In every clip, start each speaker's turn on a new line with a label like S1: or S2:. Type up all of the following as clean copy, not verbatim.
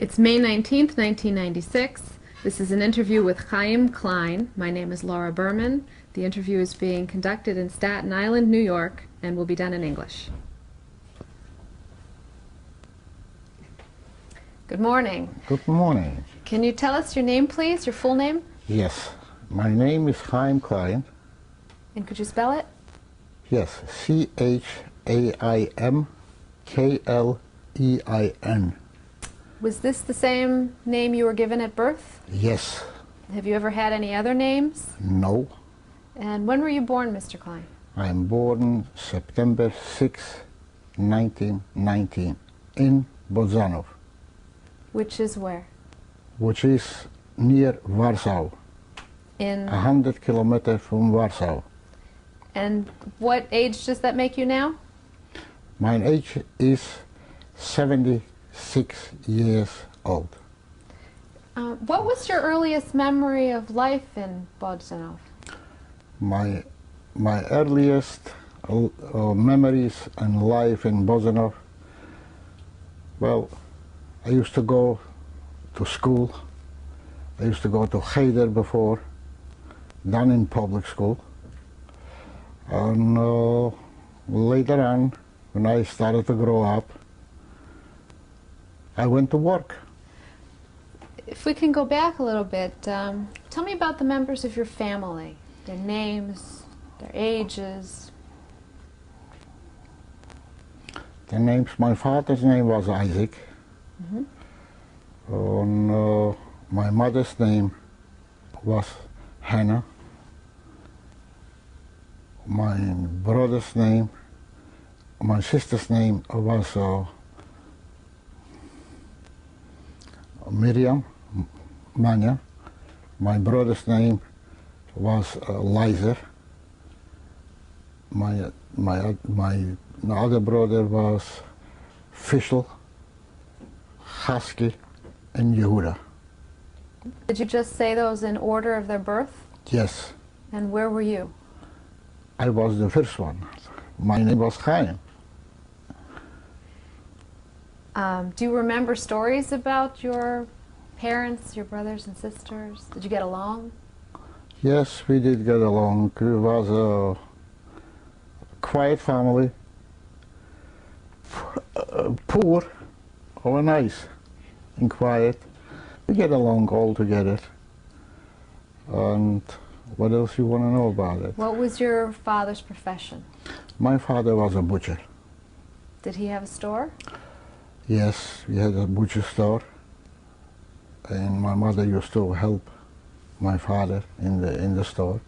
S1: It's May 19th, 1996. This is an interview with Chaim Klein. My name is Laura Berman. The interview is being conducted in Staten Island, New York, and will be done in English. Good morning.
S2: Good morning.
S1: Can you tell us your name, please, your full name?
S2: Yes, my name is Chaim Klein.
S1: And could you spell it?
S2: Yes, C-H-A-I-M-K-L-E-I-N.
S1: Was this the same name you were given at birth?
S2: Yes.
S1: Have you ever had any other names?
S2: No.
S1: And when were you born, Mr. Klein?
S2: I am born September 6, 1919, in Bozanov,
S1: Which is where?
S2: which is near Warsaw,
S1: In
S2: 100 kilometers from Warsaw.
S1: And what age does that make you now?
S2: My age is 76 years old.
S1: What was your earliest memory of life in Bozanov?
S2: My earliest memories and life in Bozanov, well, I used to go to school. I used to go to Cheder before, done in public school. And later on, when I started to grow up, I went to work.
S1: If we can go back a little bit, tell me about the members of your family, their names, their ages.
S2: The names, my father's name was Isaac.
S1: Mm-hmm.
S2: And my mother's name was Hannah. My brother's name, my sister's name was Miriam, Manya. My brother's name was Lizer. My other brother was Fischl, Husky, and Yehuda.
S1: Did you just say those in order of their birth?
S2: Yes,
S1: And where were you?
S2: I was the first one. My name was Chaim.
S1: Do you remember stories about your parents, your brothers and sisters? Did you get along?
S2: Yes, we did get along. It was a quiet family, poor, or nice and quiet. We get along all together. And what else you want to know about it?
S1: What was your father's profession?
S2: My father was a butcher.
S1: Did he have a store?
S2: Yes, we had a butcher store. And my mother used to help my father in the store.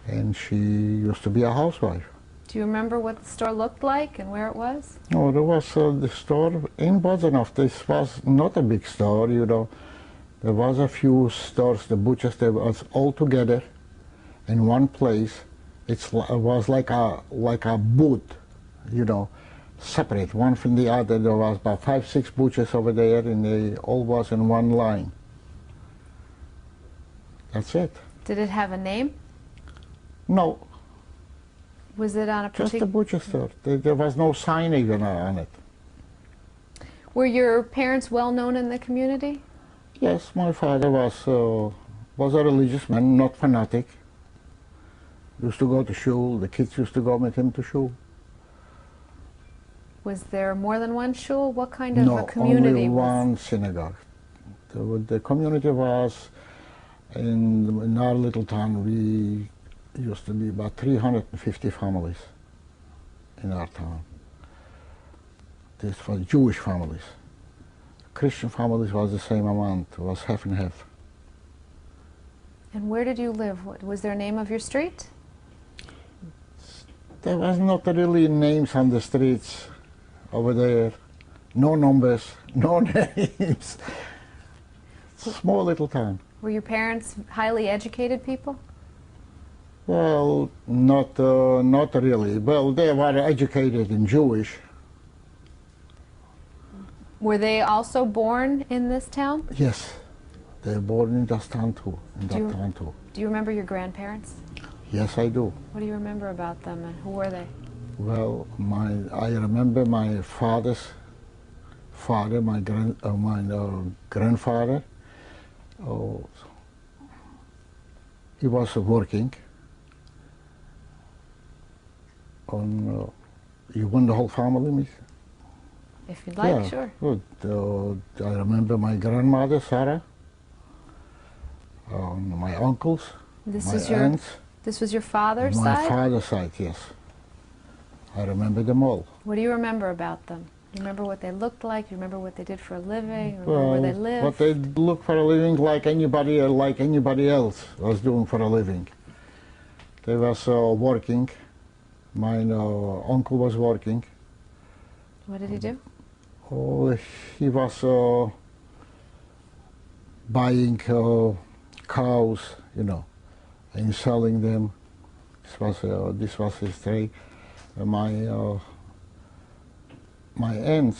S2: And she used to be a housewife.
S1: Do you remember what the store looked like and where it was?
S2: No, there was the store in Bozanov. This was not a big store, you know. There was a few stores, the butchers, they was all together in one place. It was like a booth, you know, separate, one from the other. There was about 5, 6 butchers over there, and they all was in one line. That's it.
S1: Did it have a name?
S2: No,
S1: Was it on a
S2: just a
S1: particular...
S2: butcher store. There was no sign even on it.
S1: Were your parents well known in the community?
S2: Yes, my father was a religious man, not fanatic. Used to go to shul. The kids used to go with him to shul.
S1: Was there more than one shul? What kind of a community
S2: only
S1: was?
S2: one synagogue. The community was, in our little town, we used to be about 350 families in our town. This was Jewish families. Christian families was the same amount, it was half and half.
S1: And where did you live? Was there a name of your street?
S2: There was not really names on the streets over there. No numbers, no names. It's a small little town.
S1: Were your parents highly educated people?
S2: Well, not really. Well, they were educated in Jewish.
S1: Were they also born in this town?
S2: Yes, they were born in that town too.
S1: Do you remember your grandparents?
S2: Yes, I do.
S1: What do you remember about them and who were they?
S2: Well, I remember my father's father, my grandfather, he was working on. You want the whole family, miss?
S1: If you'd like,
S2: Yeah,
S1: sure.
S2: good. I remember my grandmother, Sarah, my uncles,
S1: This
S2: my
S1: is your
S2: aunts.
S1: this was your father's
S2: My
S1: side?
S2: father's side, yes. I remember them all.
S1: What do you remember about them? You remember what they looked like? You remember what they did for a living? You remember where they lived?
S2: What they look for a living like anybody else was doing for a living. They was working. My uncle was working.
S1: What did he do?
S2: Oh, he was buying cows, you know, and selling them. This was his trade. My aunt,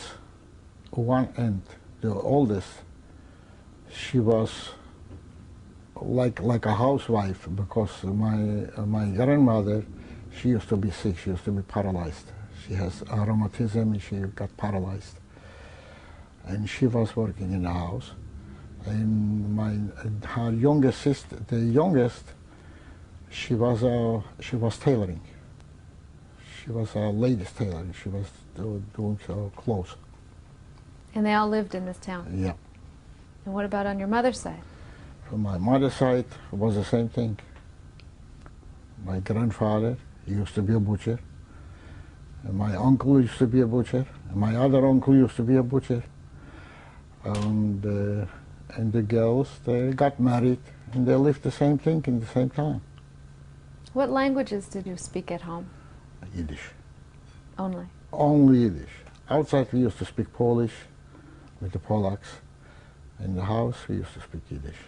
S2: one aunt, the oldest, she was like a housewife because my grandmother, she used to be sick. She used to be paralyzed. She has rheumatism and she got paralyzed. And she was working in the house. And her youngest sister, the youngest, she was tailoring. She was a ladies' tailor. She was doing clothes.
S1: And they all lived in this town?
S2: Yeah.
S1: And what about on your mother's side?
S2: From my mother's side, it was the same thing. My grandfather, he used to be a butcher. And my uncle used to be a butcher. And my other uncle used to be a butcher. And the girls, they got married and they lived the same thing in the same time.
S1: What languages did you speak at home?
S2: Yiddish.
S1: Only?
S2: Only Yiddish. Outside we used to speak Polish with the Polacks. In the house we used to speak Yiddish.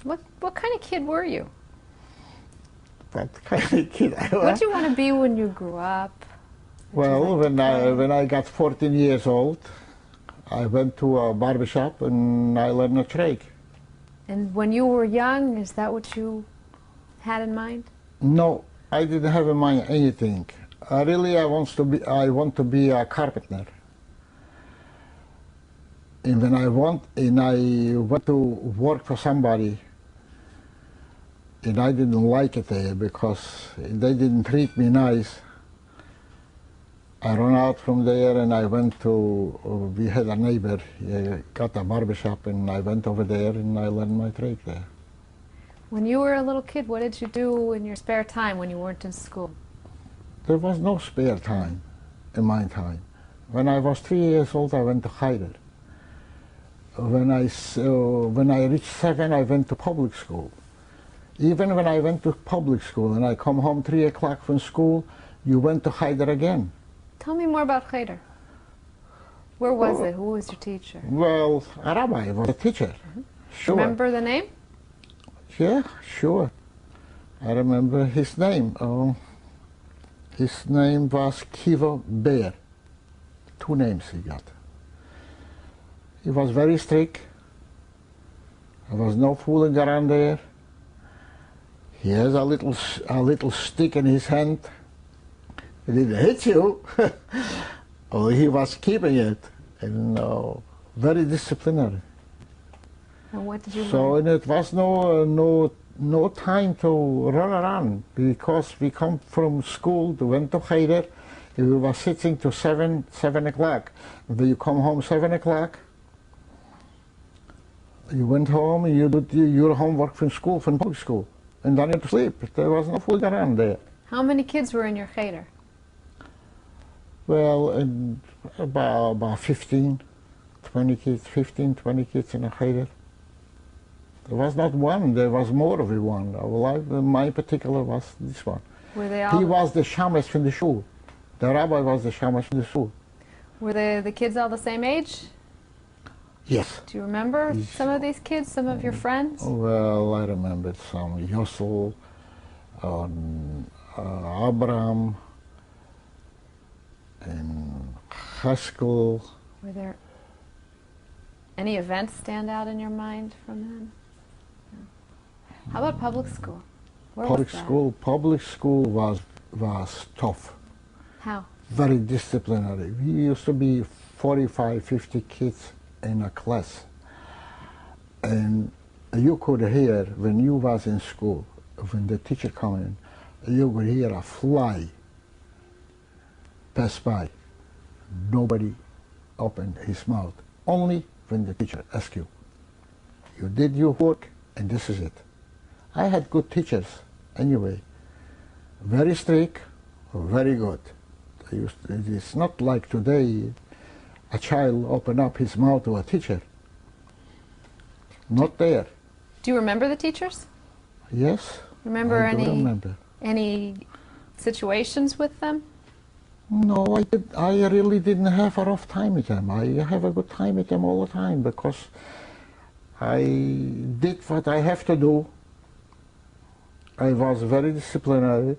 S1: What kind of kid were you?
S2: What kind of kid I was?
S1: What did you want to be when you grew up?
S2: Well, when I got 14 years old, I went to a barber shop and I learned a trade.
S1: And when you were young, is that what you had in mind?
S2: No, I didn't have in mind anything. Really, I want to be a carpenter. And when I went to work for somebody, and I didn't like it there because they didn't treat me nice. I ran out from there and I went to, we had a neighbor, he got a barber shop, and I went over there and I learned my trade there.
S1: When you were a little kid, what did you do in your spare time when you weren't in school?
S2: There was no spare time in my time. When I was 3 years old, I went to Haider. When I reached 7, I went to public school. Even when I went to public school and I come home 3 o'clock from school, you went to Haider again.
S1: Tell me more about Cheder. Where was it? Who was your teacher?
S2: Well, a rabbi was a teacher. Sure.
S1: Remember the name?
S2: Yeah, sure. I remember his name. His name was Kiva Bear. 2 names he got. He was very strict. There was no fooling around there. He has a little stick in his hand. He didn't hit you. Oh, he was keeping it, and very disciplinary.
S1: And what did you learn?
S2: So and it was no time to run around because we come from school, we went to Cheder, we were sitting to 7 o'clock. When you come home 7 o'clock, you went home and you did your homework from school, from public school, and then you had to sleep. There was no fooling around there.
S1: How many kids were in your Cheder?
S2: Well, about 15, 20 kids, 15, 20 kids in a Cheder. There was not one, there was more of one. My particular was this one.
S1: Were they all?
S2: He was the shamash from the shul. The rabbi was the shamash from the shul.
S1: Were the kids all the same age?
S2: Yes.
S1: Do you remember some of these kids, some of your friends?
S2: Well, I remembered some. Yossel, Abraham, and Haskell.
S1: Were there any events stand out in your mind from them? How about public school? Where was that?
S2: Public school was tough.
S1: How?
S2: Very disciplinary. We used to be 45, 50 kids in a class. And you could hear, when you was in school, when the teacher come in, you could hear a fly pass by. Nobody opened his mouth. Only when the teacher asked you. You did your work, and this is it. I had good teachers, anyway. Very strict, very good. It's not like today, a child open up his mouth to a teacher. Not there.
S1: Do you remember the teachers?
S2: Yes.
S1: Remember
S2: I do remember.
S1: any situations with them?
S2: No, I really didn't have a rough time with them. I have a good time with them all the time because I did what I have to do. I was very disciplinary,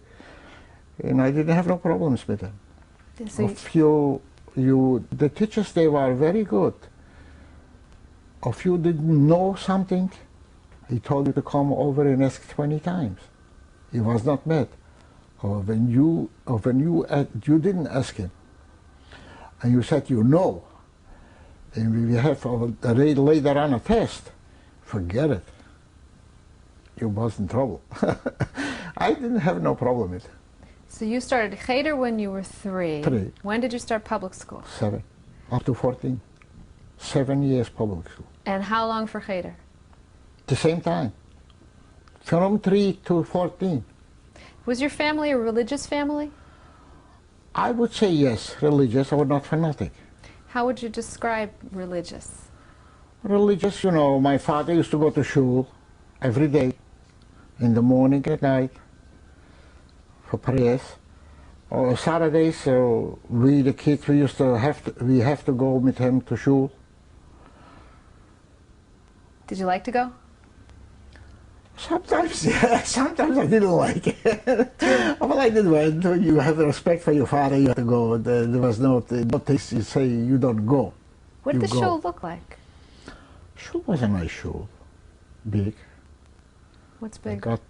S2: and I didn't have no problems with them.
S1: So
S2: The teachers, they were very good. If you didn't know something, he told you to come over and ask 20 times. He was not mad. Or when you didn't ask him, and you said you know, and we have later on a test, forget it. You was in trouble. I didn't have no problem with it.
S1: So you started cheder when you were 3.
S2: 3.
S1: When did you start public school?
S2: 7, up to 14. 7 years public school.
S1: And how long for cheder?
S2: The same time. From 3 to 14.
S1: Was your family a religious family?
S2: I would say yes, religious, or not fanatic.
S1: How would you describe religious?
S2: Religious, my father used to go to shul every day, in the morning and at night, for prayers. On Saturdays, we the kids, we have to go with him to shul.
S1: Did you like to go?
S2: Sometimes, yeah, sometimes I didn't like it. But I did went. You have respect for your father, you have to go. There was no things you say you don't go.
S1: What did the
S2: go.
S1: shul look like?
S2: Shul was a nice shul, big.
S1: What's
S2: I
S1: big?
S2: got,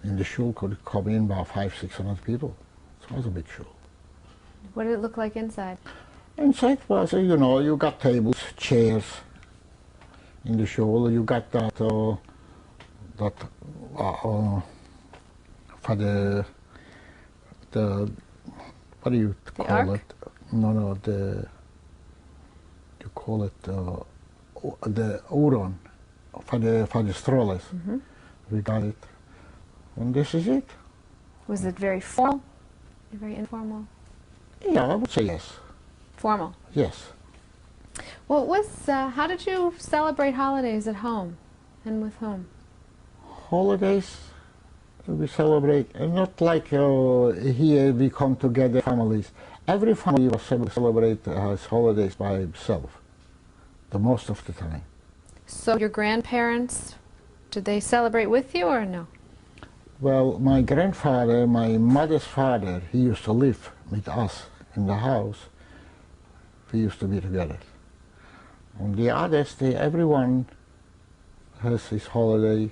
S2: in the shul could come in about 500-600 people. So it was a big shul.
S1: What did it look like inside?
S2: Inside was, you got tables, chairs. In the shul, you got that for the what do you
S1: The
S2: call
S1: ark?
S2: it? No, you call it the uron for the strollers.
S1: Mm-hmm.
S2: We got it, and this is it.
S1: Was it very formal? Very informal?
S2: Yeah, I would say yes.
S1: Formal.
S2: Yes.
S1: Well, how did you celebrate holidays at home, and with whom?
S2: Holidays, we celebrate, and not like here we come together, families. Every family was celebrate his holidays by himself, the most of the time.
S1: So your grandparents, did they celebrate with you or no?
S2: Well, my grandfather, my mother's father, he used to live with us in the house. We used to be together. And the others, everyone has his holiday,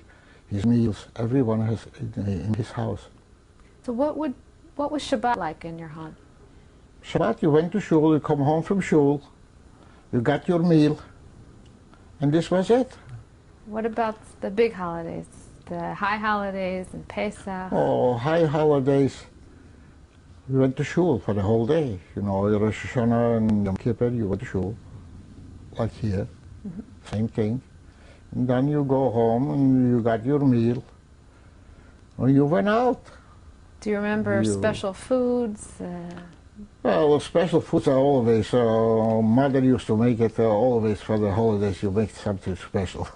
S2: his meals. Everyone has in his house.
S1: So what was Shabbat like in your home?
S2: Shabbat, you went to shul, you come home from shul, you got your meal, and this was it.
S1: What about the big holidays, the high holidays and Pesach?
S2: Oh, high holidays, we went to shul for the whole day. Rosh Hashanah and Yom Kippur, you went to shul, like here, same thing. And then you go home and you got your meal, and you went out.
S1: Do you remember special foods?
S2: Well, special foods are always, mother used to make it always for the holidays, you make something special.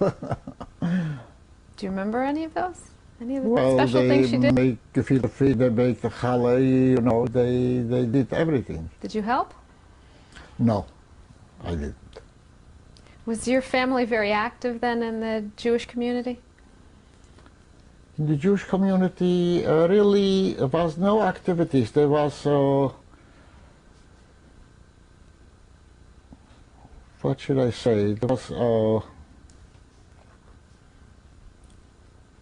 S1: Do you remember any of those? Any of the
S2: Well,
S1: special things you did?
S2: They make the filter, they make the challah, they did everything.
S1: Did you help?
S2: No, I didn't.
S1: Was your family very active then in the Jewish community?
S2: In the Jewish community, really, there was no activities. There was, what should I say? There was,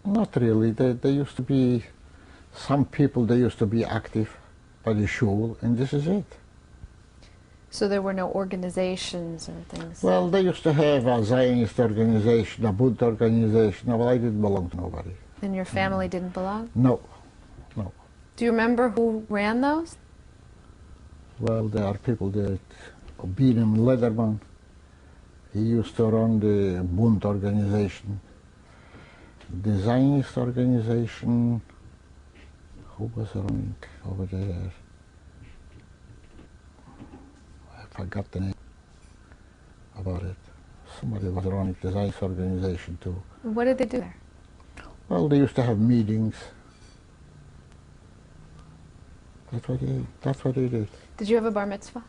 S2: not really. There used to be some people, they used to be active. by the shul, and this is it.
S1: So there were no organizations or things?
S2: Well, they used to have a Zionist organization, a Bund organization. Well, I didn't belong to nobody.
S1: And your family didn't belong?
S2: No, no.
S1: Do you remember who ran those?
S2: Well, there are people that, Beedham Lederman, he used to run the Bund organization. The Zionist organization, who was running over there? I forgot the name about it. Somebody was running the Zionist organization too.
S1: What did they do there?
S2: Well, they used to have meetings. That's what they did.
S1: Did you have a bar mitzvah?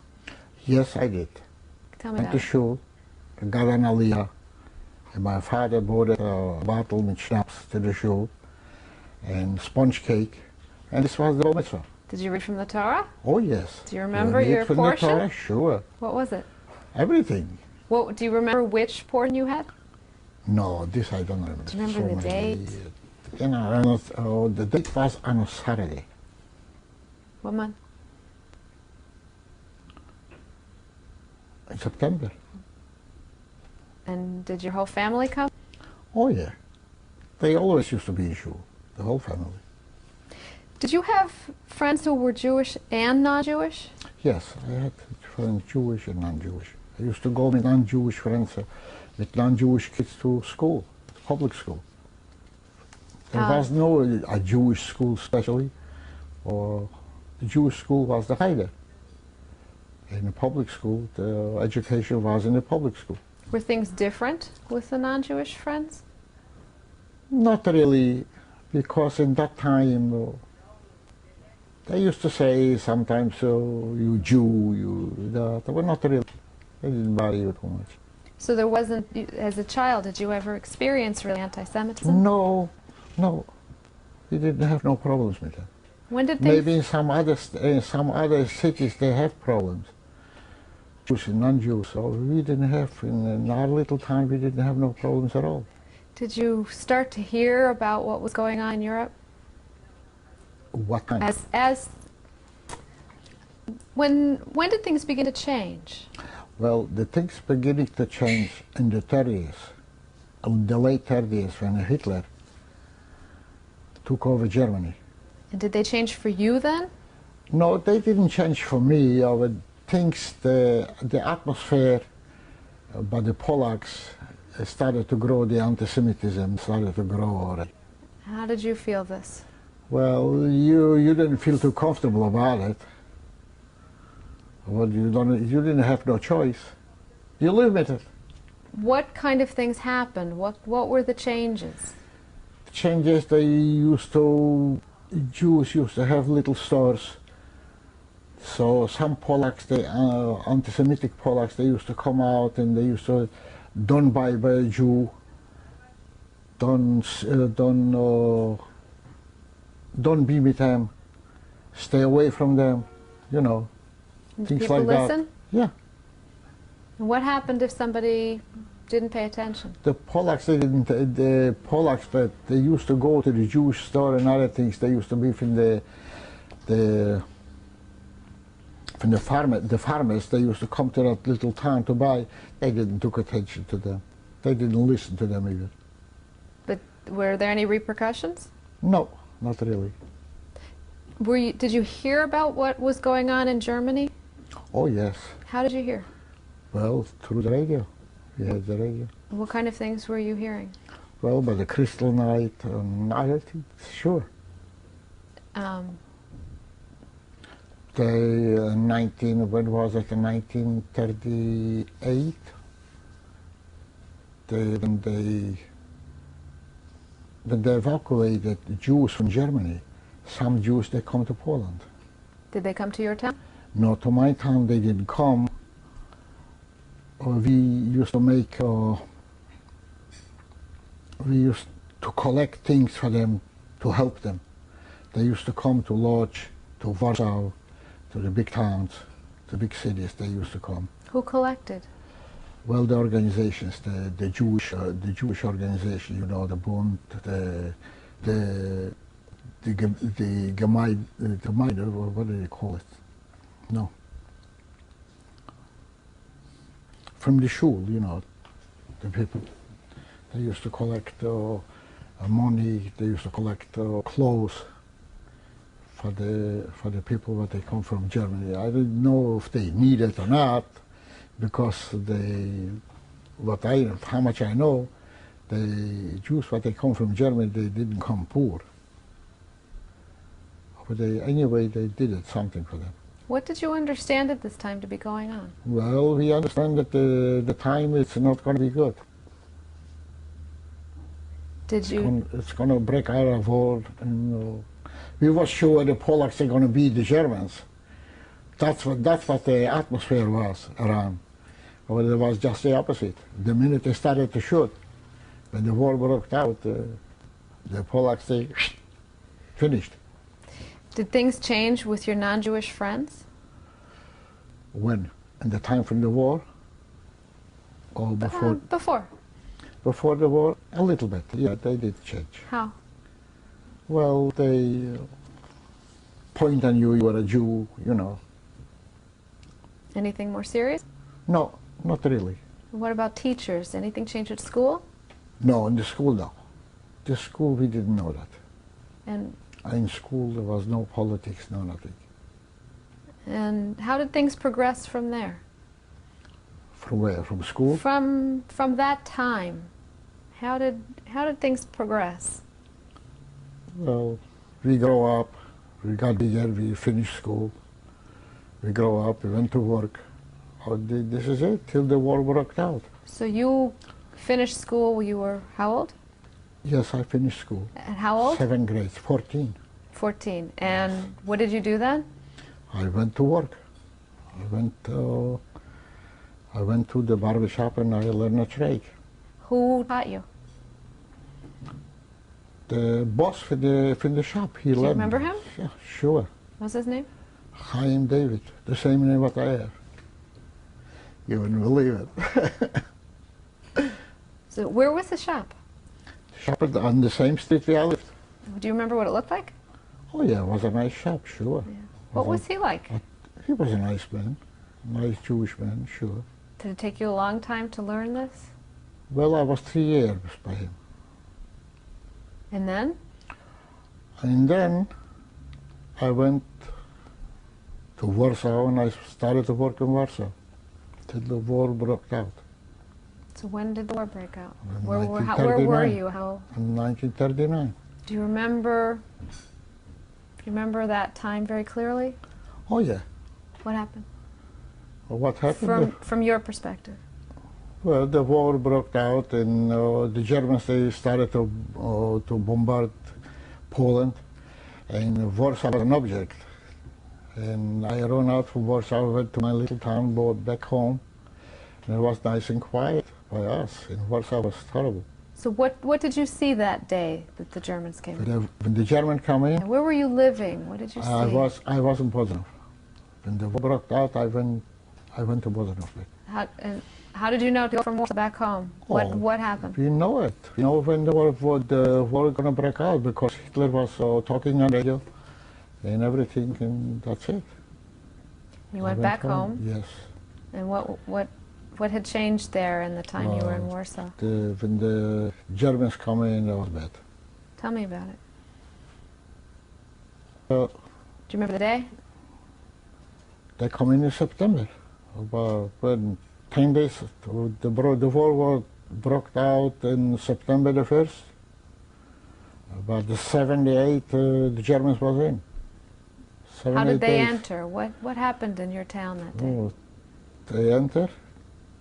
S2: Yes, I did.
S1: Tell me
S2: Went
S1: about
S2: to
S1: it.
S2: shul, got an aliyah, and my father bought a bottle with schnapps to the shul, and sponge cake, and this was the bar mitzvah.
S1: Did you read from the Torah?
S2: Oh yes.
S1: Do you remember
S2: read
S1: your
S2: from
S1: portion?
S2: The Torah? Sure.
S1: What was it?
S2: Everything.
S1: What, do you remember which portion you had?
S2: No, this I don't remember.
S1: Do you remember the date?
S2: You know, the date was on a Saturday.
S1: What month?
S2: In September.
S1: And did your whole family come?
S2: Oh yeah. They always used to be in shul, the whole family.
S1: Did you have friends who were Jewish and non-Jewish?
S2: Yes, I had friends, Jewish and non-Jewish. I used to go with non-Jewish friends, with non-Jewish kids to school, public school. There was no a Jewish school especially, or the Jewish school was the Haida. In the public school, the education was in the public school.
S1: Were things different with the non-Jewish friends?
S2: Not really, because in that time, they used to say sometimes, you Jew, you that. They were not really, they didn't bother you too much.
S1: So there wasn't, as a child, did you ever experience really anti-Semitism?
S2: No, no. We didn't have no problems with that.
S1: When did things...
S2: Maybe in some other cities they have problems. Jews and non-Jews, so we didn't have, in our little town, we didn't have no problems at all.
S1: Did you start to hear about what was going on in Europe?
S2: What kind?
S1: When did things begin to change?
S2: Well, the things beginning to change in the 30s, in the late 30s, when Hitler took over Germany.
S1: And did they change for you then?
S2: No, they didn't change for me. Things, the atmosphere by the Polacks started to grow, the anti-Semitism started to grow already.
S1: How did you feel this?
S2: Well, you didn't feel too comfortable about it. Well, you didn't have no choice. You live with it.
S1: What kind of things happened? What were the changes?
S2: The changes, Jews used to have little stores. So some Polacks, anti-Semitic Polacks, they used to come out and they used to, don't buy by a Jew, don't be with them, stay away from them, you know,
S1: Did
S2: things
S1: people
S2: like
S1: listen?
S2: that. Yeah.
S1: And what happened if somebody didn't pay attention?
S2: The Polacks, but they used to go to the Jewish store and other things. They used to be from the farmers. They used to come to that little town to buy. They didn't took attention to them. They didn't listen to them either.
S1: But were there any repercussions?
S2: No, not really.
S1: Did you hear about what was going on in Germany?
S2: Oh yes.
S1: How did you hear?
S2: Well, through the radio. We had the radio.
S1: What kind of things were you hearing?
S2: Well, by the Crystal Night and other things, sure. When was it? In 1938. When they evacuated the Jews from Germany, some Jews, they come to Poland.
S1: Did they come to your town?
S2: No, to my town they didn't come. We used to collect things for them, to help them. They used to come to Lodz, to Warsaw, to the big towns, the big cities. They used to come.
S1: Who collected?
S2: Well, the organizations, the Jewish organization, you know, the Bund, the Gemeinde, or what do they call it? No. From the shul, you know, the people, they used to collect money, they used to collect clothes for the people that they come from Germany. I didn't know if they need it or not, because how much I know, the Jews that they come from Germany, they didn't come poor. But anyway, they did it, something for them.
S1: What did you understand at this time to be going on?
S2: Well, we understand that the time it's not going to be good. It's going to break out of war. And, we were sure the Polacks are going to beat the Germans. That's what the atmosphere was around. But it was just the opposite. The minute they started to shoot, when the war broke out, the Polacks, they finished.
S1: Did things change with your non-Jewish friends?
S2: When? In the time from the war? Or before?
S1: Before.
S2: Before the war? A little bit, yeah, they did change.
S1: How?
S2: Well, they point on you were a Jew, you know.
S1: Anything more serious?
S2: No, not really.
S1: What about teachers? Anything change at school?
S2: No, in the school, no. The school, we didn't know that.
S1: And
S2: in school, there was no politics, no nothing.
S1: And how did things progress from there?
S2: From where? From school?
S1: From that time, how did things progress?
S2: Well, we grow up, we got bigger, we finished school, we grow up, we went to work. This is it, till the war broke out.
S1: So you finished school, you were how old?
S2: Yes, I finished school.
S1: And how old?
S2: 7th grade, 14.
S1: 14. And what did you do then?
S2: I went to work. I went to the barber shop and I learned a trade.
S1: Who taught you?
S2: The boss for the shop. He
S1: Do you remember him?
S2: Yeah, sure.
S1: What's his name?
S2: Chaim David, the same name what I have. You wouldn't believe it.
S1: So where was the shop?
S2: The shop on the same street where I lived.
S1: Do you remember what it looked like?
S2: Oh yeah, it was a nice shop, sure.
S1: Yeah. What was he like?
S2: He was a nice man, nice Jewish man, sure.
S1: Did it take you a long time to learn this?
S2: Well, I was 3 years by him.
S1: And then?
S2: And then I went to Warsaw and I started to work in Warsaw till the war broke out.
S1: So when did the war break out?
S2: In
S1: Where were
S2: 1939.
S1: you? How?
S2: In 1939.
S1: Do you remember that time very clearly?
S2: Oh yeah.
S1: What happened?
S2: Well, what happened?
S1: From your perspective.
S2: Well, the war broke out and the Germans, they started to bombard Poland, and Warsaw was an object. And I ran out from Warsaw, went to my little town, back home, and it was nice and quiet by us. And Warsaw was terrible.
S1: So what did you see that day that the Germans came in?
S2: When the Germans come in,
S1: And where were you living? What did you see?
S2: I was in Poznan. When the war broke out, I went to Poznan.
S1: How did you know to go from Warsaw back home? What happened?
S2: We know it. You know when the war was going to break out, because Hitler was talking on radio and everything, and that's it.
S1: You went back home?
S2: Yes.
S1: And what had changed there in the time you were in Warsaw?
S2: When the Germans come in, it was bad.
S1: Tell me about it.
S2: Do
S1: you remember the day?
S2: They come in September. About when 10 days, the war broke out in September the 1st. About the 78th, the Germans was in.
S1: How did they enter? What happened in your town that day?
S2: Oh, they entered,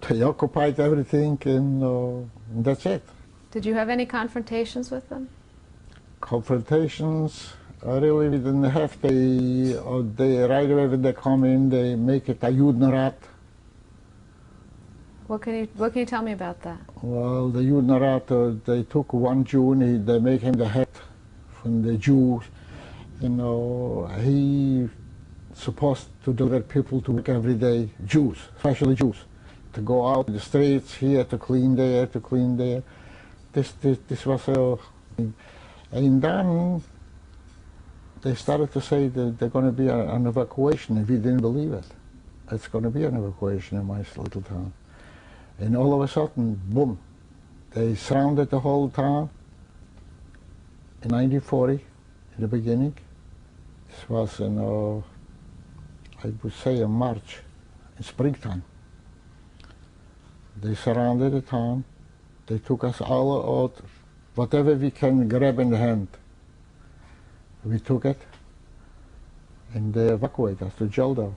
S2: they occupied everything, and that's it.
S1: Did you have any confrontations with them?
S2: Confrontations, really we didn't have. They right away when they come in, they make it a Judenrat.
S1: What can you tell me about that?
S2: Well, the Judenrat, they took one Jew and they make him the head from the Jews. You know, he supposed to direct people to work every day, Jews, especially Jews, to go out in the streets here to clean there, to clean there. This was and then they started to say that there's going to be an evacuation if we didn't believe it. It's going to be an evacuation in my little town. And all of a sudden, boom, they surrounded the whole town in 1940, in the beginning. This was in, I would say in March, in springtime. They surrounded the town. They took us all out, whatever we can grab in the hand. We took it, and they evacuated us to Ghetto.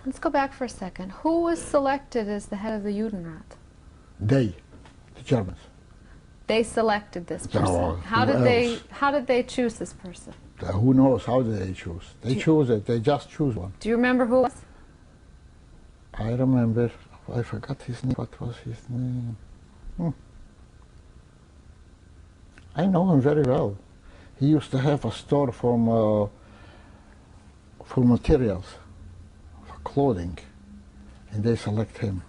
S1: Let's go back for a second. Who was selected as the head of the Judenrat?
S2: They, the Germans.
S1: They selected this person.
S2: No,
S1: how did they choose this person?
S2: Who knows how did they choose? They choose it. They just choose one.
S1: Do you remember who it was?
S2: I remember. I forgot his name. What was his name? I know him very well. He used to have a store for materials, for clothing, and they select him.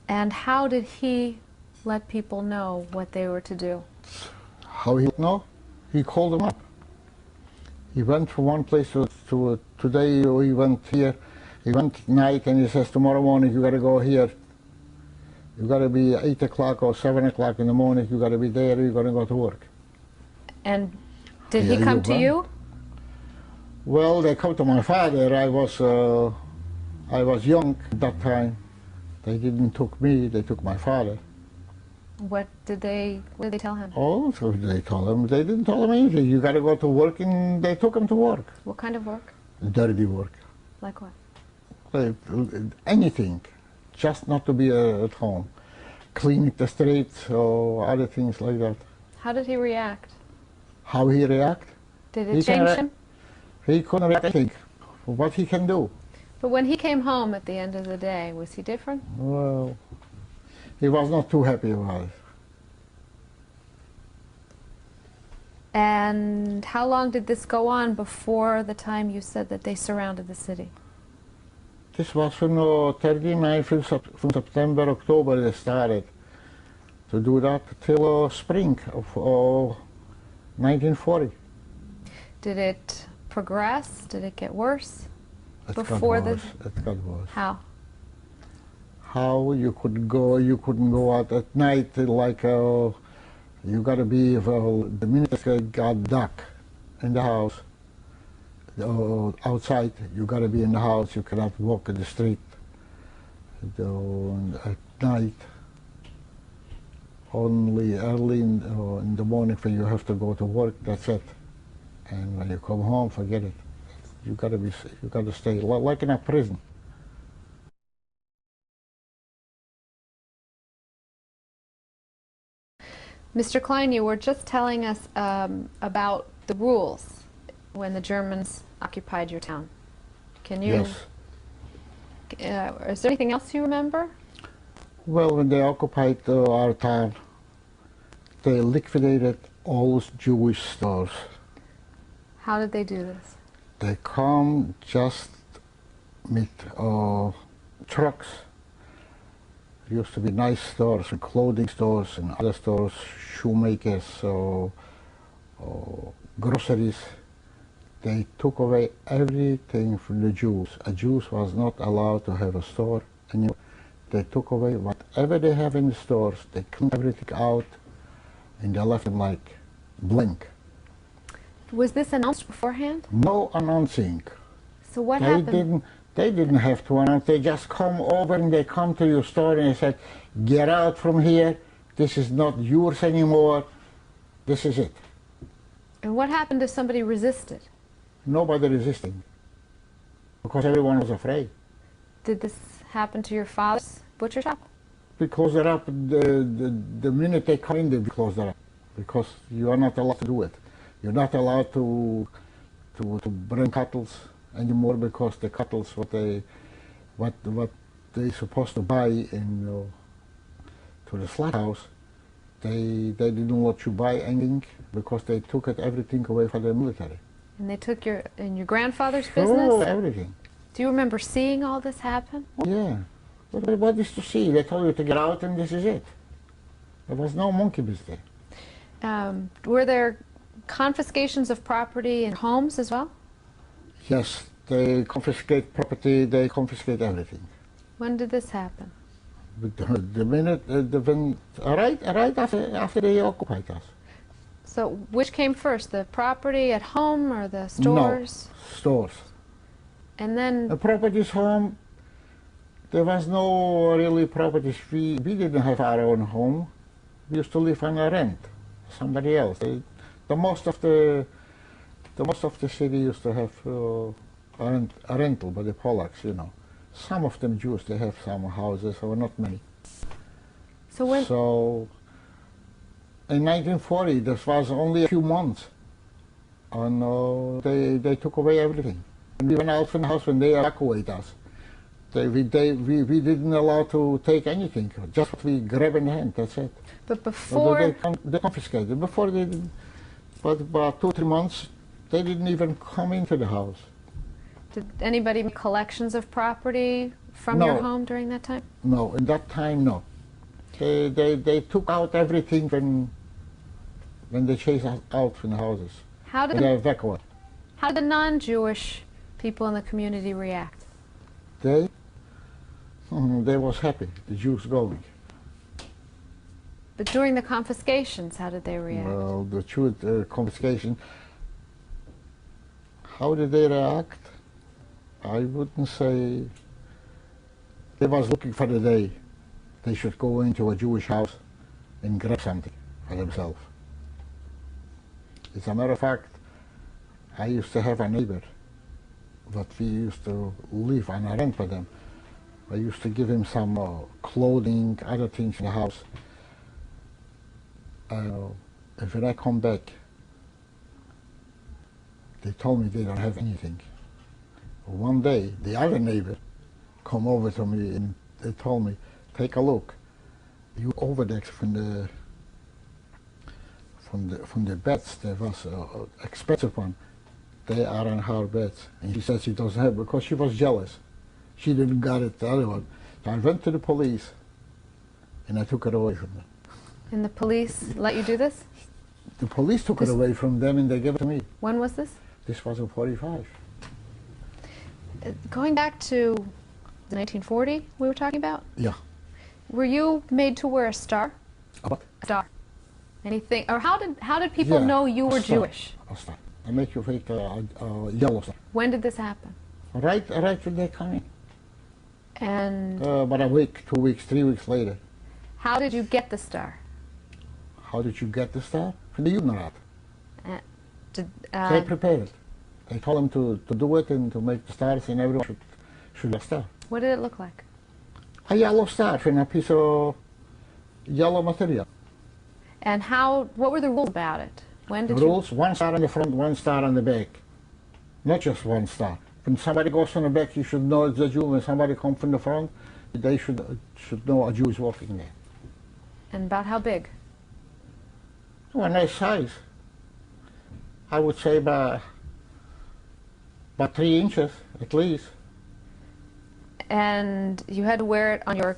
S1: And how did he let people know what they were to do?
S2: How he know? He called them up. He went from one place to today he went here. He went at night and he says, tomorrow morning you got to go here. You got to be 8 o'clock or 7 o'clock in the morning. You got to be there. You got to go to work.
S1: And did he come to you?
S2: Well, they come to my father. I was young at that time. They didn't took me. They took my father.
S1: What did they tell him?
S2: Oh, so they told him. They didn't tell him anything. You got to go to work, and they took him to work.
S1: What kind of work?
S2: Dirty work.
S1: Like what?
S2: Anything, just not to be at home. Cleaning the streets or other things like that.
S1: How did he react?
S2: How he react?
S1: Did it change him?
S2: He couldn't react anything. What he can do.
S1: But when he came home at the end of the day, was he different?
S2: Well, he was not too happy about it.
S1: And how long did this go on before the time you said that they surrounded the city?
S2: This was from 39, from September, October they started to do that till spring of 1940.
S1: Did it progress? Did it get worse?
S2: It got worse. It got worse.
S1: How?
S2: How you couldn't go out at night like you got to be the minute it got dark in the house. Outside, you got to be in the house. You cannot walk in the street. At night, only early in the morning when you have to go to work. That's it. And when you come home, forget it. You got to stay like in a prison.
S1: Mr. Klein, you were just telling us about the rules when the Germans occupied your town. Can you?
S2: Yes.
S1: Is there anything else you remember?
S2: Well, when they occupied our town, they liquidated all Jewish stores.
S1: How did they do this?
S2: They come just with trucks. There used to be nice stores and clothing stores and other stores, shoemakers, groceries. They took away everything from the Jews. A Jew was not allowed to have a store anymore. They took away whatever they have in the stores. They cleaned everything out, and they left them like blank.
S1: Was this announced beforehand?
S2: No announcing.
S1: So what happened?
S2: They didn't have to announce. They just come over and they come to your store and they said, "Get out from here. This is not yours anymore. This is it."
S1: And what happened if somebody resisted?
S2: Nobody resisting, because everyone was afraid.
S1: Did this happen to your father's butcher shop?
S2: We closed it up the minute they come in. They closed it up because you are not allowed to do it. You're not allowed to bring cattle anymore because the cattle what they supposed to buy in to the slaughterhouse, they didn't let you buy anything because they took everything away from the military.
S1: And they took your grandfather's business?
S2: Oh, everything.
S1: Do you remember seeing all this happen?
S2: Oh, yeah. What is to see? They told you to get out and this is it. There was no monkey business there.
S1: Were there confiscations of property and homes as well?
S2: Yes, they confiscate property, they confiscate everything.
S1: When did this happen?
S2: The minute, right after they occupied us.
S1: So which came first, the property at home or the stores?
S2: No, stores.
S1: And then...
S2: The properties home, there was no really properties. We didn't have our own home. We used to live on a rent, somebody else. The most of the city used to have a rental by the Płock, you know. Some of them Jews, they have some houses, or not many.
S1: So when...
S2: So in 1940, this was only a few months, and they took away everything. And we went out from the house when they evacuated us. We didn't allow to take anything, just what we grab in hand, that's it.
S1: But before...
S2: They confiscated. Before they didn't, but about 2 or 3 months, they didn't even come into the house.
S1: Did anybody make collections of property from
S2: No.
S1: your home during that time?
S2: No, in that time, no. They took out everything when they chased us out from the houses.
S1: How did
S2: They evacuated.
S1: How did the non-Jewish people in the community react?
S2: They was happy, the Jews going.
S1: But during the confiscations, how did they react?
S2: Well, the Jew confiscation, how did they react? I wouldn't say. They was looking for the day they should go into a Jewish house and grab something for themselves. As a matter of fact, I used to have a neighbor, but we used to live on a rent for them. I used to give him some clothing, other things in the house. And when I come back, they told me they don't have anything. One day, the other neighbor come over to me and they told me, take a look. You overdeck from the beds, there was an expensive one. They are on her beds. And she said she doesn't have, because she was jealous. She didn't got it, the other one. So I went to the police and I took it away from them.
S1: And the police let you do this?
S2: The police took it away from them and they gave it to me.
S1: When was this?
S2: This was in 45.
S1: Going back to the 1940 we were talking about?
S2: Yeah.
S1: Were you made to wear a star?
S2: A what?
S1: A star. Anything? Or how did people know you were Jewish?
S2: A star. I make you take a yellow star.
S1: When did this happen?
S2: Right when they come in.
S1: And
S2: About a week, 2 weeks, 3 weeks later.
S1: how did you get the star?
S2: How did you get the star? From the Judenrat.
S1: Did,
S2: They prepared it. They told them to do it and to make the stars, and everyone should have a star.
S1: what did it look like?
S2: A yellow star from a piece of yellow material.
S1: And what were the rules about it? When
S2: The
S1: did
S2: rules, one star on the front, one star on the back. Not just one star. When somebody goes from the back, you should know it's a Jew. When somebody comes from the front, they should know a Jew is walking there.
S1: And about how big?
S2: Oh, a nice size. I would say about 3 inches at least.
S1: And you had to wear it on your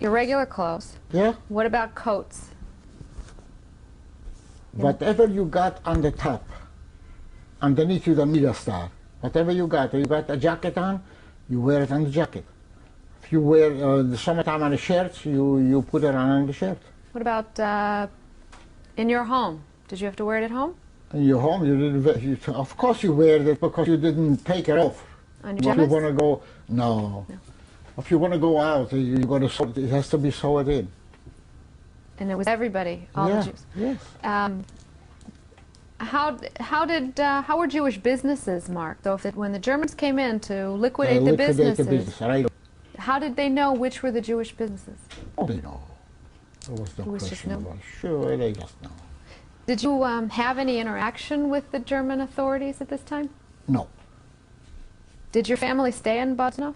S1: your regular clothes.
S2: Yeah.
S1: What about coats?
S2: Whatever you got on the top, underneath you the middle star. Whatever you got a jacket on, you wear it on the jacket. If you wear the summertime on the shirts, you put it on the shirt.
S1: What about in your home? Did you have to wear it at home?
S2: In your home, you didn't. Of course, you wear it because you didn't take it off.
S1: On your
S2: If you
S1: pajamas?
S2: want to go, no. If you want to go out, you got to. It has to be sewed in.
S1: And it was everybody, all
S2: Yeah.
S1: the Jews.
S2: Yes.
S1: How were Jewish businesses marked? Though, when the Germans came in to liquidate the
S2: Liquidate
S1: businesses,
S2: the business, right?
S1: how did they know which were the Jewish businesses?
S2: Oh, they know. There was no
S1: It was just
S2: question
S1: no-
S2: about it. Sure, they just know.
S1: Did you have any interaction with the German authorities at this time?
S2: No.
S1: Did your family stay in Bosnov?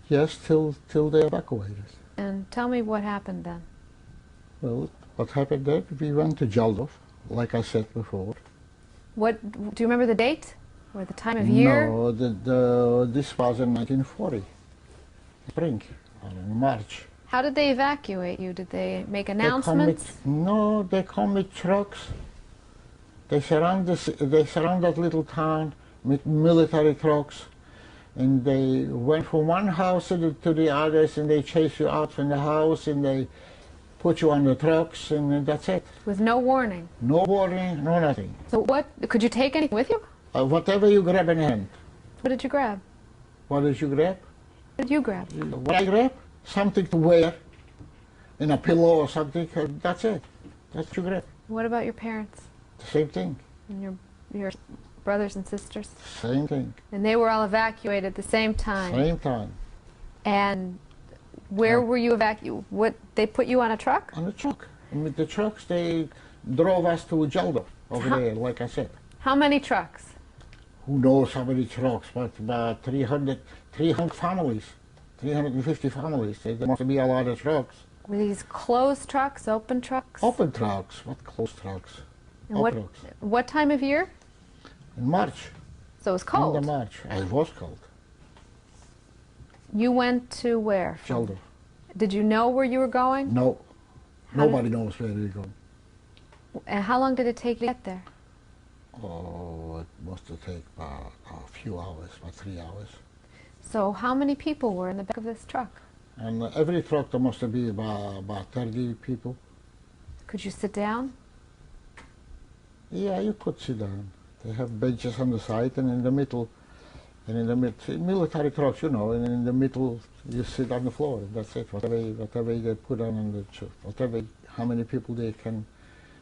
S2: Yes, till they evacuated.
S1: And tell me what happened then.
S2: Well, what happened there? We went to Jaldov, like I said before.
S1: What do you remember the date or the time of year?
S2: No, this was in 1940, spring, in March.
S1: How did they evacuate you? Did they make
S2: They come
S1: announcements?
S2: they come with trucks They surround that little town with military trucks, and they went from one house to the others, and they chase you out from the house, and they put you on the trucks, and that's it.
S1: With no warning?
S2: No warning, no nothing.
S1: So what, could you take anything with you?
S2: Whatever you grab in hand.
S1: What did you grab?
S2: What did you grab?
S1: What did you grab?
S2: What I grab? Something to wear, and a pillow or something, that's it. That's what you grab.
S1: What about your parents?
S2: The same thing.
S1: And your brothers and sisters?
S2: Same thing.
S1: And they were all evacuated at the same time?
S2: Same time.
S1: And where were you evacuated? What, they put you on a truck?
S2: On a truck. And with the trucks, they drove us to Geldo over there, like I said.
S1: How many trucks?
S2: Who knows how many trucks, but about 300 families, 350 families. There must be a lot of trucks.
S1: Were these closed trucks, open trucks?
S2: Open trucks, what closed trucks?
S1: And
S2: Open trucks.
S1: What time of year?
S2: In March.
S1: So it was cold?
S2: In the March. It was cold.
S1: You went to where?
S2: Geldo.
S1: Did you know where you were going?
S2: No.
S1: How
S2: Nobody knows where we're going.
S1: And how long did it take you to get there?
S2: Oh, it must have taken about a few hours, about 3 hours.
S1: So how many people were in the back of this truck?
S2: And every truck there must be about 30 people.
S1: Could you sit down?
S2: Yeah, you could sit down. They have benches on the side and in the middle. And in the military trucks, you know, and in the middle you sit on the floor. That's it. Whatever they put on the truck, how many people they can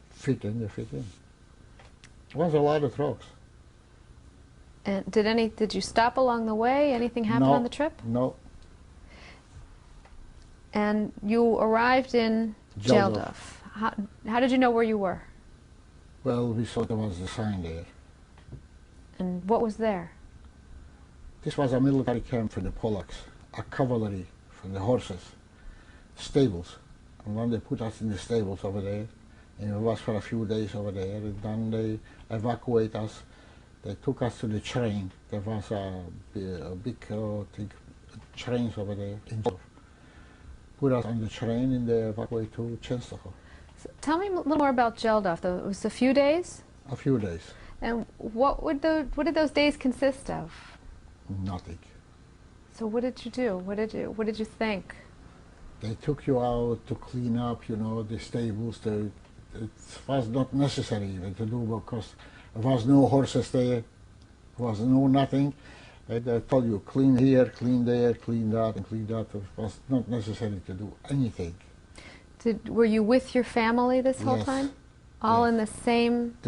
S2: fit in, they fit in. It was a lot of trucks.
S1: And did you stop along the way? Anything happen
S2: No,
S1: on the trip?
S2: No.
S1: And you arrived in Geldo. How did you know where you were?
S2: Well, we saw there was a sign there.
S1: And what was there?
S2: This was a military camp for the Płocks, a cavalry for the horses, stables. And then they put us in the stables over there, and it was for a few days over there, and then they evacuated us. They took us to the train. There was a big trains over there. Put us on the train and they evacuated to Czenstochowa.
S1: So tell me a little more about Geldo. It was a few days?
S2: A few days.
S1: And what did those days consist of?
S2: Nothing.
S1: So what did you do? What did you think?
S2: They took you out to clean up, you know, the stables. It was not necessary even to do because there was no horses there. There was no nothing. And I told you, clean here, clean there, clean that, and clean that. It was not necessary to do anything.
S1: Were you with your family this whole
S2: Yes.
S1: time? All
S2: Yes.
S1: in the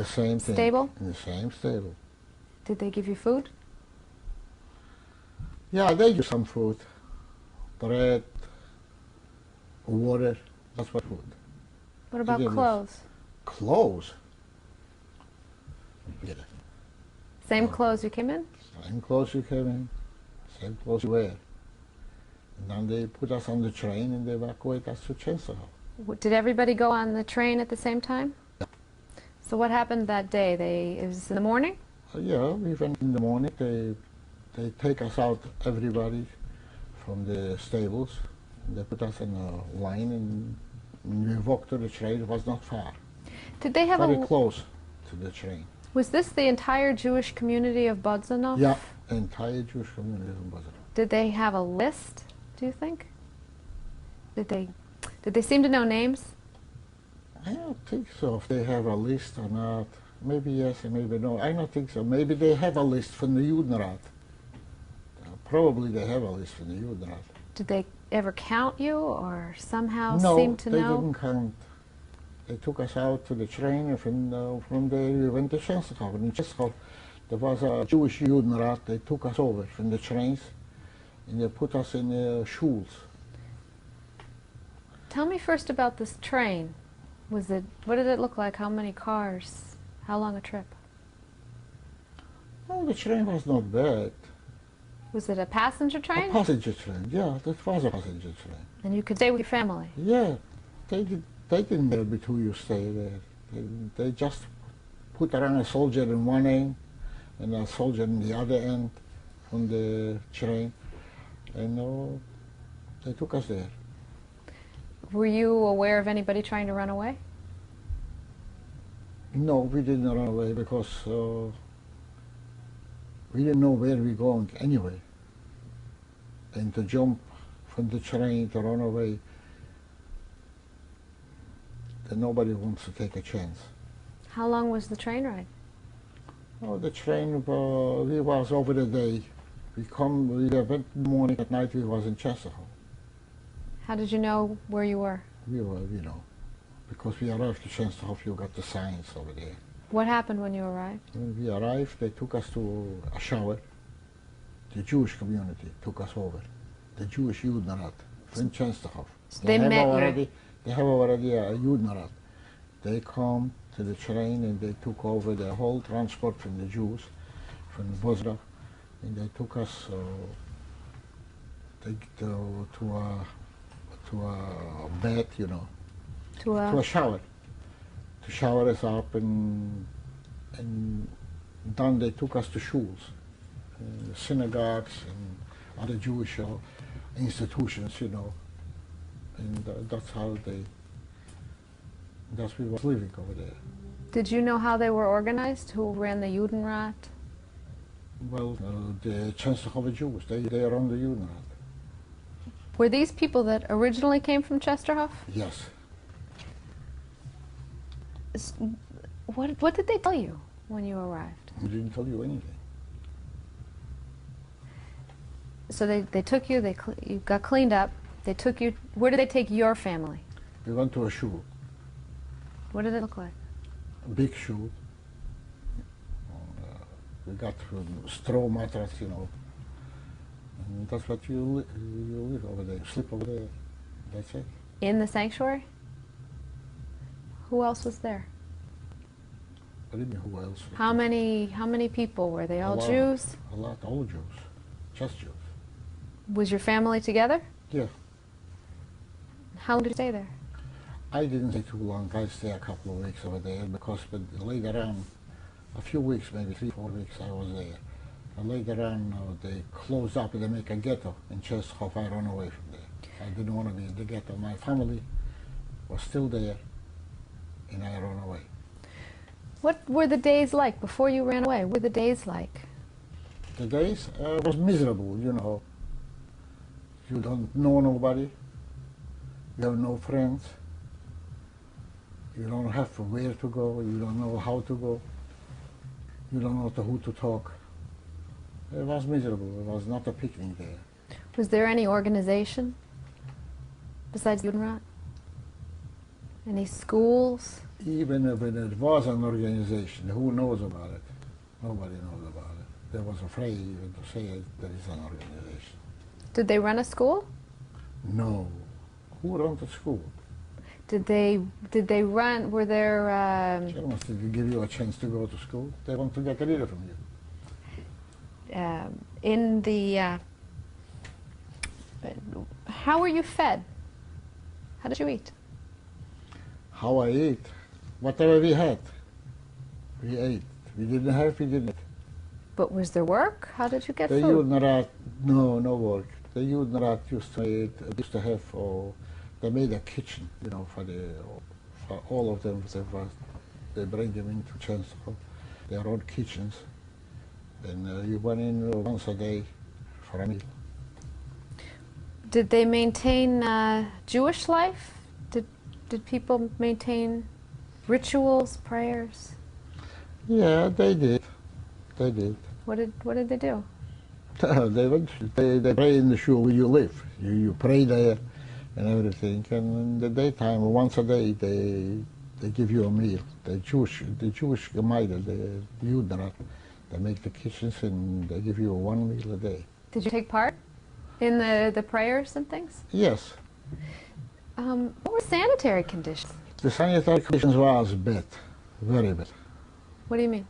S1: same stable?
S2: In the same stable.
S1: Did they give you food?
S2: Yeah, they give some food. Bread, water, that's what food.
S1: What about
S2: gave us
S1: clothes?
S2: Clothes? Yeah.
S1: Same clothes you came in?
S2: Same clothes you came in, same clothes you wear. And then they put us on the train and they evacuate us to Czenstochowa.
S1: Did everybody go on the train at the same time?
S2: Yeah.
S1: So what happened that day? It was in the morning?
S2: Yeah, even in the morning they take us out, everybody, from the stables. They put us in a line and we walked to the train. It was not far.
S1: Did they have
S2: Very close to the train.
S1: Was this the entire Jewish community of Bodzanov?
S2: Yeah, the entire Jewish community of Bodzanov.
S1: Did they have a list, do you think? Did they seem to know names?
S2: I don't think so, if they have a list or not. Maybe yes and maybe no. I don't think so. Maybe they have a list from the Judenrat. Probably they have a list from the Judenrat.
S1: Did they ever count you or somehow
S2: No,
S1: seem to
S2: they
S1: know?
S2: didn't count. They took us out to the train and from there we went to Czenstochowa. In Czenstochowa there was a Jewish Judenrat. They took us over from the trains and they put us in schools.
S1: Tell me first about this train. What did it look like? How many cars? How long a trip?
S2: Well, the train was not bad.
S1: Was it a passenger train?
S2: A passenger train, yeah, that was a passenger train.
S1: And you could stay with your family?
S2: Yeah, they didn't care between you stay there. They just put around a soldier in one end and a soldier in the other end on the train, and they took us there.
S1: Were you aware of anybody trying to run away?
S2: No, we didn't run away because we didn't know where we were going anyway. And to jump from the train to run away, then nobody wants to take a chance.
S1: How long was the train ride?
S2: Oh, the train, we was over the day. We went in the morning, at night we was in Czenstochowa.
S1: How did you know where you were?
S2: We were, because we arrived to Czenstochowa, you got the signs over there.
S1: What happened when you arrived?
S2: When we arrived, they took us to a shower. The Jewish community took us over. The Jewish Judenrat from Czenstochowa.
S1: They met you.
S2: They have already a Judenrat. They come to the train and they took over the whole transport from the Jews, from Bosnia, and they took us to a bed,
S1: To
S2: to a shower, to shower us up, and then they took us to schools, synagogues, and other Jewish institutions, and that's we was living over there.
S1: Did you know how they were organized? Who ran the Judenrat?
S2: Well, the Czenstochowa Jews, they run the Judenrat.
S1: Were these people that originally came from Czenstochowa?
S2: Yes.
S1: What did they tell you when you arrived?
S2: We didn't tell you anything.
S1: So they took you, you got cleaned up, they took you, where did they take your family?
S2: We went to a shul,
S1: What did it look like?
S2: a big shul. We got straw mattress, and that's what you live over there, sleep over there. That's it.
S1: In the sanctuary? Who else was there?
S2: I didn't know who else.
S1: How many people were they? All
S2: lot.
S1: Jews?
S2: A lot, all Jews, just Jews.
S1: Was your family together?
S2: Yeah.
S1: How long did you stay there?
S2: I didn't stay too long. I stayed a couple of weeks over there because later on, a few weeks, maybe 3-4 weeks, I was there. And later on, they closed up and they make a ghetto in Czenstochowa. I ran away from there. I didn't want to be in the ghetto. My family was still there, and I ran away.
S1: What were the days like before you ran away? What were the days like?
S2: The days was miserable, You don't know nobody. You have no friends. You don't have where to go. You don't know how to go. You don't know to who to talk. It was miserable. It was not a picnic there.
S1: Was there any organization besides Judenrat? Any schools?
S2: Even when it was an organization, who knows about it? Nobody knows about it. They was afraid even to say there is an organization.
S1: Did they run a school?
S2: No. Who ran the school?
S1: Did they run, were there...
S2: Germans didn't give you a chance to go to school. They want to get rid of you.
S1: In the... how were you fed? How did you eat?
S2: How I ate? Whatever we had, we ate. We didn't have, we didn't.
S1: But was there work? How did you get
S2: The
S1: food?
S2: Judenrat, no work. The Judenrat used to have, they made a kitchen, for all of them. They bring them into Czenstochowa, their own kitchens. And you went in once a day for a meal.
S1: Did they maintain Jewish life? Did people maintain rituals, prayers?
S2: Yeah, they did. They did.
S1: What did they do?
S2: They pray in the shul where you live. You pray there and everything. And in the daytime, once a day, they give you a meal. The Jewish Gemeinde, the Judenrat, they make the kitchens and they give you one meal a day.
S1: Did you take part in the prayers and things?
S2: Yes.
S1: What were sanitary conditions?
S2: The sanitary conditions was bad, very bad.
S1: What do you mean?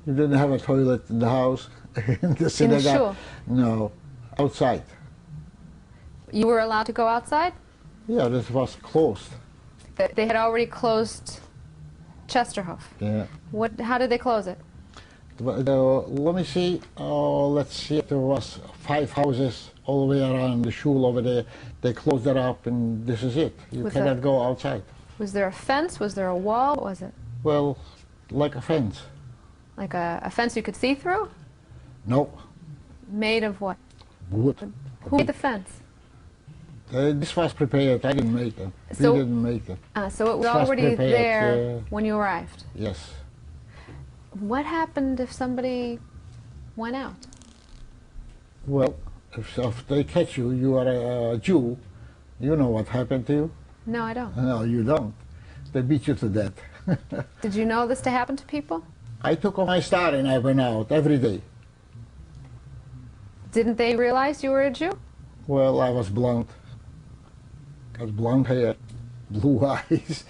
S2: You didn't have a toilet in the house, in the synagogue.
S1: In the shul?
S2: No, outside.
S1: You were allowed to go outside?
S2: Yeah, this was closed.
S1: They had already closed Czenstochowa.
S2: Yeah.
S1: How did they close it?
S2: Let me see. Let's see. There was 5 houses all the way around the shul over there. They closed it up, and this is it. You cannot go outside.
S1: Was there a fence? Was there a wall? What was it?
S2: Well, like a fence.
S1: Like a fence you could see through?
S2: No,
S1: Made of what?
S2: wood.
S1: Who made the fence?
S2: This was prepared. I didn't make it.
S1: So-
S2: We didn't make it.
S1: So it was
S2: This was
S1: already
S2: prepared,
S1: there
S2: yeah.
S1: when you arrived.
S2: Yes.
S1: What happened if somebody went out?
S2: Well, if they catch you, you are a Jew. You know what happened to you?
S1: No, I don't.
S2: No, you don't. They beat you to death.
S1: Did you know this to happen to people?
S2: I took off my star and I went out every day.
S1: Didn't they realize you were a Jew?
S2: Well, I was blonde. Got blonde hair, blue eyes.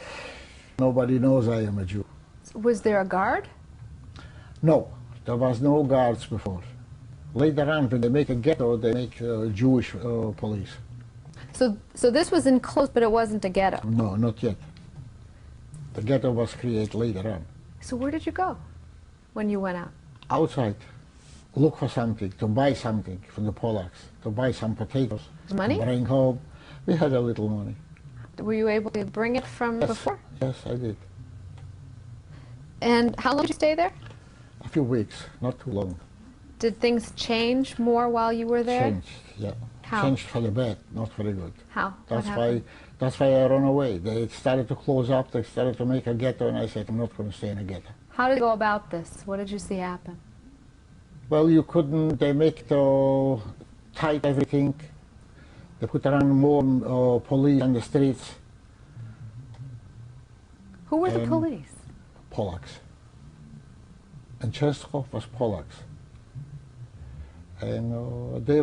S2: Nobody knows I am a Jew.
S1: Was there a guard?
S2: No, there was no guards before. Later on, when they make a ghetto, they make Jewish police.
S1: So this was enclosed, but it wasn't a ghetto.
S2: No, not yet. The ghetto was created later on.
S1: So where did you go when you went out?
S2: Outside, look for something, to buy something from the Płocks, to buy some potatoes.
S1: Money?
S2: To bring home. We had a little money.
S1: Were you able to bring it from
S2: Yes,
S1: before?
S2: yes, I did.
S1: And how long did you stay there?
S2: A few weeks, not too long.
S1: Did things change more while you were there?
S2: Changed, yeah.
S1: How?
S2: Changed for the bad, not for the good.
S1: How?
S2: That's
S1: what
S2: why.
S1: happened?
S2: That's why I ran away. They started to close up. They started to make a ghetto, and I said, I'm not going to stay in a ghetto.
S1: How did you go about this? What did you see happen?
S2: Well, you couldn't. They make the tight everything. They put around more police on the streets.
S1: Who were the
S2: Um,
S1: police?
S2: Płocks. And Czenstochowa was Płocks. And the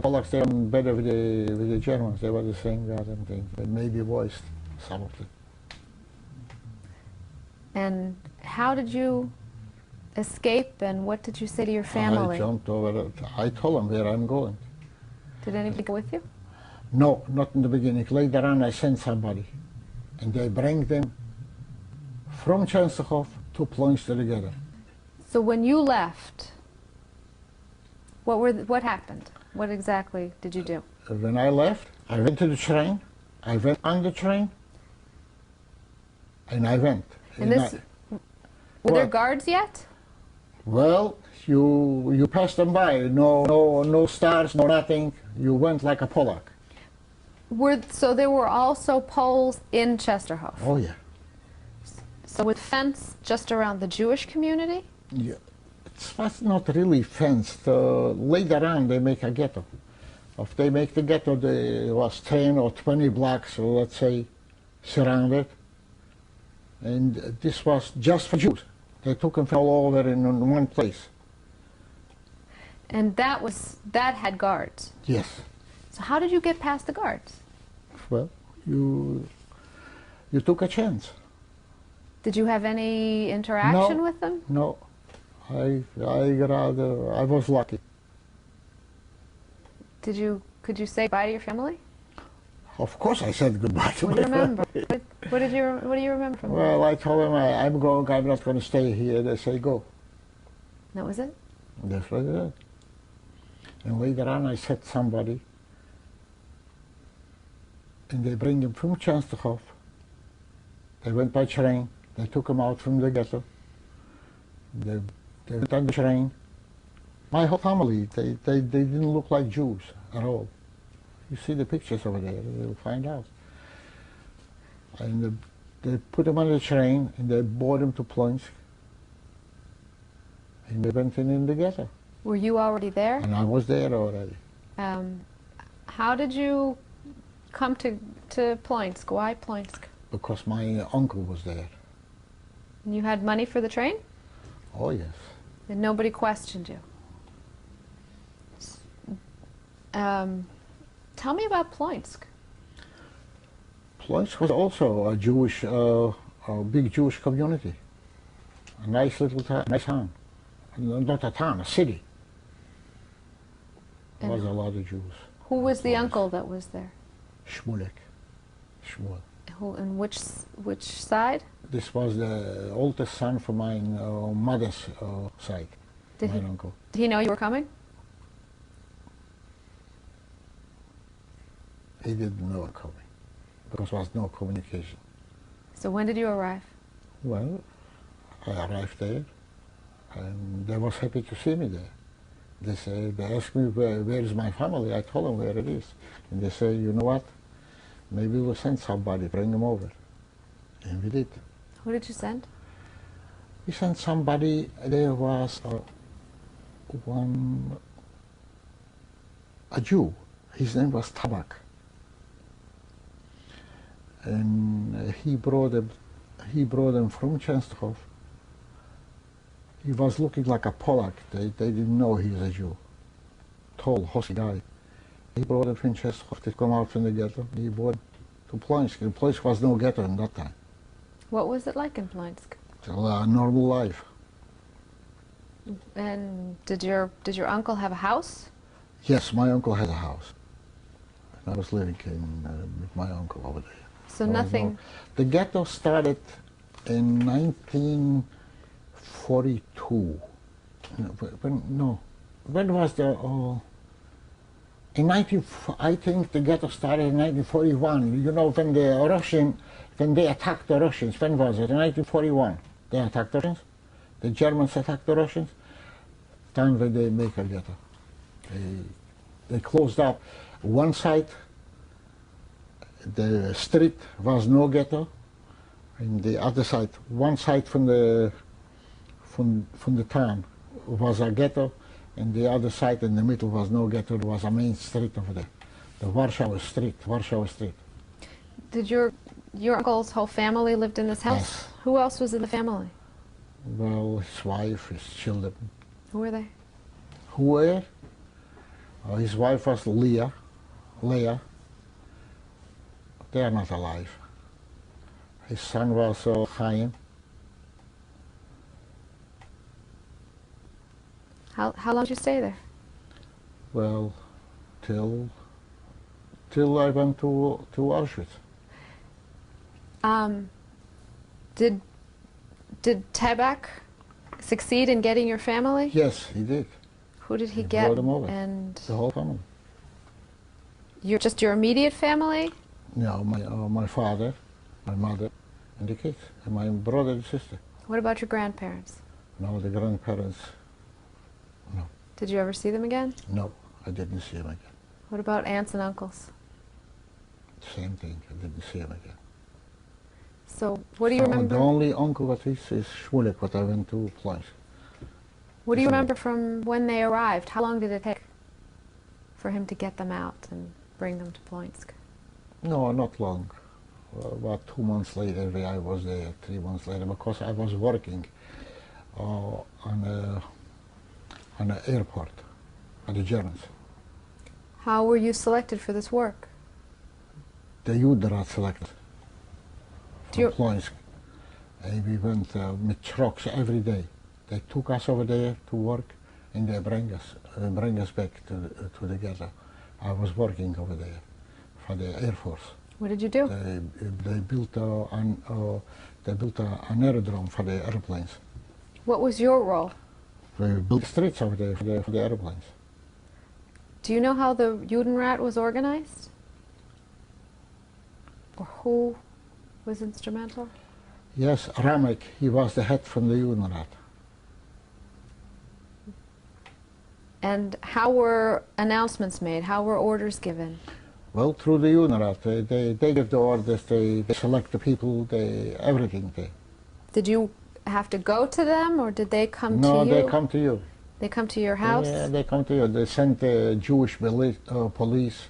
S2: Płocks, they were better with the Germans. They were the same goddamn thing. They maybe voiced some of it.
S1: And how did you escape, and what did you say to your family?
S2: I jumped over it. I told them where I'm going.
S1: Did anybody go with you?
S2: No, not in the beginning. Later on, I sent somebody. And they bring them from Czenstochowa to Płock together.
S1: So when you left, what happened? What exactly did you do?
S2: When I left, I went to the train. I went on the train. And I went.
S1: And this, were there
S2: What?
S1: guards yet?
S2: Well, you passed them by. No stars, no nothing. You went like a Płock.
S1: So there were also Poles in Czenstochowa.
S2: Oh yeah.
S1: So with fence just around the Jewish community?
S2: Yeah. It was not really fenced. Later on, they make a ghetto. If they make the ghetto, there was 10 or 20 blocks, let's say, surrounded. And this was just for Jews. They took them all over in one place.
S1: And that had guards.
S2: Yes.
S1: So how did you get past the guards?
S2: Well, you took a chance.
S1: Did you have any interaction
S2: No.
S1: with them?
S2: No, I was lucky.
S1: Could you say bye to your family?
S2: Of course, I said goodbye to
S1: What
S2: my
S1: do you remember?
S2: family.
S1: What do you remember from
S2: Well, I told them I'm going. I'm not going to stay here. They say go.
S1: that was it?
S2: That's what I did. And later on, I said somebody, and they bring him from Czenstochowa. They went by train. They took him out from the ghetto. They went on the train. My whole family, they didn't look like Jews at all. You see the pictures over there, you'll find out. And they put him on the train, and they brought him to Płock. And they went in the ghetto.
S1: Were you already there?
S2: And I was there already.
S1: How did you come to Płock? Why Płock?
S2: Because my uncle was there.
S1: And you had money for the train?
S2: Oh, yes.
S1: And nobody questioned you? Tell me about Płock.
S2: Płock was also a Jewish, a big Jewish community. A nice little town, nice town. Not a town, a city. There was a lot of Jews.
S1: Who was the uncle that was there?
S2: Shmuel.
S1: Who, and which side?
S2: This was the oldest son from my mother's side,
S1: Did
S2: my
S1: he,
S2: uncle.
S1: did he know you were coming?
S2: He didn't know it coming because there was no communication.
S1: So when did you arrive?
S2: Well, I arrived there, and they was happy to see me there. They asked me where is my family. I told them where it is, and they say, you know what? Maybe we'll send somebody, bring them over, and we did.
S1: Who did you send?
S2: We sent somebody. There was a Jew. His name was Tabak, and he brought them from Czenstochowa. He was looking like a Płock. They didn't know he was a Jew. Tall, husky guy. He brought them from Czenstochowa to come out from the ghetto. He brought to Płock. Płock was no ghetto in that time.
S1: What was it like in Płock?
S2: A normal life.
S1: And did your uncle have a house?
S2: Yes, my uncle had a house. I was living with my uncle over there.
S1: So nothing.
S2: The ghetto started in 1942. When was the? I think the ghetto started in 1941. You know, when they attacked the Russians. When was it? In 1941. They attacked the Russians. The Germans attacked the Russians. Time when they make a ghetto. They closed up one side. The street was no ghetto, and the other side, one side from the town was a ghetto, and the other side in the middle was no ghetto. There was a main street over there, the Warsaw Street.
S1: Did your uncle's whole family lived in this house?
S2: Yes.
S1: Who else was in the family?
S2: Well, his wife, his children.
S1: Who were they?
S2: Who were? His wife was Leah. They are not alive. His son was Chaim.
S1: How long did you stay there?
S2: Well, till I went to Auschwitz.
S1: Did Tabak succeed in getting your family?
S2: Yes, he did.
S1: Who did he
S2: He
S1: get?
S2: brought them over.
S1: And
S2: The whole family.
S1: just your immediate family?
S2: No, my father, my mother, and the kids, and my brother and sister.
S1: What about your grandparents?
S2: No, the grandparents, no.
S1: Did you ever see them again?
S2: No, I didn't see him again.
S1: What about aunts and uncles?
S2: Same thing, I didn't see him again.
S1: So what do you remember?
S2: The only uncle that is Shmulek, what I went to Płock.
S1: What do you remember from when they arrived? How long did it take for him to get them out and bring them to Płock?
S2: No, not long. About 2 months later, I was there, 3 months later, because I was working on an airport for the Germans.
S1: How were you selected for this work?
S2: The Judenrat selected
S1: Do you-
S2: from Płock. And we went with trucks every day. They took us over there to work, and they bring us back to the ghetto. I was working over there for the Air Force.
S1: What did you do?
S2: They built an aerodrome for the airplanes.
S1: What was your role?
S2: We built streets over there for the airplanes.
S1: Do you know how the Judenrat was organized? Or who was instrumental?
S2: Yes, Ramek, he was the head from the Judenrat.
S1: And how were announcements made? How were orders given?
S2: Well, through the Judenrat, they give the orders, they select the people, everything.
S1: Did you have to go to them, or did they come to you?
S2: No, they come to you.
S1: They come to your house?
S2: Yeah, they come to you. They send the Jewish police.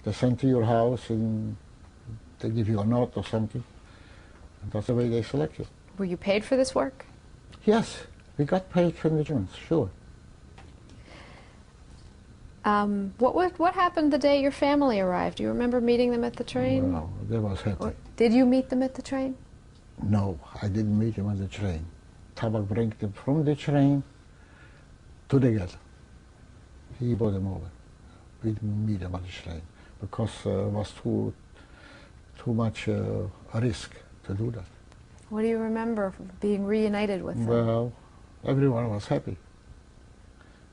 S2: They send to your house and they give you a note or something. And that's the way they select you.
S1: Were you paid for this work?
S2: Yes, we got paid from the Germans, sure.
S1: What happened the day your family arrived? Do you remember meeting them at the train?
S2: Well, they was happy.
S1: Or did you meet them at the train?
S2: No, I didn't meet them on the train. Tabak bring them from the train to the ghetto. He brought them over. We didn't meet them on the train because it was too much risk to do that.
S1: What do you remember of being reunited with them?
S2: Well, everyone was happy.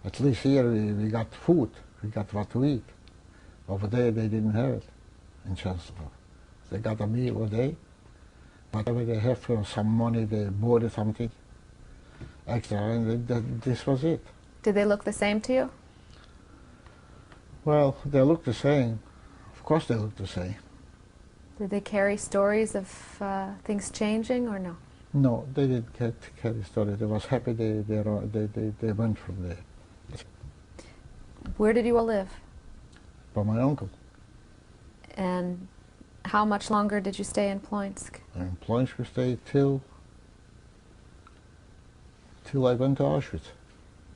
S2: At least here we got food, we got what to eat. Over there they didn't have it in Czenstochowa. They got a meal a day, Whatever they have for some money, they bought something extra, and this was it.
S1: Did they look the same to you?
S2: Well, they look the same. Of course they look the same.
S1: Did they carry stories of things changing or no?
S2: No, they didn't carry story. They was happy they went from there.
S1: Where did you all live?
S2: By my uncle.
S1: And how much longer did you stay in Płock?
S2: In Płock we stayed till I went to Auschwitz.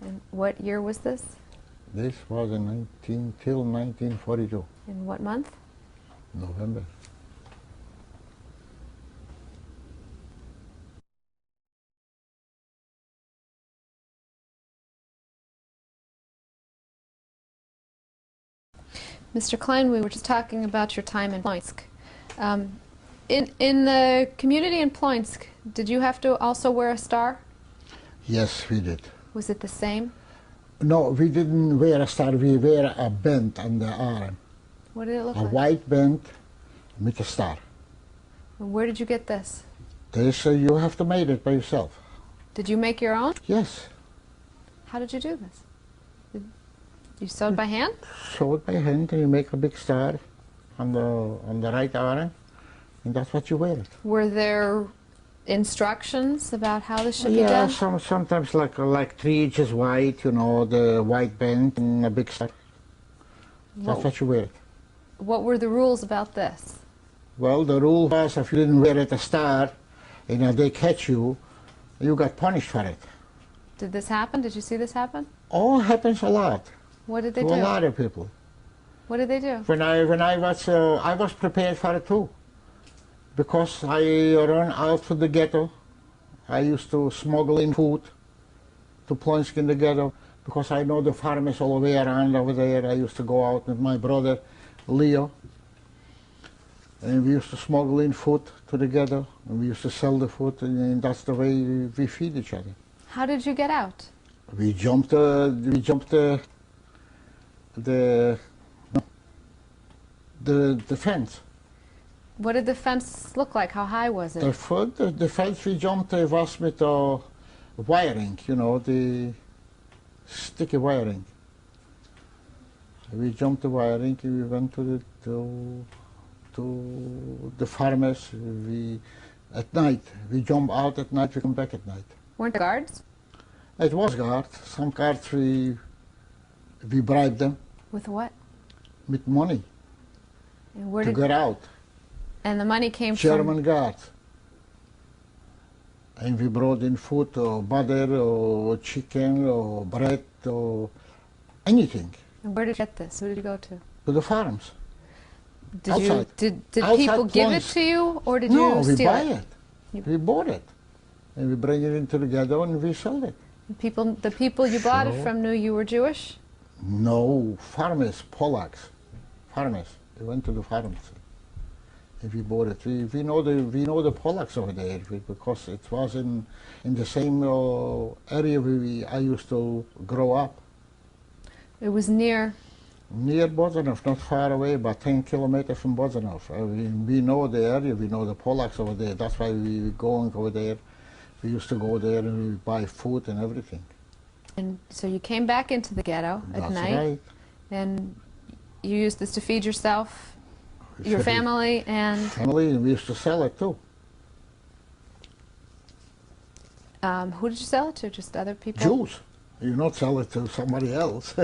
S1: And what year was this?
S2: This was in till 1942.
S1: In what month?
S2: November.
S1: Mr. Klein, we were just talking about your time in Płock. In the community in Płock, did you have to also wear a star?
S2: Yes, we did.
S1: Was it the same?
S2: No, we didn't wear a star. We wear a band on the arm.
S1: What did it look
S2: A
S1: like?
S2: white band with a star.
S1: And where did you get this?
S2: This you have to make it by yourself.
S1: Did you make your own?
S2: Yes.
S1: How did you do this? You sewed by hand?
S2: Sew it by hand, and you make a big star on the right arm, and that's what you wear it.
S1: Were there instructions about how this should be
S2: Yeah,
S1: done?
S2: sometimes like 3 inches wide, you know, the white band and a big star. That's what you wear it.
S1: What were the rules about this?
S2: Well, the rule was if you didn't wear it a star, you know, they catch you, you got punished for it.
S1: Did this happen? Did you see this happen?
S2: Oh, it happens a lot.
S1: What did they
S2: To
S1: do?
S2: a lot of people.
S1: What did they do?
S2: When I was prepared for it too, because I ran out to the ghetto. I used to smuggle in food to Płock in the ghetto because I know the farmers all the way around over there. I used to go out with my brother Leo, and we used to smuggle in food to the ghetto, and we used to sell the food, and that's the way we feed each other.
S1: How did you get out?
S2: We jumped the fence.
S1: What did the fence look like? How high was it?
S2: The fence we jumped was with wiring, you know, the sticky wiring. We jumped the wiring, we went to the farmers. At night, we jump out at night, we come back at night.
S1: Weren't there guards?
S2: It was guards. Some guards we bribed them
S1: With what?
S2: with money
S1: And where
S2: to
S1: did?
S2: get out.
S1: And the money came
S2: German guards. And we brought in food or butter or chicken or bread or anything
S1: from. And where did you get this? Who did you go to?
S2: to the farms.
S1: Did
S2: Outside.
S1: did
S2: Outside
S1: people give it
S2: Płock.
S1: to you, or did
S2: No,
S1: you
S2: we
S1: steal
S2: buy
S1: it?
S2: it. We bought it. And we bring it into the ghetto and we sell it.
S1: The people you bought it
S2: Sure.
S1: from knew you were Jewish?
S2: No, farmers, Polacks, farmers. We went to the farms. And we bought it. We know the Polacks over there because it was in the same area where I used to grow up.
S1: It was near.
S2: Near Bozanov, not far away, about 10 kilometers from Bozanov. We know the area, we know the Polacks over there. That's why we were going over there. We used to go there and we buy food and everything.
S1: And so you came back into the ghetto at
S2: That's
S1: night,
S2: right.
S1: and you used this to feed yourself, your
S2: Feed
S1: family, and
S2: family, and we used to sell it too.
S1: who did you sell it to? Just other people?
S2: Jews. You not sell it to somebody else.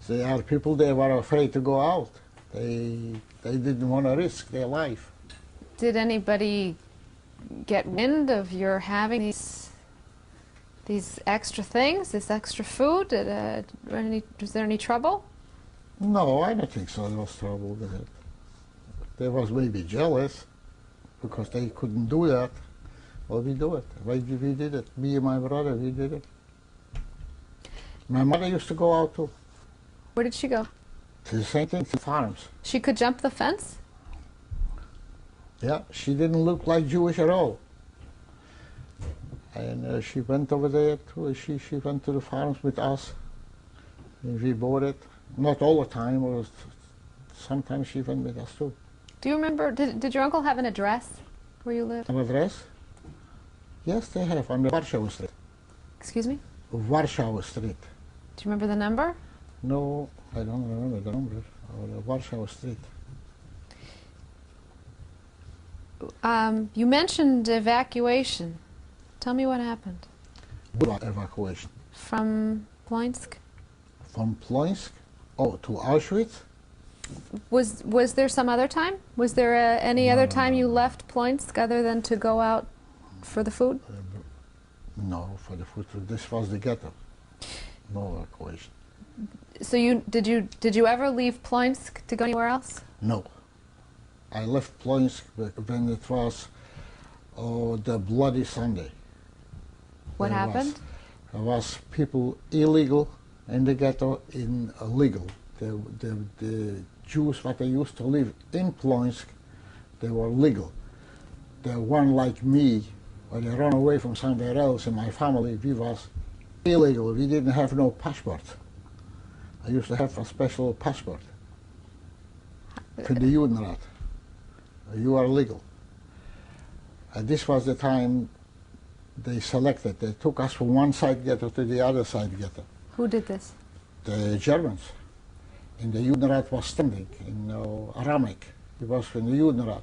S2: There are people they were afraid to go out. They didn't want to risk their life.
S1: Did anybody get wind of your having these extra things, this extra food? Was there any trouble?
S2: No, I don't think so. There was trouble with it. They was maybe jealous because they couldn't do that. Well, we do it. We did it. Me and my brother, we did it. My mother used to go out too.
S1: Where did she go?
S2: To the same thing, to farms.
S1: She could jump the fence?
S2: Yeah, she didn't look like Jewish at all. And she went over there too. She went to the farms with us. And we bought it. Not all the time. It was, sometimes she went with us too.
S1: Do you remember, did your uncle have an address? where you live?
S2: An address? Yes, they have, on the Warsaw Street.
S1: Excuse me?
S2: Warsaw Street.
S1: Do you remember the number?
S2: No, I don't remember the number. Or Warsaw Street.
S1: You mentioned evacuation. Tell me what happened.
S2: What evacuation?
S1: From Płock?
S2: From Płock? Oh, to Auschwitz?
S1: Was there some other time? Was there any other time you left Płock other than to go out for the food?
S2: No, for the food. This was the ghetto. No evacuation.
S1: So did you ever leave Płock to go anywhere else?
S2: No. I left Płock when it was the Bloody Sunday.
S1: What happened?
S2: There was people illegal in the ghetto, illegal. The Jews what they used to live in Płock, they were legal. The one like me, when they ran away from somewhere else, and my family, we was illegal. We didn't have no passport. I used to have a special passport for the Judenrat. You are legal. And this was the time they selected. They took us from one side ghetto to the other side ghetto.
S1: Who did this?
S2: The Germans. And the Judenrat was standing in Aramaic. He was from the Judenrat.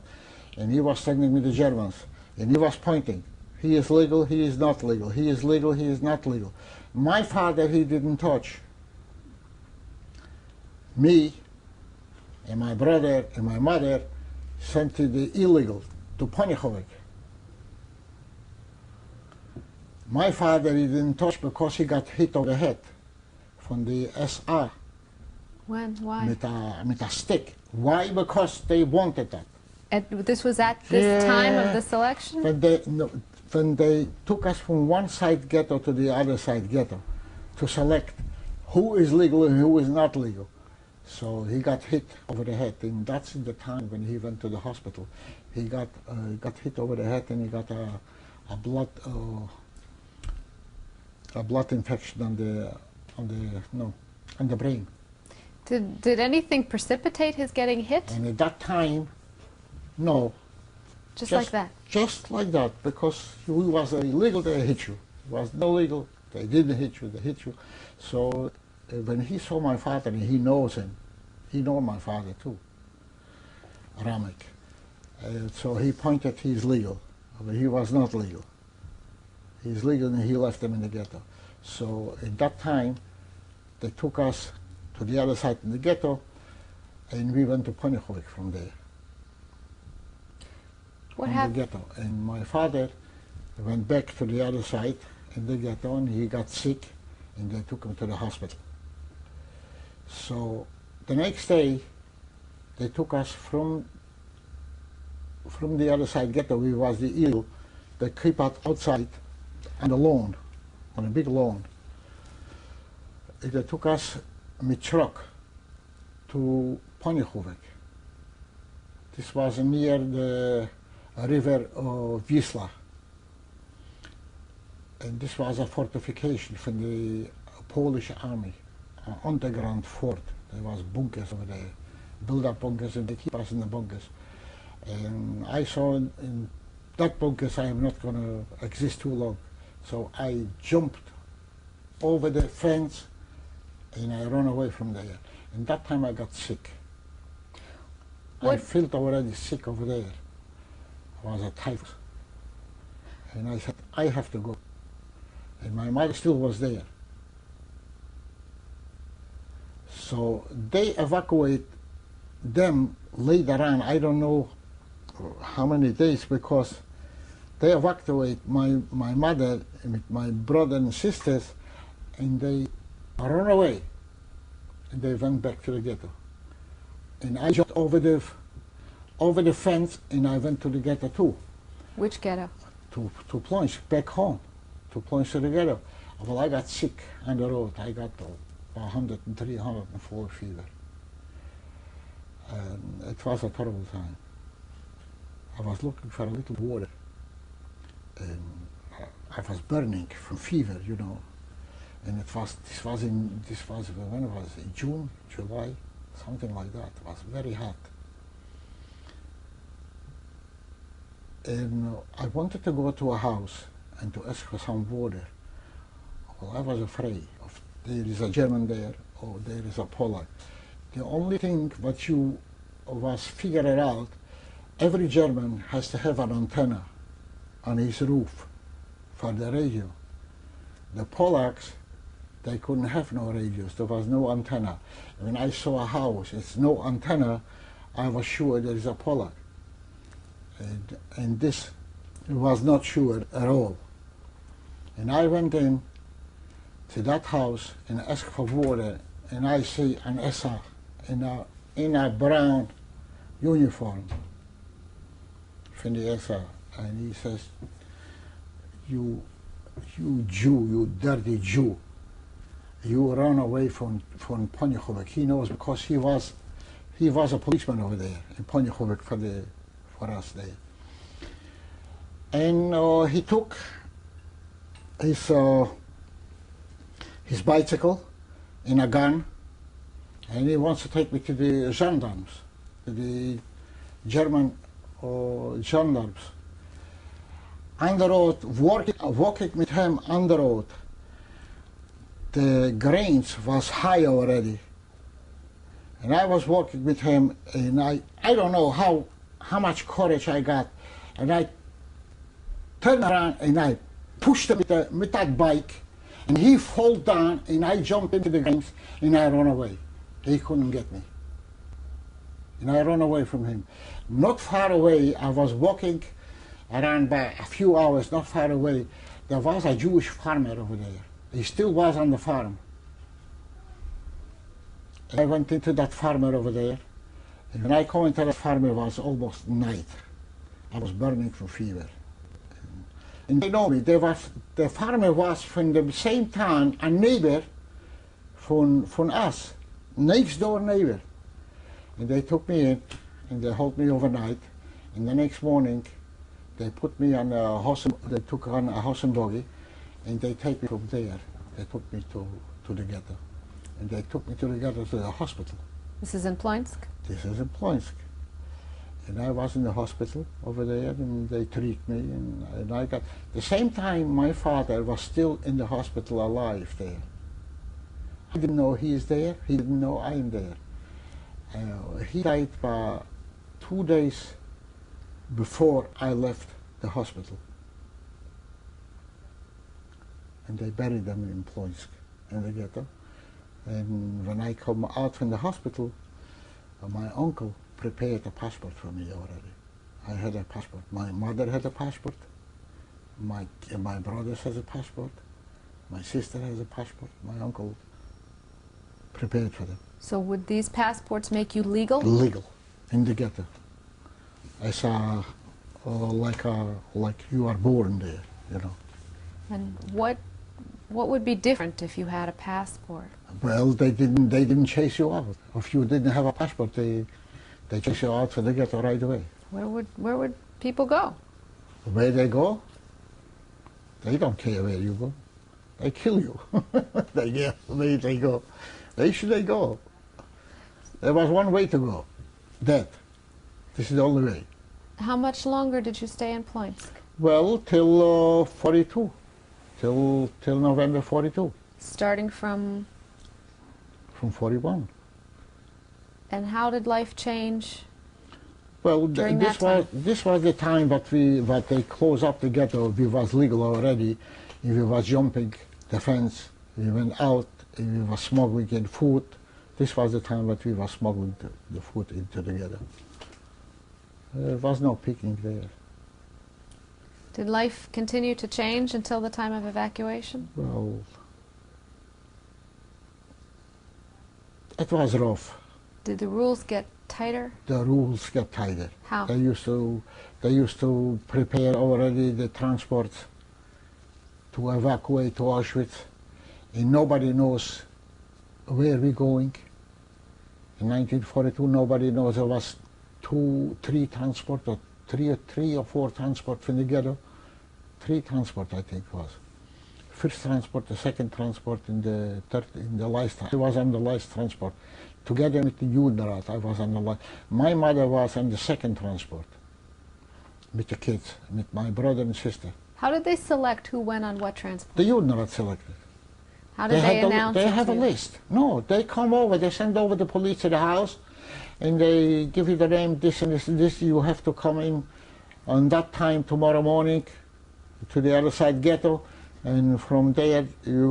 S2: And he was standing with the Germans. And he was pointing. He is legal, he is not legal. He is legal, he is not legal. My father, he didn't touch. Me and my brother and my mother sent to the illegal, to Ponichovic. My father, he didn't touch because he got hit on the head from the SA.
S1: When? Why?
S2: With a stick. Why? Because they wanted that.
S1: This was at this time of the selection?
S2: When they took us from one side ghetto to the other side ghetto to select who is legal and who is not legal. So he got hit over the head, and that's the time when he went to the hospital. He got hit over the head, and he got a blood infection on the brain.
S1: Did anything precipitate his getting hit?
S2: And at that time, no.
S1: Just like that?
S2: Just like that, because he was illegal, they hit you. It was not legal, they didn't hit you, they hit you. So when he saw my father, and he knows him, he knows my father too, Aramaic. So he pointed, he's legal, but he was not legal. He's legal, and he left them in the ghetto. So at that time, they took us to the other side in the ghetto, and we went to Ponichovic from there.
S1: What happened?
S2: The ghetto. And my father went back to the other side in the ghetto, and he got sick, and they took him to the hospital. So the next day, they took us from the other side ghetto. We was the illegal. They keep us outside on the lawn, on a big lawn. They took us with truck to Ponichovic. This was near the river of Wisla. And this was a fortification from the Polish army, an underground fort. There was bunkers over there, build-up bunkers, and they keep us in the bunkers. And I saw in that bunkers I am not going to exist too long. So I jumped over the fence and I ran away from there. And that time I got sick. I felt already sick over there. I was a typhus. And I said, I have to go. And my mother still was there. So they evacuate them later on. I don't know how many days, because they evacuate my mother with my brother and sisters, and they run away. And they went back to the ghetto. And I jumped over the fence, and I went to the ghetto too.
S1: Which ghetto?
S2: To Płock, back home, to Płock to the ghetto. Well, I got sick on the road. I got 103, 104 fever. And it was a terrible time. I was looking for a little water. And I was burning from fever, you know. And this was when it was in June, July, something like that. It was very hot. And I wanted to go to a house and to ask for some water. Well, I was afraid of there is a German there or there is a Polack. The only thing that you was figured out, every German has to have an antenna on his roof for the radio. The Polacks, they couldn't have no radios. There was no antenna. When I saw a house, it's no antenna, I was sure there is a Polack. And this was not sure at all. And I went in to that house and asked for water, and I see an SA in a brown uniform from the SA, and he says, you Jew, you dirty Jew, you run away from Płock. He knows because he was a policeman over there in Płock for us there. And he took his bicycle and a gun, and he wants to take me to the gendarmes, to the German gendarmes. On the road, walking with him on the road, the grains was high already. And I was walking with him, and I don't know how much courage I got. And I turned around and I pushed him with that bike, and he fell down, and I jumped into the grains, and I ran away. He couldn't get me. And I ran away from him. Not far away, I was walking around by a few hours, not far away, there was a Jewish farmer over there. He still was on the farm. I went into that farmer over there, and when I came into the farmer, it was almost night. I was burning from fever. And they know me. The farmer was from the same town, a neighbor from us, next door neighbor. And they took me in, and they held me overnight, and the next morning, they put me on a horse. They took on a horse and buggy, and they take me from there. They took me to the ghetto, and they took me to the ghetto to the hospital.
S1: This is in Płock?
S2: This is in Płock, and I was in the hospital over there, and they treat me, and I got. The same time, my father was still in the hospital alive there. I didn't know he is there. He didn't know I am there. He died 2 days before I left the hospital. And they buried them in Płock, in the ghetto. And when I come out from the hospital, my uncle prepared a passport for me already. I had a passport. My mother had a passport. My brother has a passport. My sister has a passport. My uncle prepared for them.
S1: So would these passports make you legal?
S2: Legal, in the ghetto. As like you are born there, you know.
S1: And what would be different if you had a passport?
S2: Well, they didn't chase you out. If you didn't have a passport, they chase you out for the ghetto right away.
S1: Where would people go?
S2: Where they go? They don't care where you go. They kill you. Where they go. Where should they go? There was one way to go, death. This is the only way.
S1: How much longer did you stay in Płock?
S2: Well, till 42, till November 42.
S1: Starting from?
S2: From 41.
S1: And how did life change?
S2: Well,
S1: this
S2: was the time that they closed up the ghetto. We was legal already. We was jumping the fence. We went out. We was smuggling in food. This was the time that we was smuggling the food into the ghetto. There was no picking there.
S1: Did life continue to change until the time of evacuation?
S2: Well, it was rough.
S1: Did the rules get tighter?
S2: The rules get tighter.
S1: How?
S2: They used to prepare already the transport to evacuate to Auschwitz, and nobody knows where we're going. In 1942, nobody knows. There was three or four transport from the ghetto. 3 transport, I think, was. First transport, the second transport, and the third in the last. I was on the last transport. Together with the Judenrat, I was on the last. My mother was on the second transport. with the kids, with my brother and sister.
S1: How did they select who went on what transport?
S2: The youth not selected.
S1: How did they announce it
S2: They have
S1: to
S2: a
S1: you?
S2: list. No, they come over, they send over the police to the house, and they give you the name, this and this and this, you have to come in on that time tomorrow morning to the other side ghetto, and from there you're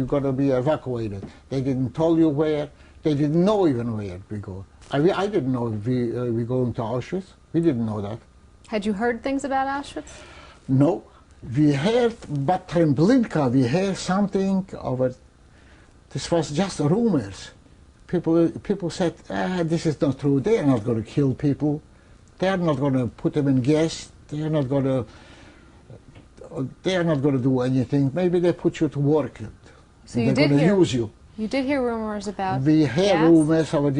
S2: gonna be evacuated. They didn't tell you where, they didn't know even where we go. I didn't know we going to Auschwitz. We didn't know that.
S1: Had you heard things about Auschwitz?
S2: No, we heard, but Treblinka, we heard something of it. This was just rumors. People said, this is not true. They are not going to kill people. They are not going to put them in gas. They are not going to do anything. Maybe they put you to work.
S1: So you
S2: they're
S1: did
S2: going to
S1: hear,
S2: use you.
S1: You did hear rumors about
S2: We heard
S1: gas?
S2: rumors, but we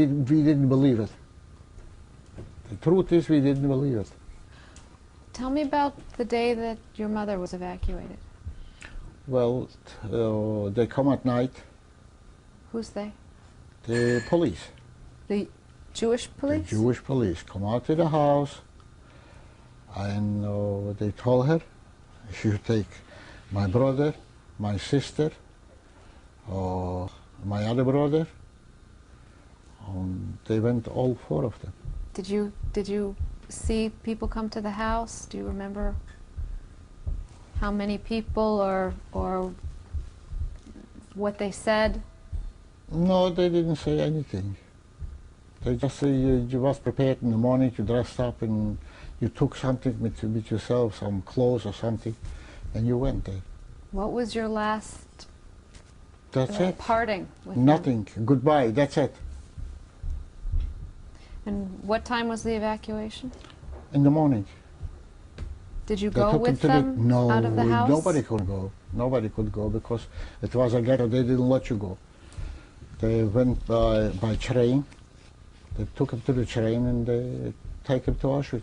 S2: didn't believe it. The truth is, we didn't believe it.
S1: Tell me about the day that your mother was evacuated.
S2: Well, they come at night,
S1: Who's they?
S2: the police.
S1: The Jewish police?
S2: The Jewish police come out to the house, and they told her she should take my brother, my sister, my other brother. They went, all four of them.
S1: Did you see people come to the house? Do you remember how many people or what they said?
S2: No, they didn't say anything. They just say you was prepared in the morning, you dressed up and you took something with yourself, some clothes or something, and you went there.
S1: What was your last
S2: That's it.
S1: parting with them?
S2: Nothing. Goodbye. That's it.
S1: And what time was the evacuation?
S2: In the morning.
S1: Did you
S2: They
S1: go
S2: took
S1: with
S2: to
S1: them
S2: no,
S1: out of the house?
S2: Nobody could go. Nobody could go because it was a ghetto. They didn't let you go. They went by train. They took him to the train and they take him to Auschwitz.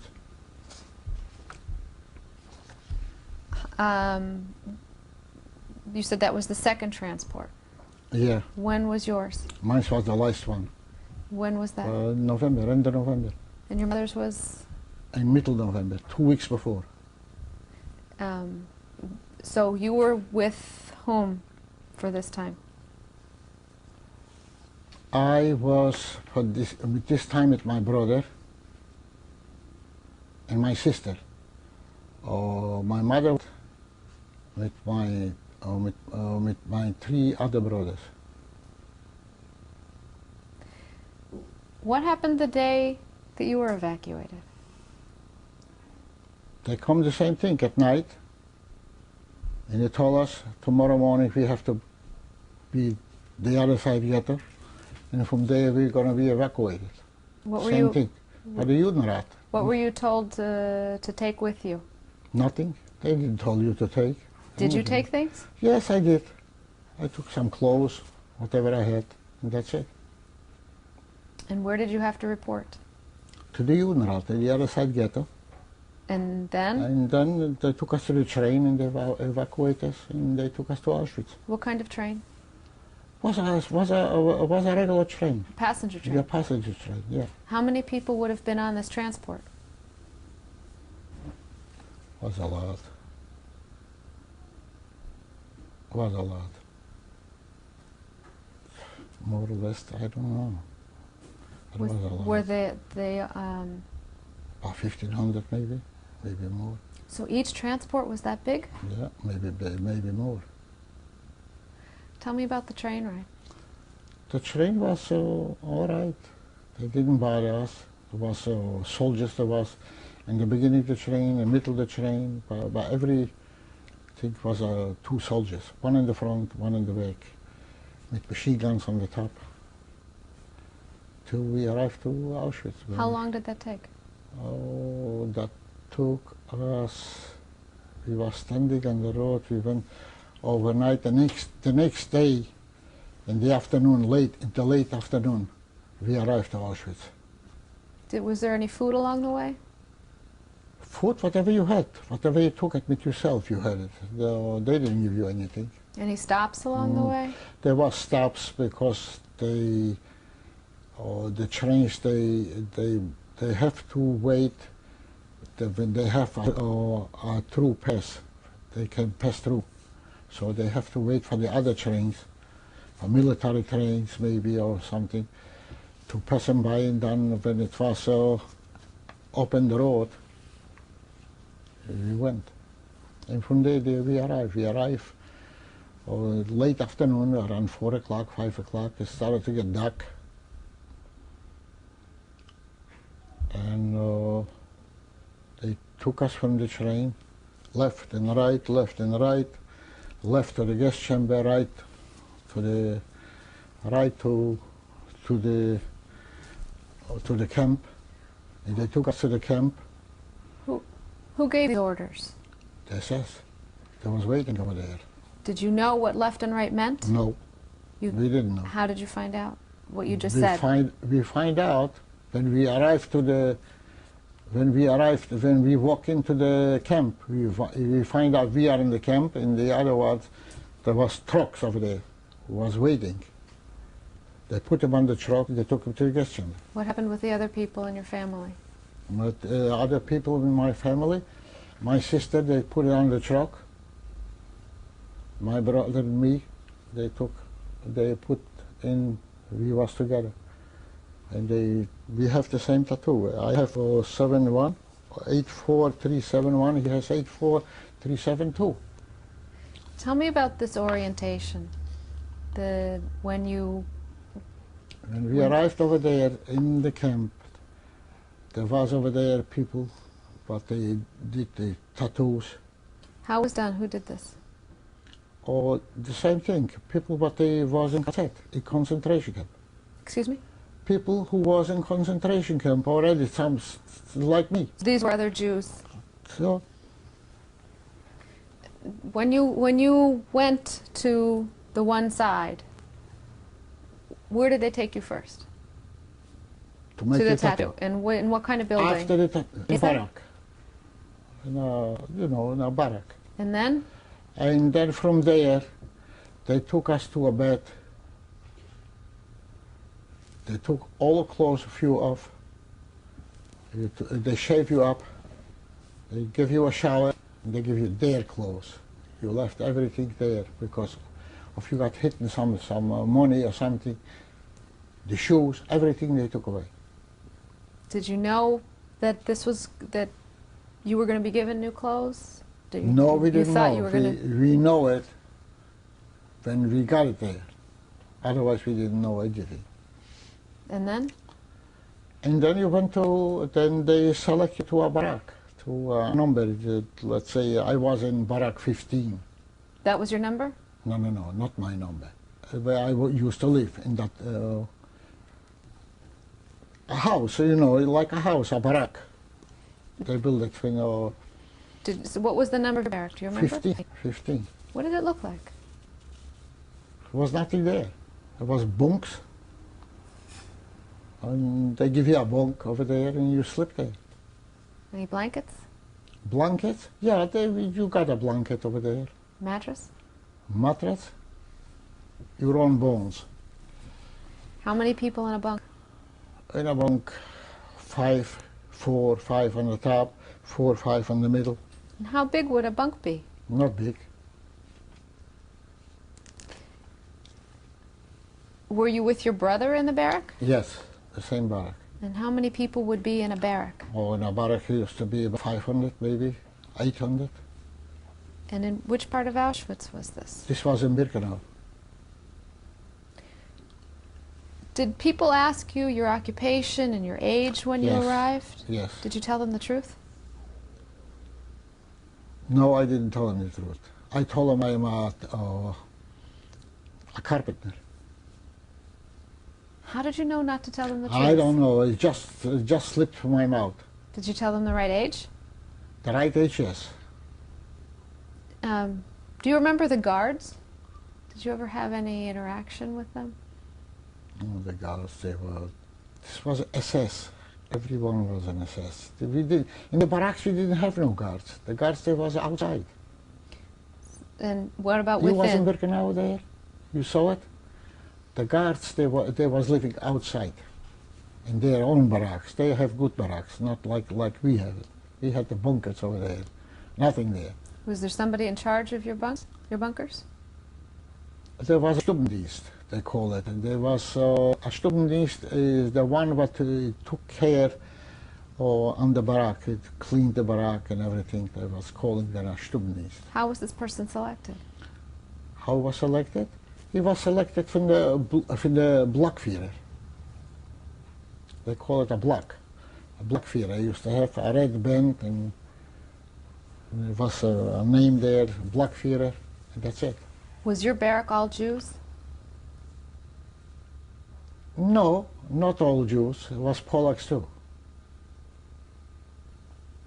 S1: You said that was the second transport.
S2: Yeah,
S1: When was yours?
S2: mine was the last one.
S1: When was that?
S2: November, end of November.
S1: And your mother's was?
S2: In middle November, 2 weeks before.
S1: So you were with whom for this time?
S2: I was this time with my brother and my sister. My mother with my three other brothers.
S1: What happened the day that you were evacuated?
S2: They come the same thing at night, and they told us tomorrow morning we have to be the other side ghetto, and from there we're going to be evacuated.
S1: What were
S2: Same
S1: you?
S2: thing. But the Judenrat.
S1: What were you told to take with you?
S2: Nothing. They didn't tell you to take.
S1: Did you
S2: anything.
S1: take things?
S2: Yes, I did. I took some clothes, whatever I had, and that's it.
S1: And where did you have to report?
S2: To the Judenrat, to the other side ghetto.
S1: And then?
S2: And then they took us to the train and they evacuated us and they took us to Auschwitz.
S1: What kind of train?
S2: Was a regular train.
S1: Passenger train.
S2: Yeah, passenger train, yeah.
S1: How many people would have been on this transport?
S2: Was a lot. Was a lot. More or less, I don't know. It was a lot.
S1: Were they
S2: About 1,500 maybe more.
S1: so each transport was that big?
S2: Yeah, maybe more.
S1: Tell me about the train ride.
S2: The train was all right. They didn't bother us. There was soldiers. There was in the beginning of the train, in the middle of the train. But every thing was two soldiers, one in the front, one in the back, with machine guns on the top. Till we arrived to Auschwitz.
S1: How long did that take?
S2: Oh, that took us. We were standing on the road. We went overnight. The next day, in the afternoon, in the late afternoon, we arrived to Auschwitz.
S1: Was there any food along the way?
S2: Food, whatever you had, whatever you took it with yourself, you had it. They didn't give you anything.
S1: Any stops along the way?
S2: There was stops because the trains they have to wait When they have a through pass, they can pass through. So they have to wait for the other trains, for military trains maybe or something, to pass them by, and then when it was open the road, we went. And from there we arrived. We arrived late afternoon, around 4 o'clock, 5 o'clock. It started to get dark. And they took us from the train, left and right, left and right, left to the gas chamber, right to the camp. And they took us to the camp.
S1: Who gave the orders?
S2: The SS. They was waiting over there.
S1: Did you know what left and right meant?
S2: No, we didn't know.
S1: How did you find out what you just said?
S2: We find out when we arrived when we walk into the camp. We find out we are in the camp. In the other words, there was trucks over there who was waiting. They put them on the truck. They took them to the gas chamber.
S1: What happened with the other people in your family?
S2: But other people in my family, my sister, they put it on the truck. My brother and me, they put in, we was together. And we have the same tattoo. I have 71, 84371, he has 84372.
S1: Tell me about this orientation. When
S2: we arrived over there in the camp, there was over there people, but they did the tattoos.
S1: How was done? Who did this?
S2: Or the same thing, people but they was in concentration camp.
S1: Excuse me?
S2: People who was in concentration camp already, some like me.
S1: These were other Jews.
S2: So
S1: when you went to the one side, where did they take you first?
S2: To make
S1: the tattoo. And in what kind of building?
S2: After the barrack. In a barrack.
S1: And then?
S2: And then from there, they took us to a bed. They took all the clothes, a few off. They shave you up. They give you a shower. And they give you their clothes. You left everything there because if you got hit in some money or something, the shoes, everything they took away.
S1: Did you know that that you were going to be given new clothes?
S2: No, we didn't know. We know it when we got it there. Otherwise, we didn't know anything.
S1: And then?
S2: And then then they select you to a barrack, to a number. Let's say I was in barrack 15.
S1: That was your number?
S2: No, not my number. Where I used to live, in that a house, like a house, a barrack. They built it,
S1: So what was the number of the barrack? Do you remember?
S2: 15.
S1: What did it look like?
S2: There was nothing there. There was bunks. And they give you a bunk over there and you sleep there.
S1: Any blankets?
S2: Blankets? Yeah, you got a blanket over there.
S1: Mattress?
S2: Mattress? Your own bones.
S1: How many people in a bunk?
S2: In a bunk, 5, 4, 5 on the top, 4, 5 on the middle.
S1: And how big would a bunk be?
S2: Not big.
S1: Were you with your brother in the barrack?
S2: Yes, the same barrack.
S1: And how many people would be in a barrack?
S2: Oh, in a barrack used to be about 500, maybe 800.
S1: And in which part of Auschwitz was this?
S2: This was in Birkenau.
S1: Did people ask you your occupation and your age when you arrived?
S2: Yes.
S1: Did you tell them the truth?
S2: No, I didn't tell them the truth. I told them I'm a carpenter.
S1: How did you know not to tell them the truth?
S2: I don't know. It just slipped from my mouth.
S1: Did you tell them the right age?
S2: The right age, yes.
S1: Do you remember the guards? Did you ever have any interaction with them?
S2: Oh, the guards, this was SS. Everyone was an SS. In the barracks, we didn't have no guards. The guards, they was outside.
S1: And what about
S2: You
S1: within?
S2: was in Birkenau there? You saw it? The guards, they was living outside in their own barracks. They have good barracks, not like we have it. We had the bunkers over there. Nothing there.
S1: Was there somebody in charge of your bunkers?
S2: There was a Stubbendienst, they call it. And there was a Stubbendienst is the one that took care on the barrack. It cleaned the barrack and everything. They was calling that a Stubbendienst.
S1: How was this person selected?
S2: How was selected? He was selected from the Blockführer. They call it a Blockführer. I used to have a red band and there was a name there, Blockführer, and that's it.
S1: Was your barrack all Jews?
S2: No, not all Jews. It was Polacks too.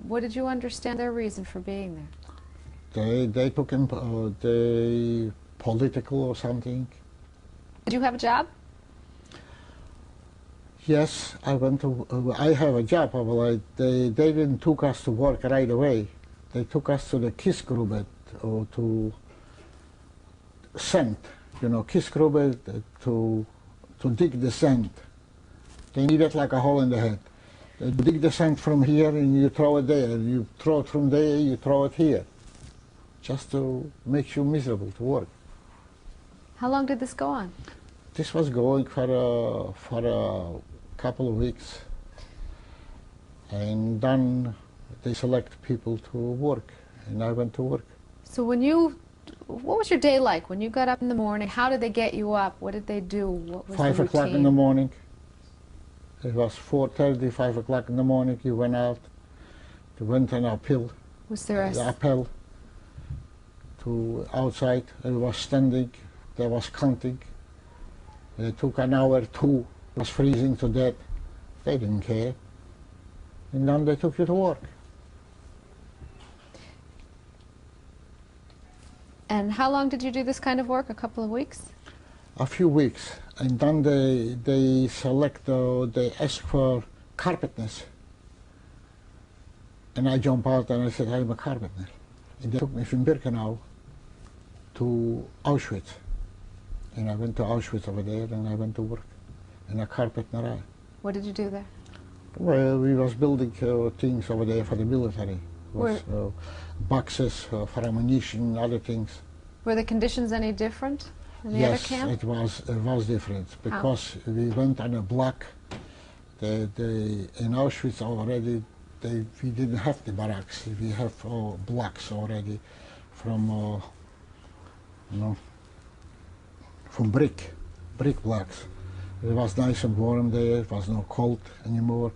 S1: What did you understand their reason for being there?
S2: They took him, they political or something.
S1: Did you have a job?
S2: Yes, I went to. I have a job, but they didn't took us to work right away. They took us to the Kiesgrube or to sand. You know, Kiesgrube to dig the sand. They needed like a hole in the head. They dig the sand from here and you throw it there. You throw it from there, you throw it here, just to make you miserable to work.
S1: How long did this go on?
S2: This was going for a couple of weeks, and then they select people to work, and I went to work.
S1: So what was your day like when you got up in the morning? How did they get you up? What did they do? What was
S2: 5
S1: the
S2: o'clock in
S1: routine?
S2: the morning. It was 4:30, 5 o'clock in the morning. You went out. You went on uphill.
S1: Was there a
S2: Uphill to outside. It was standing. There was counting. It took an hour, two. It was freezing to death. They didn't care. And then they took you to work.
S1: And how long did you do this kind of work? A couple of weeks?
S2: A few weeks, and then they select, they ask for carpenters. And I jump out and I said, I'm a carpenter. And they took me from Birkenau to Auschwitz. And I went to Auschwitz over there and I went to work in a carpentry.
S1: What did you do there?
S2: Well, we was building things over there for the military. Was, boxes for ammunition, other things.
S1: Were the conditions any different than the other
S2: Yes,
S1: camp?
S2: it was different because we went on a block. In Auschwitz already, we didn't have the barracks. We have blocks already from from brick blocks. It was nice and warm there. It was no cold anymore.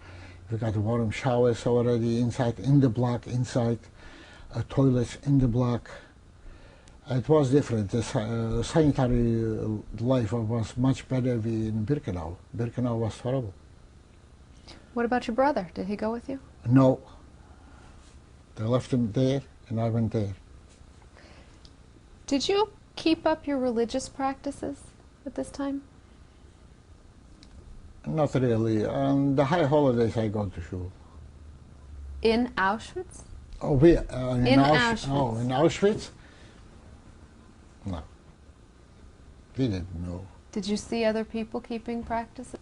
S2: We got warm showers already inside, in the block, inside, toilets in the block. It was different. The sanitary life was much better in Birkenau. Birkenau was horrible.
S1: What about your brother? Did he go with you?
S2: No. They left him there, and I went there.
S1: Did you keep up your religious practices at this time?
S2: Not really. On the high holidays, I go to shul.
S1: In Auschwitz?
S2: Oh, where?
S1: In Auschwitz.
S2: Oh, in Auschwitz? No. We didn't know.
S1: Did you see other people keeping practices?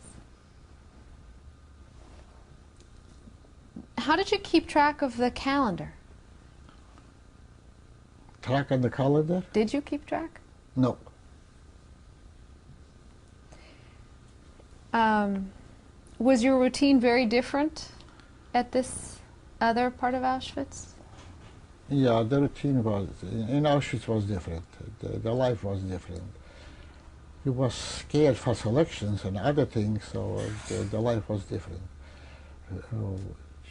S1: How did you keep track of the calendar?
S2: Track on the calendar?
S1: Did you keep track?
S2: No.
S1: Was your routine very different at this other part of Auschwitz?
S2: Yeah, the routine was, in Auschwitz was different. The life was different. You was scared for selections and other things, so the life was different.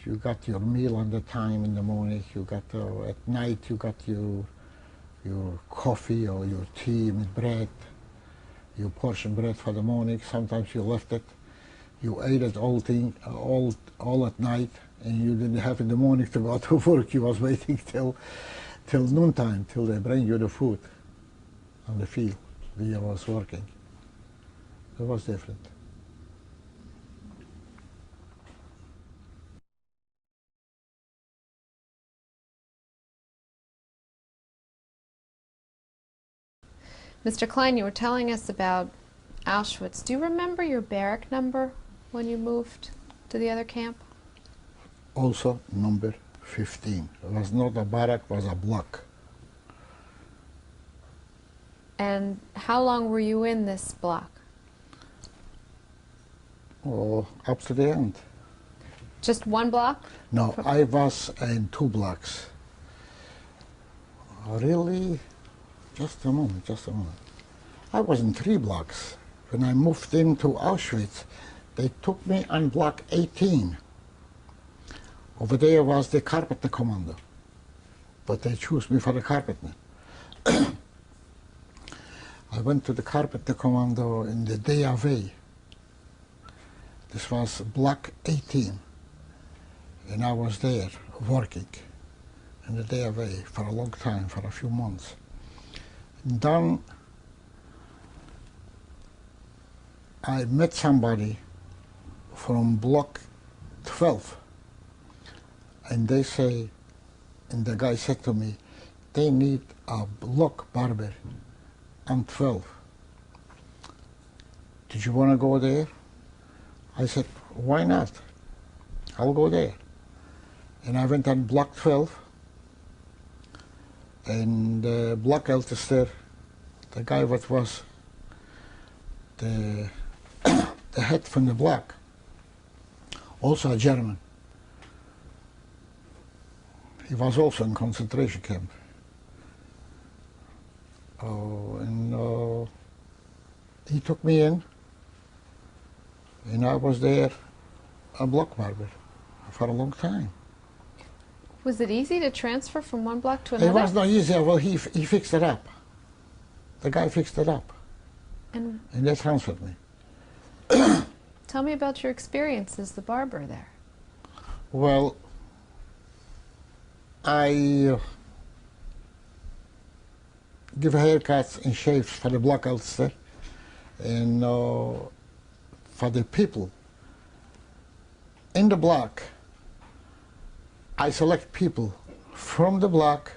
S2: You got your meal on the time in the morning, you got, at night you got your coffee or your tea with bread, your portion bread for the morning. Sometimes you left it. You ate it all at night, and you didn't have in the morning to go to work. You was waiting till noontime, till they bring you the food on the field where you was working. It was different.
S1: Mr. Klein, you were telling us about Auschwitz. Do you remember your barrack number when you moved to the other camp?
S2: Also, number 15. It was not a barrack, it was a block.
S1: And how long were you in this block?
S2: Oh, up to the end.
S1: Just one block?
S2: No, I was in 2 blocks. Really? Just a moment, just a moment. I was in 3 blocks. When I moved into Auschwitz, they took me on block 18. Over there was the Carpenter Commando, but they chose me for the Carpenter. I went to the Carpenter Commando in the day away. This was block 18, and I was there working in the day away for a long time, for a few months. And then I met somebody from block 12, and they say, and the guy said to me, they need a block barber on 12. Did you want to go there? I said, why not? I'll go there. And I went on block 12, and block Eltester, the guy that was the head from the block, also a German. He was also in concentration camp. And he took me in, and I was there a block barber for a long time.
S1: Was it easy to transfer from one block to another?
S2: It was not easy. Well, he fixed it up. The guy fixed it up,
S1: And
S2: they transferred me.
S1: tell me about your experience as the barber there.
S2: Well, I give haircuts and shaves for the block Ulster, and for the people in the block. I select people from the block,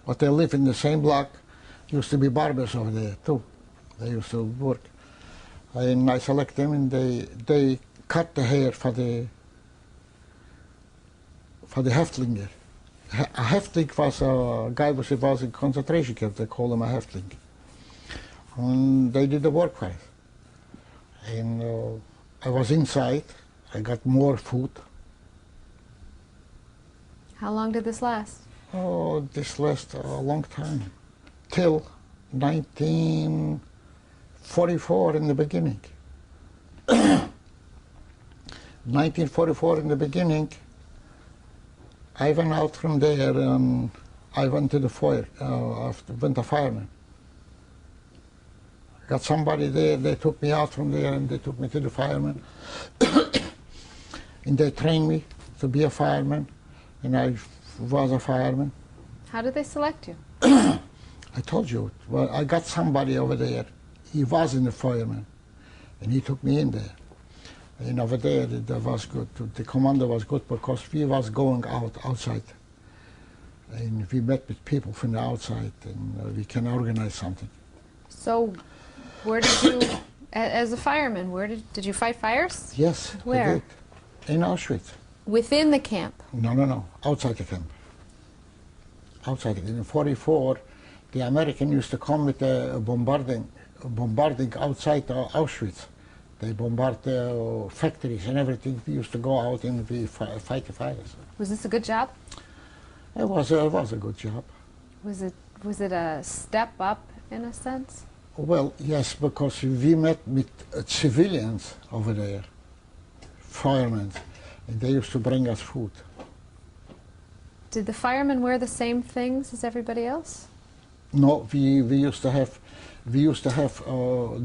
S2: but they live in the same block. Used to be barbers over there too. They used to work, and I select them, and they cut the hair for the Häftlinge. A Häftling was a guy who was in concentration camp. They call him a Häftling, and they did the work for it. And I was inside. I got more food.
S1: How long did this last?
S2: Oh, this lasted a long time, till 1944 in the beginning. 1944 in the beginning, I went out from there and I went to the fire, went a fireman. Got somebody there, they took me out from there and they took me to the fireman. And they trained me to be a fireman, and I was a fireman.
S1: How did they select you?
S2: I told you, well, I got somebody over there. He was in the fireman, and he took me in there. And over there, that was good. The commander was good because we was going outside. And we met with people from the outside, and we can organize something.
S1: So, where did you, as a fireman, did you fight fires?
S2: Yes,
S1: Where?
S2: I did. In Auschwitz.
S1: Within the camp?
S2: No, outside the camp. Outside. In 44, the Americans used to come with bombarding outside Auschwitz. They bombard the factories and everything. We used to go out and we fight the fires.
S1: Was this a good job?
S2: It was a good job.
S1: Was it a step up in a sense?
S2: Well, yes, because we met with civilians over there, firemen, and they used to bring us food.
S1: Did the firemen wear the same things as everybody else?
S2: No, we used to have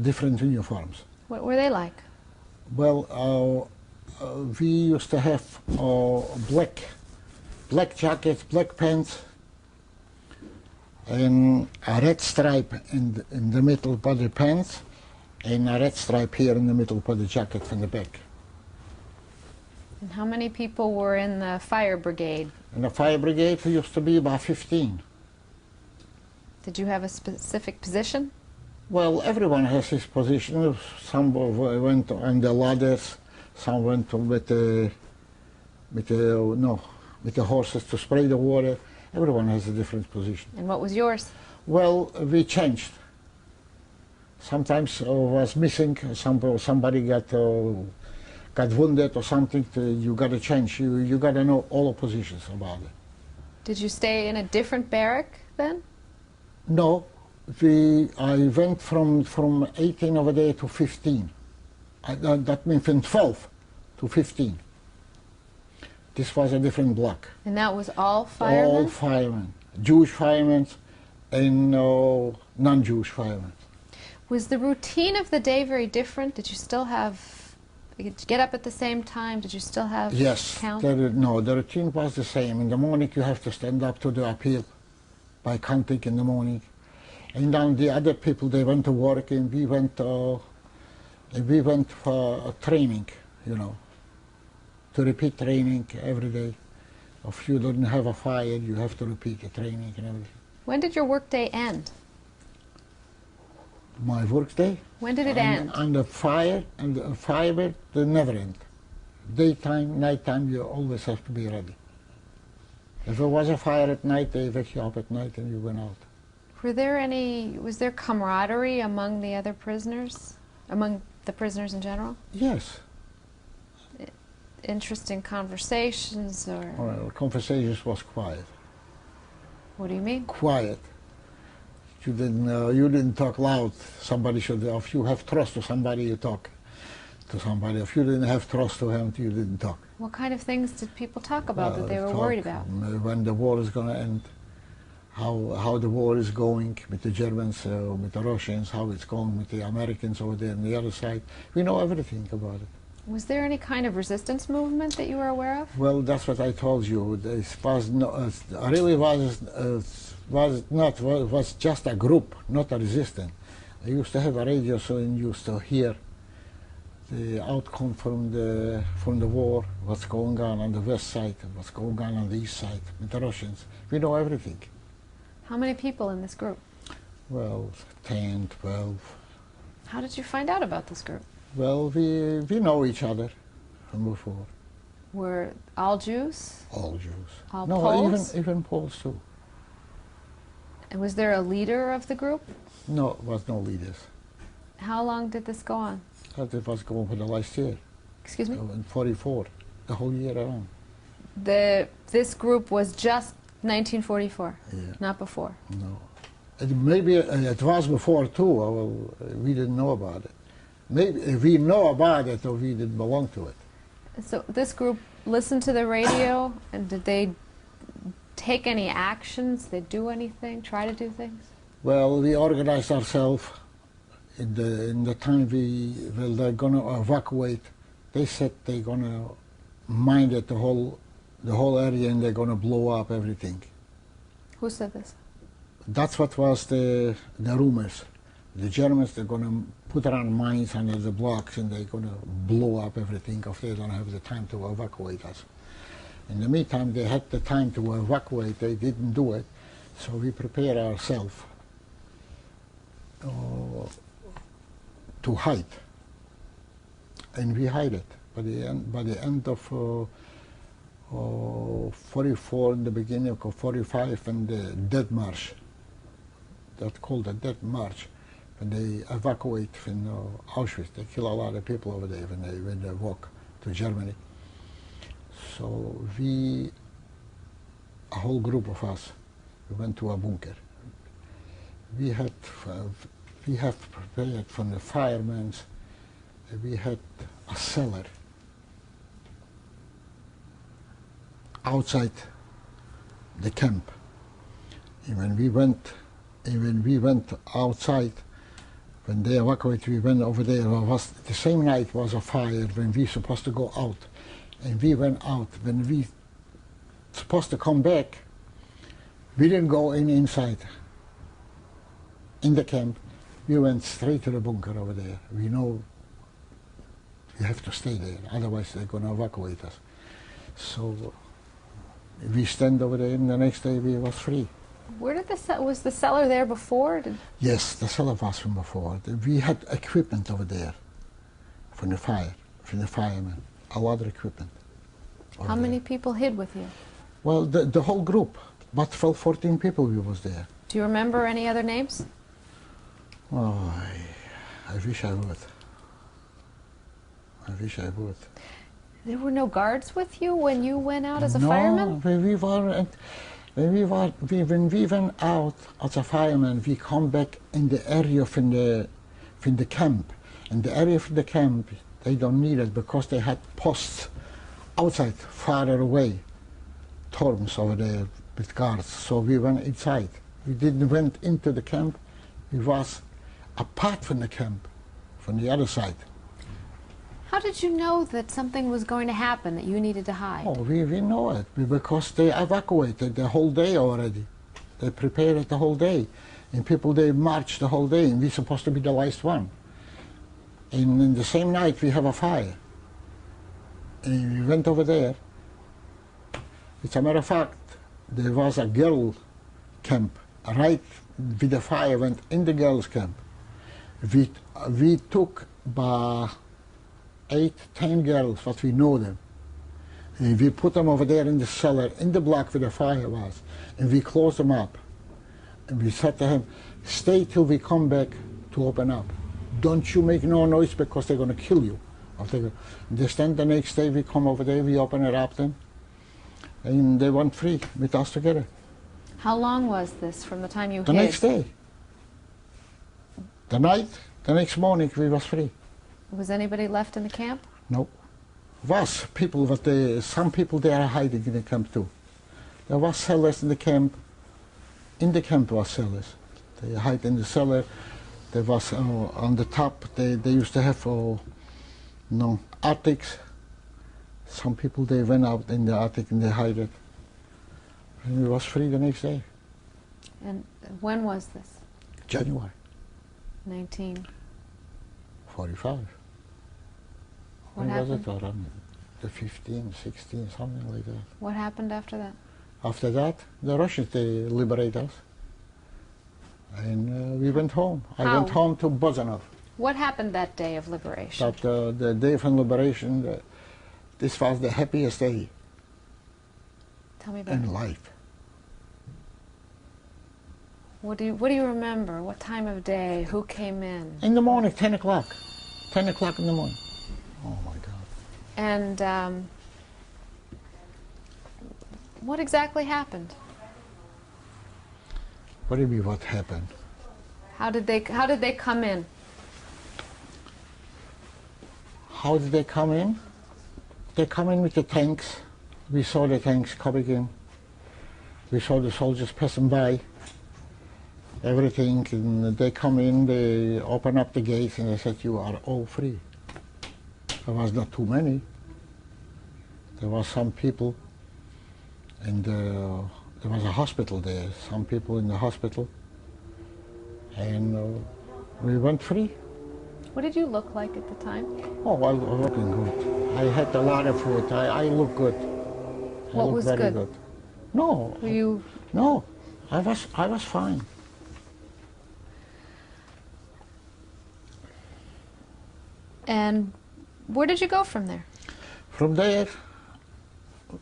S2: different uniforms.
S1: What were they like?
S2: Well, we used to have black jackets, black pants, and a red stripe in the middle by the pants, and a red stripe here in the middle by the jacket from the back.
S1: And how many people were in the fire brigade?
S2: In the fire brigade, we used to be about 15.
S1: Did you have a specific position?
S2: Well, everyone has his position. Some went on the ladders, some went with the with the horses to spray the water. Everyone has a different position.
S1: And what was yours?
S2: Well, we changed. Sometimes was missing, somebody got wounded or something, you got to change. You got to know all the positions about it.
S1: Did you stay in a different barrack then?
S2: No, I went from 18 over there to 15. That means from 12 to 15. This was a different block.
S1: And that was all firemen?
S2: All firemen. Jewish firemen and non-Jewish firemen.
S1: Was the routine of the day very different? Did you still have, did you get up at the same time? Did you still have count?
S2: No, the routine was the same. In the morning you have to stand up to the appeal by counting in the morning. And then the other people, they went to work and we went for training, you know, to repeat training every day. If you don't have a fire, you have to repeat the training and everything.
S1: When did your workday end?
S2: My work day?
S1: When did it end?
S2: And the fire, and the firemen, they never end. Daytime, nighttime, you always have to be ready. If there was a fire at night, they wake you up at night and you went out.
S1: Was there camaraderie among the other prisoners? Among the prisoners in general?
S2: Yes.
S1: Interesting conversations or?
S2: Well, conversations was quiet.
S1: What do you mean?
S2: Quiet. You didn't talk loud. Somebody should, if you have trust to somebody, you talk to somebody. If you didn't have trust to him, you didn't talk.
S1: What kind of things did people talk about that they were worried about?
S2: When the war is going to end, how the war is going with the Germans, with the Russians, how it's going with the Americans over there on the other side. We know everything about it.
S1: Was there any kind of resistance movement that you were aware of?
S2: Well, that's what I told you. It was just a group, not a resistance. I used to have a radio, so I used to hear the outcome from the war, what's going on the west side, what's going on the east side with the Russians. We know everything.
S1: How many people in this group?
S2: Well, 10, 12.
S1: How did you find out about this group?
S2: Well, we know each other from before.
S1: Were all Jews?
S2: All Jews.
S1: All
S2: no,
S1: Poles?
S2: even Poles too.
S1: And was there a leader of the group?
S2: No, there was no leaders.
S1: How long did this go on?
S2: It was going for the last year.
S1: Excuse me?
S2: In 44, the whole year around.
S1: This group was just 1944,
S2: Yeah.
S1: not before?
S2: No. Maybe it was before too, we didn't know about it. Maybe we know about it or we didn't belong to it.
S1: So this group listened to the radio, and did they take any actions? Did they do anything, try to do things?
S2: Well, we organized ourselves in the time they're going to evacuate. They said they're going to mine it, the whole area, and they're going to blow up everything.
S1: Who said this?
S2: That's what was the rumors. The Germans, they're going to put around mines under the blocks and they're going to blow up everything if they don't have the time to evacuate us. In the meantime, they had the time to evacuate, they didn't do it, so we prepared ourselves to hide. And we hid it. By the end of 44, in the beginning of 45, and the Dead March, that's called the Dead March. When they evacuate from Auschwitz, they kill a lot of people over there when they walk to Germany. So a whole group of us, we went to a bunker. We have prepared from the firemen. We had a cellar outside the camp. And when we went outside, when they evacuated, we went over there. The same night was a fire when we were supposed to go out. And we went out. When we supposed to come back, we didn't go inside. In the camp, we went straight to the bunker over there. We know you have to stay there, otherwise they're going to evacuate us. So we stand over there, and the next day we was free.
S1: Where did was the cellar there before?
S2: Yes, the cellar was from before. We had equipment over there from the firemen, a lot of equipment.
S1: How many people hid with you?
S2: Well, the whole group, but 12, 14 people we was there.
S1: Do you remember any other names?
S2: Oh, I wish I would. I wish I would.
S1: There were no guards with you when you went out as a
S2: No,
S1: fireman?
S2: when we went out as a fireman, we come back in the area from the camp. In the area of the camp, they don't need it because they had posts outside, farther away, terms over there with guards. So we went inside. We didn't went into the camp. We was apart from the camp, from the other side.
S1: How did you know that something was going to happen, that you needed to hide?
S2: Oh, we know it because they evacuated the whole day already. They prepared it the whole day. And people, they marched the whole day, and we're supposed to be the last one. And in the same night, we have a fire. And we went over there. As a matter of fact, there was a girl camp right with the fire went in the girls' camp. We took by 8, 10 girls, what we know them. And we put them over there in the cellar, in the block where the fire was. And we closed them up. And we said to him, stay till we come back to open up. Don't you make no noise because they're going to kill you. Then the next day we come over there, we open it up then. And they went free with us together.
S1: How long was this from the time you hid?
S2: The next day. The next morning we was free.
S1: Was anybody left in the camp?
S2: No. Was people, but some people they are hiding in the camp too. There was cellars in the camp. In the camp was cellars. They hide in the cellar. There was on the top. They used to have attics. Some people they went out in the attic and they hid it. And we was free the next day.
S1: And when was this?
S2: January.
S1: 1945.
S2: When
S1: happened?
S2: was it? Around the 15, 16, something like that.
S1: What happened after that?
S2: After that, the Russians, they liberate us. And we went home. I
S1: How?
S2: went home to Bozanov.
S1: What happened that day of liberation?
S2: That the day of liberation, this was the happiest day
S1: Tell me about
S2: in
S1: it.
S2: life.
S1: What do you remember? What time of day? Who came in?
S2: In the morning, 10 o'clock. 10 o'clock in the morning. Oh my God.
S1: And what exactly happened?
S2: What do you mean, what happened?
S1: How did they come in?
S2: How did they come in? They come in with the tanks. We saw the tanks coming in. We saw the soldiers passing by. Everything, and they come in, they open up the gates, and they said, you are all free. There was not too many. There was some people, and there was a hospital there, some people in the hospital, and we went free.
S1: What did you look like at the time?
S2: Oh, I was looking good. I had a lot of food. I look good.
S1: What was
S2: very
S1: good?
S2: No.
S1: Were you?
S2: No, I was fine.
S1: And where did you go from there?
S2: From there,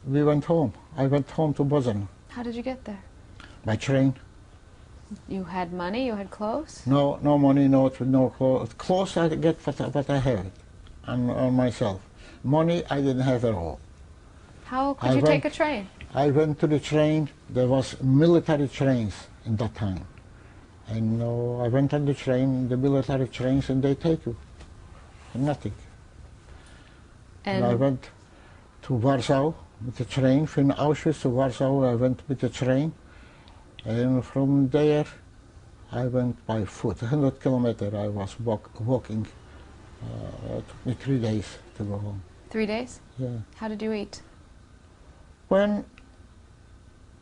S2: we went home. I went home to Bosnia
S1: How did you get there?
S2: by train.
S1: You had money? You had clothes?
S2: No money, no clothes. Clothes I get what I have it on myself. Money I didn't have at all.
S1: How could you take a train?
S2: I went to the train. There was military trains in that time. And I went on the train, the military trains, and they take you. Nothing. And I went to Warsaw with the train. From Auschwitz to Warsaw, I went with the train. And from there, I went by foot. 100 kilometers I was walking. It took me 3 days to go home.
S1: 3 days?
S2: Yeah.
S1: How did you eat?
S2: When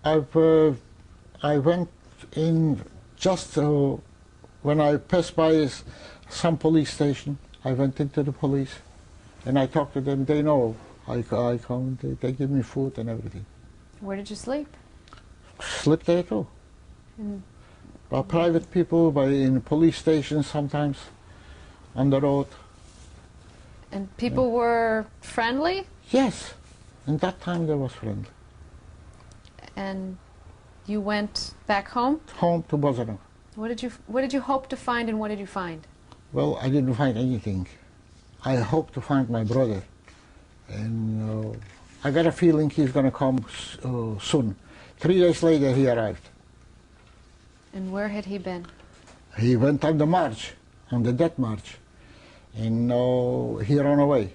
S2: I went in just when I passed by some police station, I went into the police and I talked to them. They know I come. They give me food and everything.
S1: Where did you sleep?
S2: Sleep there too.
S1: In
S2: By private people, in police stations sometimes, on the road.
S1: And people were friendly?
S2: Yes, in that time they was friendly.
S1: And you went back home?
S2: Home to Bosnia.
S1: What did you hope to find, and what did you find?
S2: Well, I didn't find anything. I hope to find my brother. And I got a feeling he's going to come soon. 3 days later, he arrived.
S1: And where had he been?
S2: He went on the march, on the death march, and he ran away.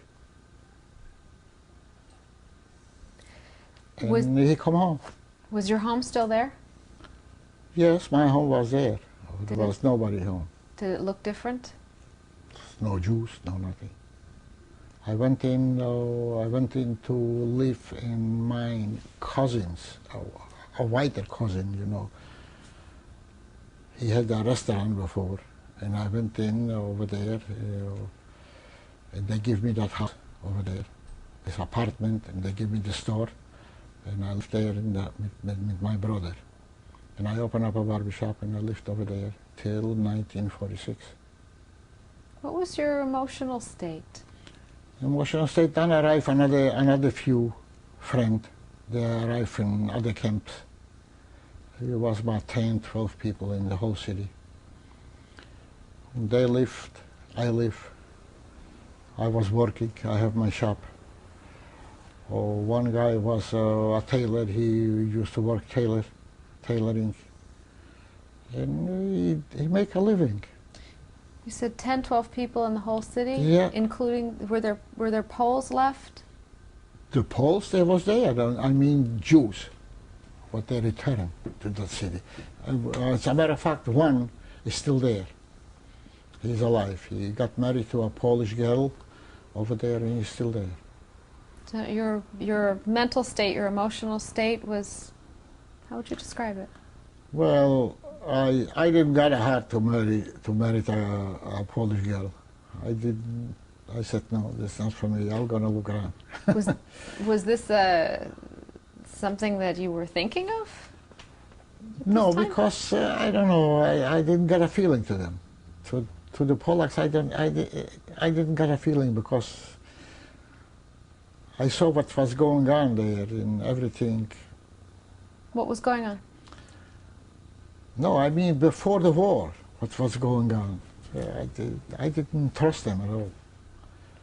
S2: And he come home.
S1: Was your home still there?
S2: Yes, my home was there. There was nobody home.
S1: Did it look different?
S2: No Jews, no nothing. I went in to live in my cousin's, a whiter cousin, you know. He had a restaurant before, and I went in over there, and they give me that house over there, this apartment, and they give me the store, and I lived there with my brother. And I opened up a barber shop, and I lived over there till 1946.
S1: What was your emotional state?
S2: Emotional state. Then arrived another few friends. They arrived from other camps. There was about 10, 12 people in the whole city. They lived, I lived. I was working, I have my shop. One guy was a tailor, he used to work tailoring. And he make a living.
S1: You said 10, 12 people in the whole city?
S2: Yeah.
S1: Including, were there Poles left?
S2: The Poles, they was there, I mean Jews, but they returned to that city. As a matter of fact, one is still there. He's alive. He got married to a Polish girl over there, and he's still there.
S1: So your mental state, your emotional state was, how would you describe it?
S2: Well, I didn't got a heart to marry a Polish girl. I said, no, that's not for me. I'm gonna look around.
S1: Was this something that you were thinking of?
S2: No, because I don't know. I didn't get a feeling to them. To the Polacks, I didn't get a feeling because I saw what was going on there and everything.
S1: What was going on?
S2: No, I mean before the war, what was going on. I didn't trust them at all.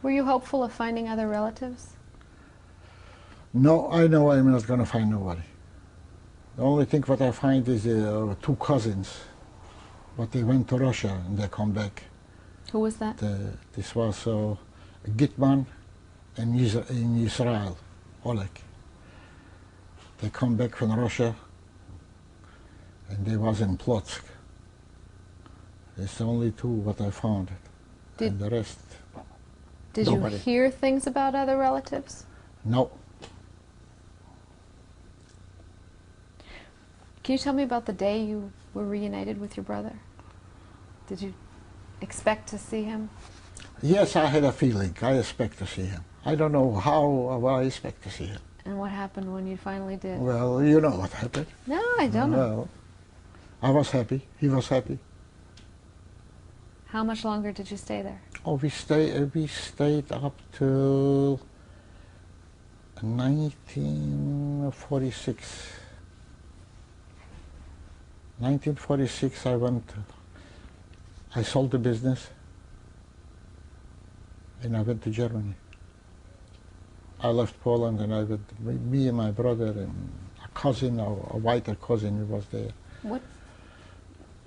S1: Were you hopeful of finding other relatives?
S2: No, I know I'm not going to find nobody. The only thing what I find is 2 cousins, but they went to Russia and they come back.
S1: Who was that?
S2: This was Gitman and in Israel, Oleg. They come back from Russia, and they was in Płock. It's the only 2 what I found, and the rest.
S1: Did
S2: nobody.
S1: You hear things about other relatives?
S2: No.
S1: Can you tell me about the day you were reunited with your brother? Did you expect to see him?
S2: Yes, I had a feeling. I expect to see him. I don't know how, but I expect to see him.
S1: And what happened when you finally did?
S2: Well, you know what happened.
S1: No, I don't know.
S2: Well, I was happy. He was happy.
S1: How much longer did you stay there?
S2: Oh, we stayed up till 1946. 1946, I sold the business, and I went to Germany. I left Poland, and I went, me and my brother and a cousin, a whiter cousin who was there.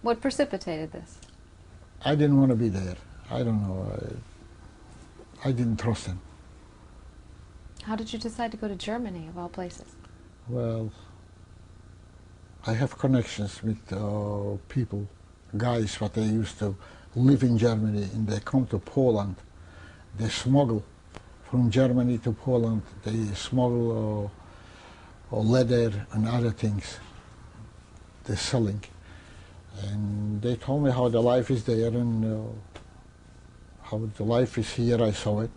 S1: What precipitated this?
S2: I didn't want to be there. I don't know. I didn't trust him.
S1: How did you decide to go to Germany, of all places?
S2: Well, I have connections with people, guys, what they used to live in Germany, and they come to Poland. They smuggle from Germany to Poland. They smuggle leather and other things they're selling. And they told me how the life is there and how the life is here. I saw it,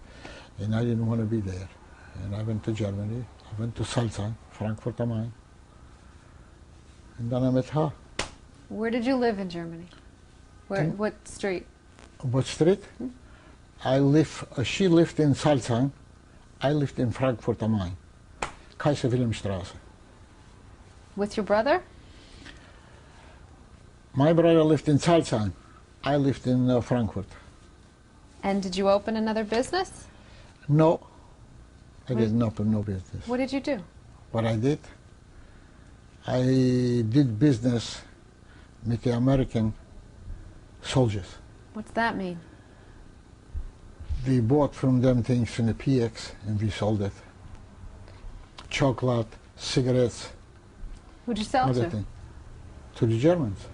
S2: and I didn't want to be there. And I went to Germany. I went to Salzburg, Frankfurt am Main. And then I met her.
S1: Where did you live in Germany? What street?
S2: What street? She lived in Salzburg. I lived in Frankfurt am Main, Kaiser Wilhelmstraße.
S1: With your brother?
S2: My brother lived in Salzheim. I lived in Frankfurt.
S1: And did you open another business?
S2: No, I didn't open no business.
S1: What did you do?
S2: What I did business with the American soldiers.
S1: What's that mean?
S2: We bought from them things in the PX and we sold it. Chocolate, cigarettes,
S1: Who'd you sell
S2: other
S1: to?
S2: thing. To the Germans.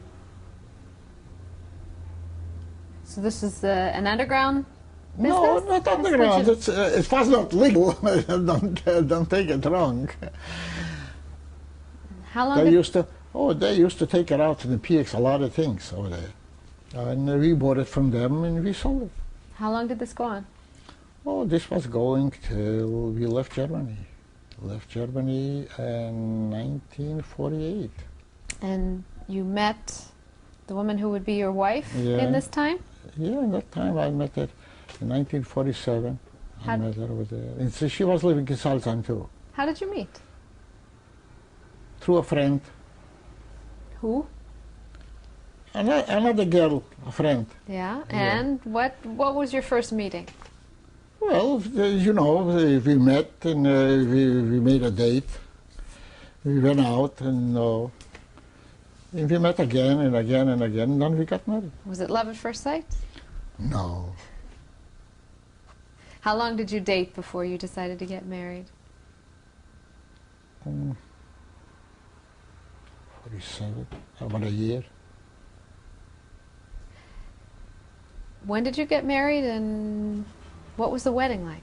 S1: So this is an underground business?
S2: No, not underground. It was not legal. don't take it wrong.
S1: How long
S2: They
S1: did,
S2: used to take it out in the PX, a lot of things over there. And we bought it from them and we sold it.
S1: how long did this go on?
S2: Oh, this was going till we left Germany. Left Germany in 1948.
S1: And you met the woman who would be your wife
S2: Yeah.
S1: in this time?
S2: Yeah, in that time I met her in 1947. I
S1: How-
S2: met her over there. And so she was living in Salzheim too.
S1: How did you meet?
S2: Through a friend.
S1: Who?
S2: Another girl, a friend.
S1: Yeah.
S2: Yeah.
S1: And what was your first meeting?
S2: Well, you know, we met and we made a date. We went out and we met again and again and again, and then we got married.
S1: Was it love at first sight?
S2: No.
S1: How long did you date before you decided to get married?
S2: 47, about a year.
S1: When did you get married and what was the wedding like?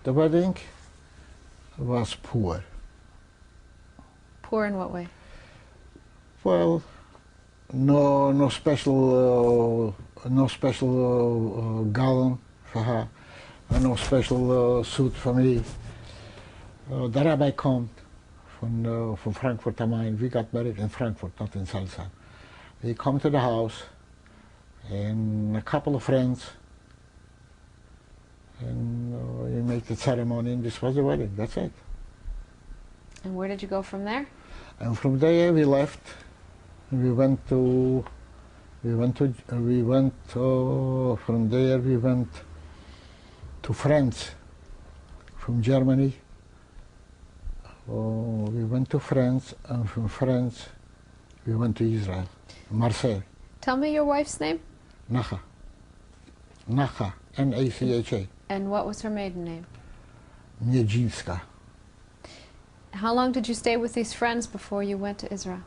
S2: The wedding was poor.
S1: Poor in what way?
S2: Well, no special gown for her, no special suit for me. The rabbi came from Frankfurt am Main. We got married in Frankfurt, not in Salzheim. He come to the house and a couple of friends, and we made the ceremony, and this was the wedding. That's it.
S1: And where did you go from there?
S2: And from there we left. From there we went to France. From Germany, we went to France, and from France we went to Israel, Marseille.
S1: Tell me your wife's name.
S2: Nacha, N-A-C-H-A,
S1: And what was her maiden name?
S2: Niedzinska.
S1: How long did you stay with these friends before you went to Israel?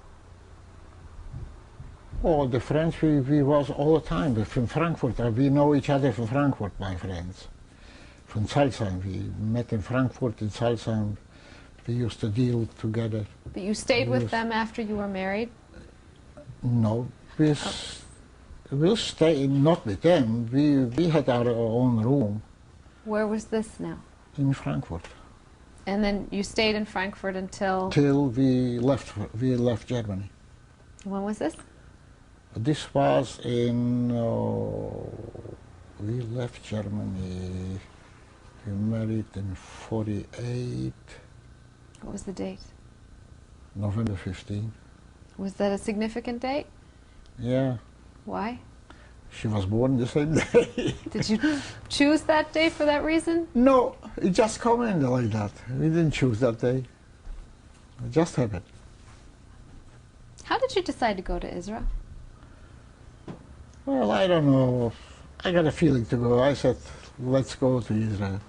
S2: Oh, the friends we was all the time. But from Frankfurt, we know each other from Frankfurt, my friends. From Salzheim, we met in Frankfurt, in Salzheim. We used to deal together.
S1: But you stayed with
S2: Yes.
S1: them after you were married?
S2: No, we'll stay, not with them. We had our own room
S1: Where was this now?
S2: in Frankfurt
S1: And then you stayed in Frankfurt until...
S2: till we left Germany.
S1: When was this?
S2: This was in, we left Germany, we married in 48,
S1: What was the date?
S2: November 15.
S1: Was that a significant date?
S2: Yeah,
S1: Why?
S2: she was born the same day.
S1: Did you choose that day for that reason?
S2: No, it just came in like that. We didn't choose that day. It just happened.
S1: How did you decide to go to Israel?
S2: Well, I don't know. I got a feeling to go. I said, let's go to Israel.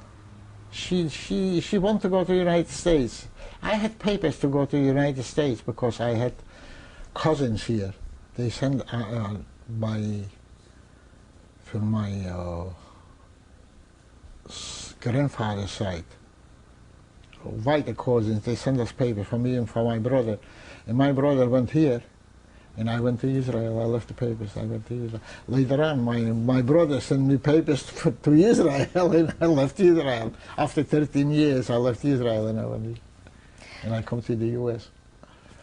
S2: She wanted to go to the United States. I had papers to go to the United States because I had cousins here. They sent from my grandfather's side, white cousins. They sent us papers for me and for my brother. And my brother went here, and I went to Israel. I left the papers. I went to Israel. Later on, my brother sent me papers to Israel, and I left Israel. After 13 years, I left Israel, and I come to the U.S.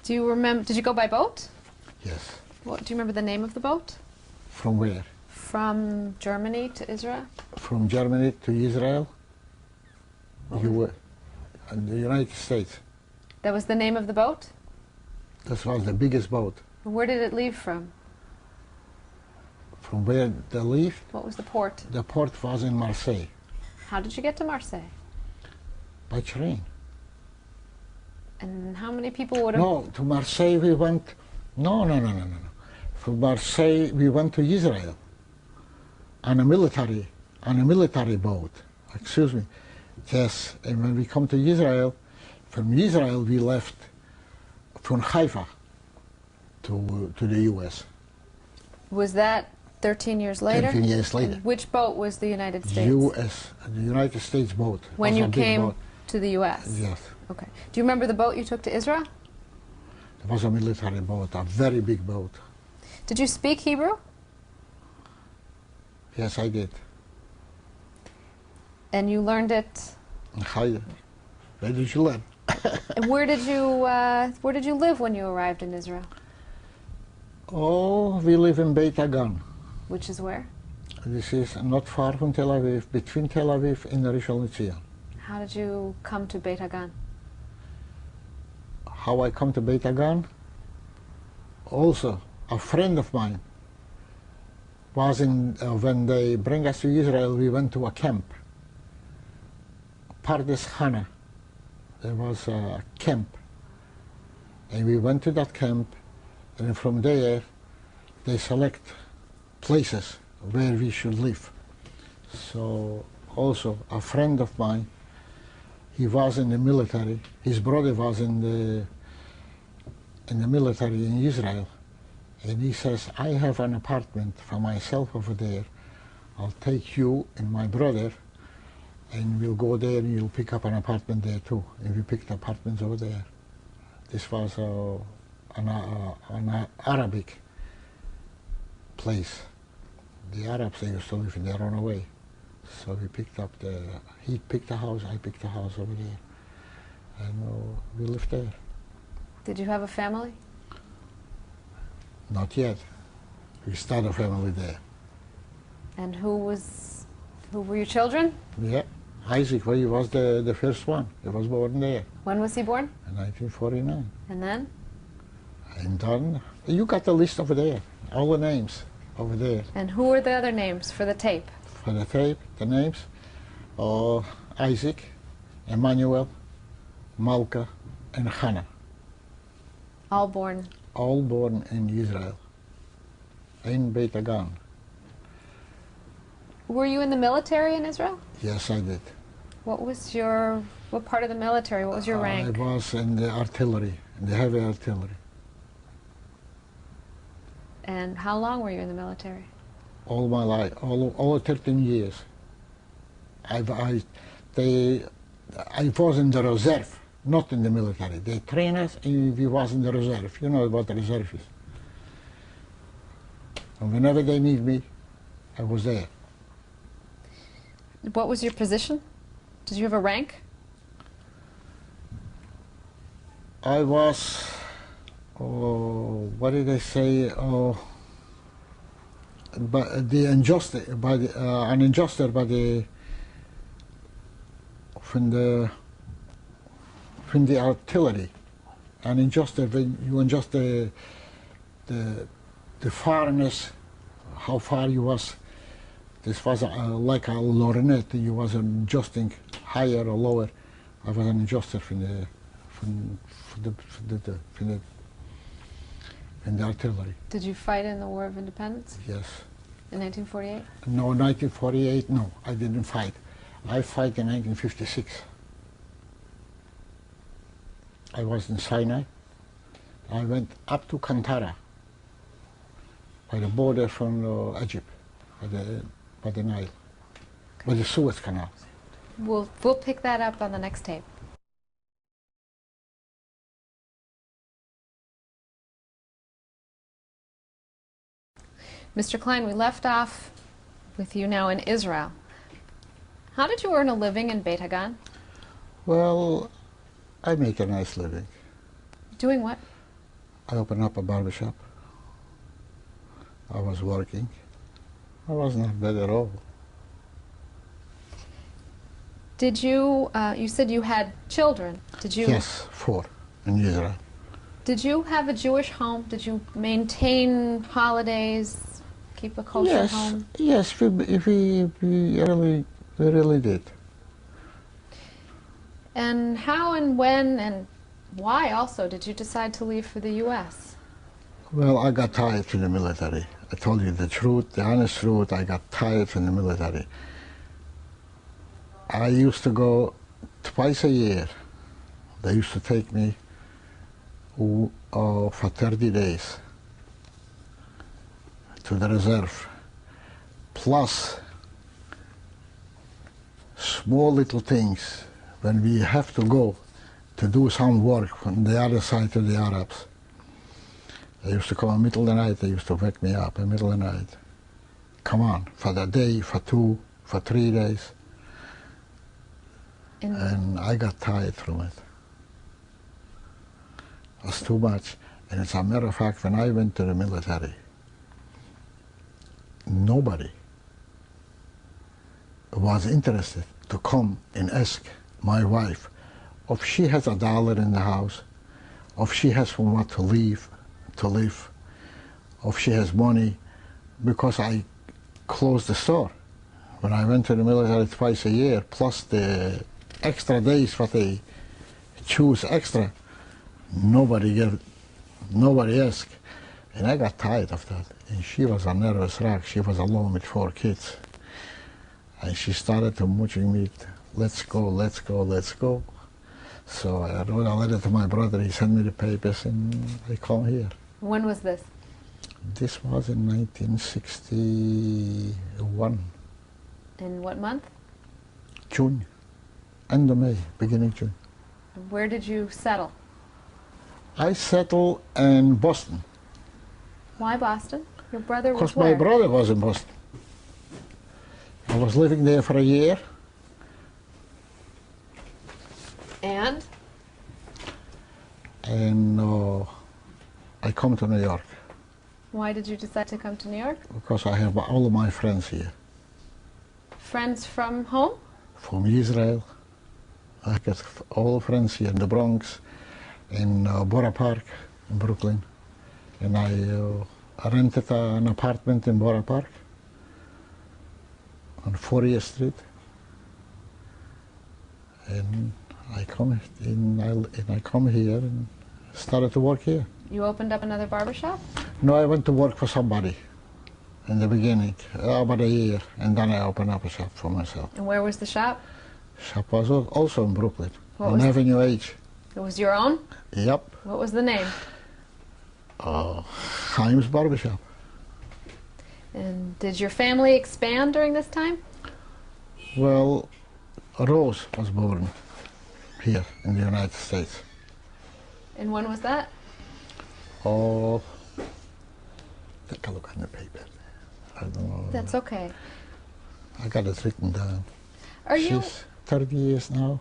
S1: Do you remember? Did you go by boat?
S2: Yes.
S1: What, do you remember the name of the boat?
S2: From where?
S1: From Germany to Israel?
S2: From Germany to Israel, and the United States.
S1: That was the name of the boat?
S2: This was the biggest boat.
S1: Where did it leave from?
S2: From where they leave?
S1: What was the port?
S2: The port was in Marseille.
S1: How did you get to Marseille?
S2: By train.
S1: And how many people would have...
S2: No, to Marseille we went... No. From Marseille we went to Israel on a military boat. Excuse me. Yes, and when we come to Israel, from Israel we left from Haifa to the U.S.
S1: Was that 13 years later?
S2: 13 years later.
S1: And which boat was the United States?
S2: U.S., the United States boat.
S1: When
S2: was
S1: you
S2: a big
S1: came
S2: boat.
S1: to the U.S.?
S2: Yes.
S1: Okay. Do you remember the boat you took to Israel?
S2: It was a military boat, a very big boat.
S1: Did you speak Hebrew?
S2: Yes, I did.
S1: And you learned it...
S2: Where did you learn?
S1: And where did you live when you arrived in Israel?
S2: Oh, we live in Beit Hagan.
S1: Which is where?
S2: This is not far from Tel Aviv, between Tel Aviv and Rishon LeZion.
S1: How did you come to Beit Hagan?
S2: How I come to Beit Hagan? Also, a friend of mine was in, when they bring us to Israel, we went to a camp. Pardes Chana. There was a camp. And we went to that camp, and from there, they select places where we should live. So, also, a friend of mine, he was in the military. His brother was in the military in Israel. And he says, I have an apartment for myself over there. I'll take you and my brother, and we'll go there and you'll pick up an apartment there too. And we picked apartments over there. This was an Arabic place. The Arabs, they used to live in their own way. So we picked up he picked a house, I picked a house over there. And we lived there.
S1: Did you have a family?
S2: Not yet. We started a family there.
S1: And who were your children?
S2: Yeah. Isaac, well, he was the first one. He was born there.
S1: When was he born?
S2: In 1949.
S1: And then?
S2: And then, you got the list over there, all the names over there.
S1: And who were the other names for the tape?
S2: For the tape, the names, Isaac, Emmanuel, Malka, and Hannah.
S1: All born?
S2: All born in Israel, in Beit Hagan.
S1: Were you in the military in Israel?
S2: Yes, I did.
S1: What part of the military? What was your rank?
S2: I was in the artillery, in the heavy artillery.
S1: And how long were you in the military?
S2: All my life, all 13 years. I was in the reserve, not in the military. They trained us and we was in the reserve. You know what the reserve is. And whenever they need me, I was there.
S1: What was your position? Did you have a rank?
S2: I was, what did I say? But the adjuster, by the, an adjuster by the from the artillery, an adjuster when you adjust the farness, how far you was. This was like a lorgnette. You was adjusting higher or lower. I was an adjuster from the artillery.
S1: Did you fight in the War of Independence?
S2: Yes.
S1: In 1948?
S2: No, 1948. No, I didn't fight. I fought in 1956. I was in Sinai. I went up to Kantara, by the border from Egypt, by the Nile, by the Suez Canal.
S1: We'll pick that up on the next tape. Mr. Klein, we left off with you now in Israel. How did you earn a living in Beit Hagan?
S2: Well, I make a nice living.
S1: Doing what?
S2: I opened up a barbershop. I was working. I was not bad at all.
S1: Did you, you said you had children. Did you?
S2: Yes, 4 in Israel.
S1: Did you have a Jewish home? Did you maintain holidays, keep a kosher home?
S2: Yes, we really did.
S1: And how and when and why also did you decide to leave for the U.S.?
S2: Well, I got tired from the military. I told you the truth, the honest truth. I got tired from the military. I used to go twice a year. They used to take me for 30 days to the reserve. Plus, small little things when we have to go to do some work from the other side to the Arabs. They used to come in the middle of the night, they used to wake me up in the middle of the night. Come on, for the day, for 2, for 3 days. And I got tired from it. It was too much. And as a matter of fact, when I went to the military, nobody was interested to come and ask my wife if she has $1 in the house, if she has from what to live, if she has money, because I closed the store. When I went to the military twice a year, plus the extra days what they choose extra, nobody asked. And I got tired of that. And she was a nervous wreck. She was alone with 4 kids. And she started to muching me, let's go, let's go, let's go. So I wrote a letter to my brother, he sent me the papers, and I come here.
S1: When was this?
S2: This was in 1961.
S1: In what month?
S2: June, end of May, beginning June.
S1: Where did you settle?
S2: I settled in Boston.
S1: Why Boston? Your brother was
S2: Because
S1: where?
S2: my brother was in Boston. I was living there for a year.
S1: And?
S2: And I come to New York.
S1: Why did you decide to come to New York?
S2: Because I have all of my friends here.
S1: Friends from home?
S2: From Israel. I got all friends here in the Bronx, in Borough Park, in Brooklyn. And I rented an apartment in Borough Park on 40th Street. And I come here and started to work here.
S1: You opened up another barbershop?
S2: No, I went to work for somebody in the beginning, about a year, and then I opened up a shop for myself.
S1: And where was the shop?
S2: Shop was also in Brooklyn,
S1: What
S2: on
S1: was it?
S2: Avenue H.
S1: It was your own?
S2: Yep.
S1: What was the name?
S2: Chaim's Barbershop.
S1: And did your family expand during this time?
S2: Well, Rose was born here in the United States.
S1: And when was that?
S2: Oh, take a look on the paper. I don't know.
S1: That's okay.
S2: I got it written down.
S1: Are you?
S2: She's 30 years now.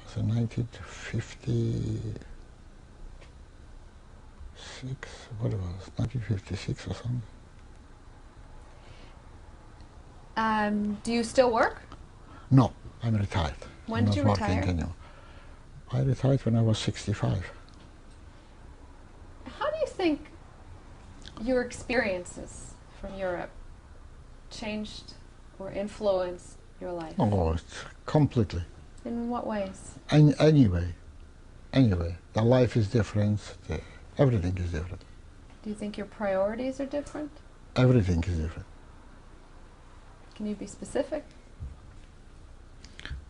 S2: It was in 1956, what it was, 1956 or something.
S1: Do you still work?
S2: No, I'm retired.
S1: When did you
S2: I'm not working
S1: retire?
S2: anymore. I retired when I was 65.
S1: How do you think your experiences from Europe changed or influenced your life?
S2: Oh, it's completely.
S1: In what ways?
S2: Anyway, the life is different. Everything is different.
S1: Do you think your priorities are different?
S2: Everything is different.
S1: Can you be specific?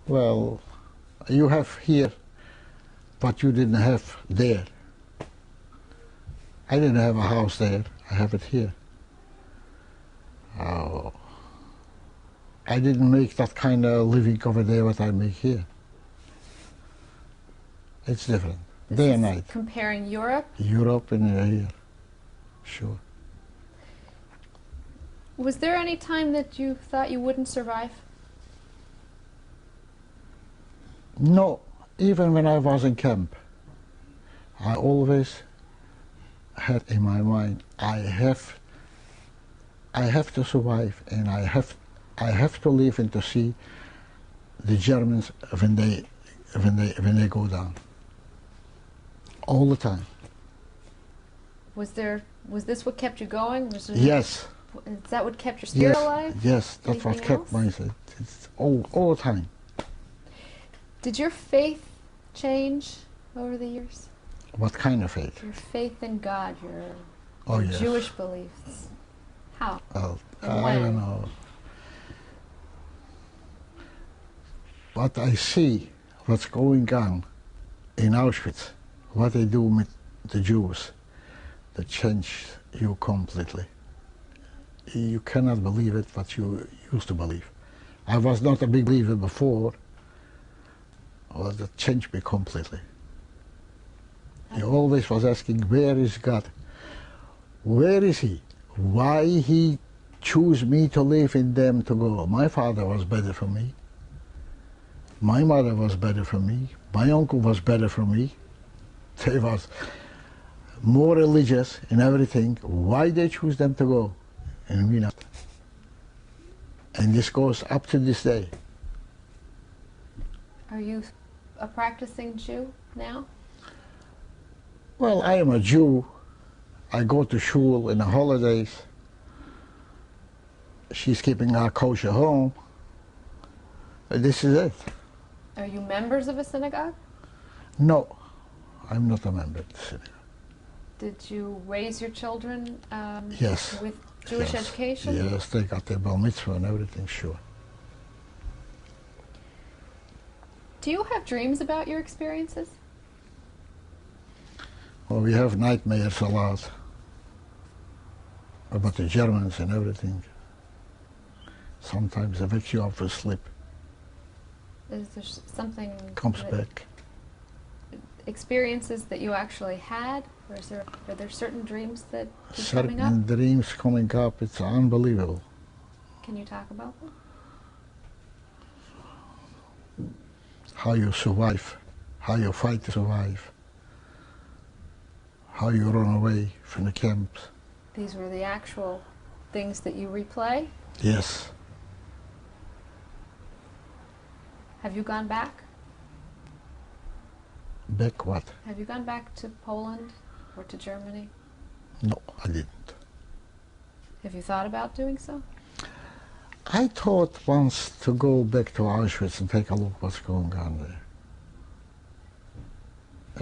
S2: Well, you have here what you didn't have there. I didn't have a house there. I have it here. Oh, I didn't make that kind of living over there what I make here. It's different,
S1: This
S2: day
S1: is
S2: and night.
S1: Comparing Europe.
S2: Europe and here, sure.
S1: Was there any time that you thought you wouldn't survive?
S2: No, even when I was in camp, I always had in my mind, I have to survive, and I have to live and to see the Germans when they go down. All the time.
S1: Was this what kept you going?
S2: Yes.
S1: Is that what kept your spirit
S2: Yes.
S1: alive?
S2: Yes, that's what
S1: Anything
S2: kept
S1: else?
S2: my. It's all the time.
S1: Did your faith change over the years?
S2: What kind of faith?
S1: Your faith in God, your
S2: Oh, yes.
S1: Jewish beliefs. How?
S2: Well,
S1: And
S2: I
S1: when?
S2: don't know. What I see, what's going on in Auschwitz, what they do with the Jews, that change you completely. You cannot believe it, what you used to believe. I was not a big believer before, or that changed me completely. He always was asking, where is God? Where is He? Why He choose me to live in them to go? My father was better for me. My mother was better for me. My uncle was better for me. They was more religious in everything. Why they choose them to go and we not? And this goes up to this day.
S1: Are you a practicing Jew now?
S2: Well, I am a Jew. I go to shul in the holidays. She's keeping our kosher home. This is it.
S1: Are you members of a synagogue?
S2: No, I'm not a member of the synagogue.
S1: Did you raise your children
S2: Yes.
S1: with Jewish
S2: Yes.
S1: education?
S2: Yes, they got their bar mitzvah and everything, sure.
S1: Do you have dreams about your experiences?
S2: Well, we have nightmares a lot about the Germans and everything. Sometimes they wake you up for sleep,
S1: Is there something
S2: comes
S1: that-
S2: back.
S1: experiences that you actually had, or are there certain dreams that keep coming up?
S2: Certain dreams coming up, it's unbelievable.
S1: Can you talk about them?
S2: How you survive, how you fight to survive, how you run away from the camps.
S1: These were the actual things that you replay.
S2: Yes,
S1: Have you gone back?
S2: back what?
S1: Have you gone back to Poland or to Germany?
S2: No, I didn't.
S1: Have you thought about doing so?
S2: I thought once to go back to Auschwitz and take a look what's going on there.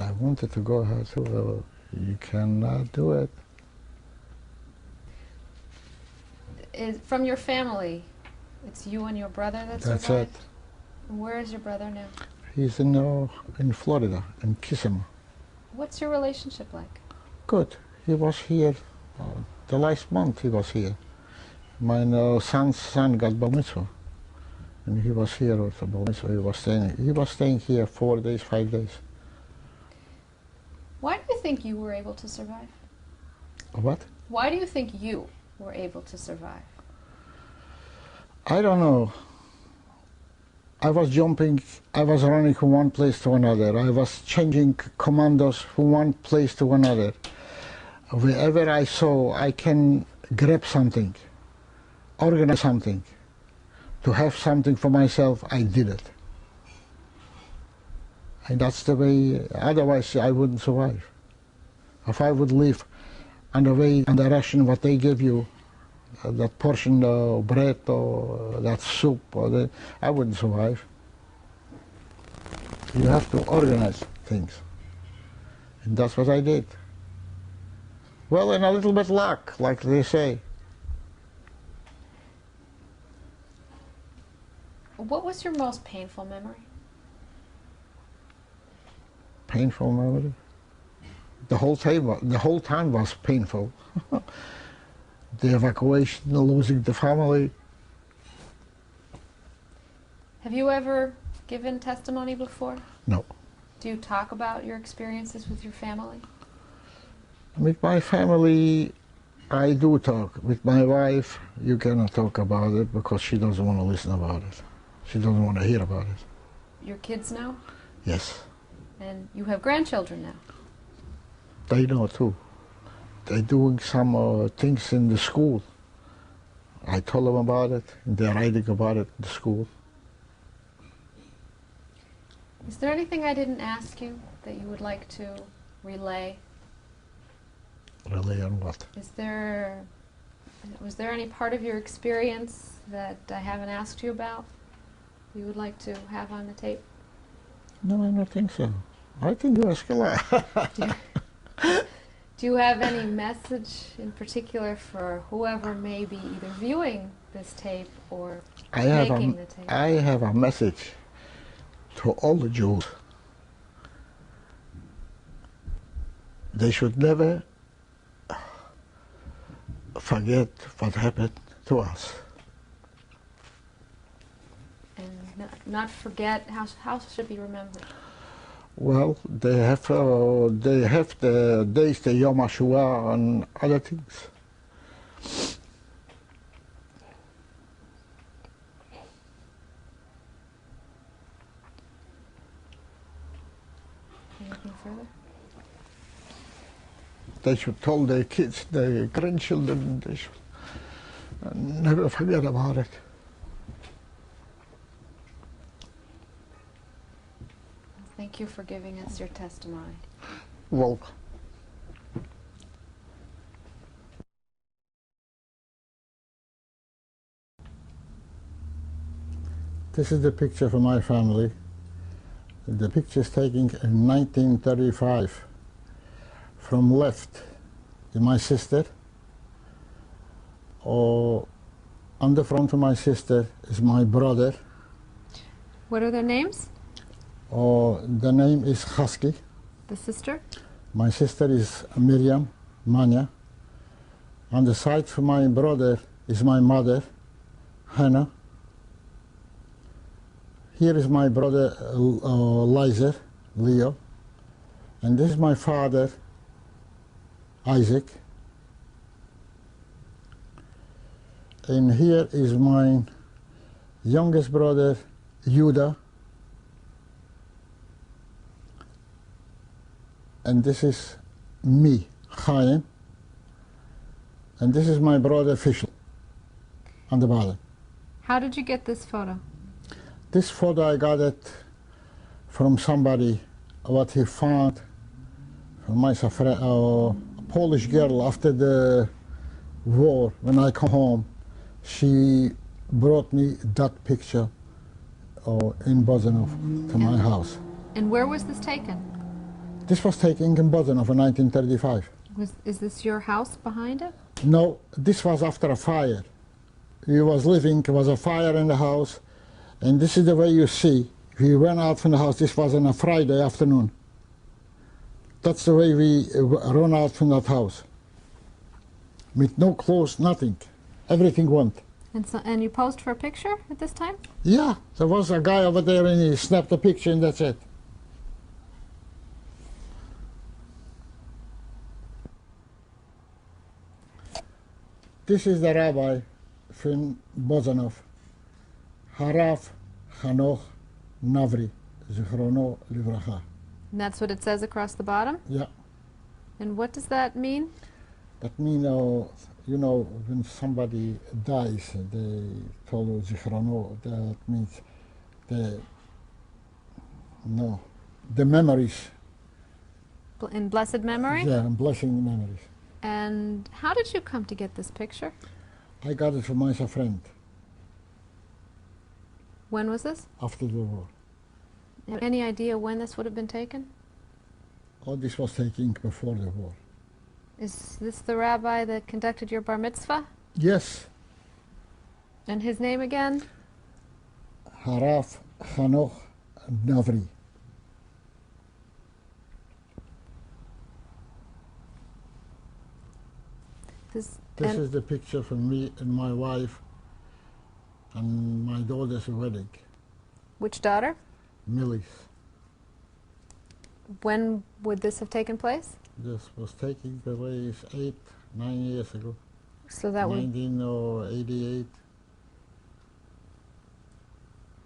S2: I wanted to go ahead too. Well, you cannot do it.
S1: From your family, it's you and your brother that
S2: That's
S1: survived?
S2: it.
S1: And where is your brother now?
S2: He's in Florida, in Kissimmee.
S1: What's your relationship like?
S2: Good. He was here the last month. He was here. My son's son got bar mitzvah, and he was here with the bar mitzvah. He was staying here 4 days, 5 days.
S1: Why do you think you were able to survive?
S2: What?
S1: Why do you think you were able to survive?
S2: I don't know. I was jumping, I was running from one place to another. I was changing commandos from one place to another. Wherever I saw I can grab something, organize something, to have something for myself, I did it. And that's the way, otherwise I wouldn't survive. If I would live on the way, on the ration what they give you, that portion of bread or that soup, I wouldn't survive. You have to organize things. And that's what I did. Well, and a little bit luck, like they say.
S1: What was your most painful memory?
S2: Painful memory. The whole time was painful. The evacuation, losing the family.
S1: Have you ever given testimony before?
S2: No.
S1: Do you talk about your experiences with your family?
S2: With my family, I do talk. With my wife, you cannot talk about it because she doesn't want to listen about it. She doesn't want to hear about it.
S1: Your kids know?
S2: Yes.
S1: And you have grandchildren now?
S2: They know too. They're doing some things in the school. I told them about it, and they're writing about it in the school.
S1: Is there anything I didn't ask you that you would like to relay?
S2: Really, on what?
S1: Was there any part of your experience that I haven't asked you about you would like to have on the tape?
S2: No, I don't think so. I think you ask a lot.
S1: Do you have any message in particular for whoever may be either viewing this tape or making the tape?
S2: I have a message to all the Jews. They should never forget what happened to us.
S1: And not forget, how should be remembered?
S2: Well, they have the days, the Yom HaShoah and other things.
S1: Anything further?
S2: They should tell their kids, their grandchildren, they should never forget about it.
S1: Thank you for giving us your testimony.
S2: Welcome. This is the picture for my family. The picture is taken in 1935. From left is my sister. On the front of my sister is my brother.
S1: What are their names?
S2: The name is Husky.
S1: The sister?
S2: My sister is Miriam, Manya. On the side for my brother is my mother, Hannah. Here is my brother, Lizer, Leo. And this is my father, Isaac. And here is my youngest brother, Yuda. And this is me, Chaim. And this is my brother, Fischl, on the bottom.
S1: How did you get this photo?
S2: This photo, I got it from somebody, what he found from my a Polish girl after the war. When I come home, she brought me that picture in Bozanov to my house.
S1: And where was this taken?
S2: This was taken in Bozanov in 1935.
S1: Is this your house behind it?
S2: No, this was after a fire. He was living, there was a fire in the house, and this is the way you see. We went out from the house, this was on a Friday afternoon. That's the way we run out from that house. With no clothes, nothing. Everything went.
S1: And you posed for a picture at this time?
S2: Yeah, there was a guy over there and he snapped a picture and that's it. This is the rabbi from Bozanov, Harav Hanoch Navri, Zichrono Livracha.
S1: And that's what it says across the bottom?
S2: Yeah.
S1: And what does that mean?
S2: That means, you know, when somebody dies, they call it Zichrono, that means the memories.
S1: In blessed memory?
S2: Yeah, and blessing memories.
S1: And how did you come to get this picture?
S2: I got it from my friend.
S1: When was this?
S2: After the war.
S1: Any idea when this would have been taken?
S2: All this was taken before the war.
S1: Is this the rabbi that conducted your bar mitzvah?
S2: Yes.
S1: And his name again?
S2: Harav Hanoch Navri. This is the picture from me and my wife and my daughter's wedding.
S1: Which daughter?
S2: Millie's.
S1: When would this have taken place?
S2: This was taking place 9 years ago.
S1: So that would
S2: 1988.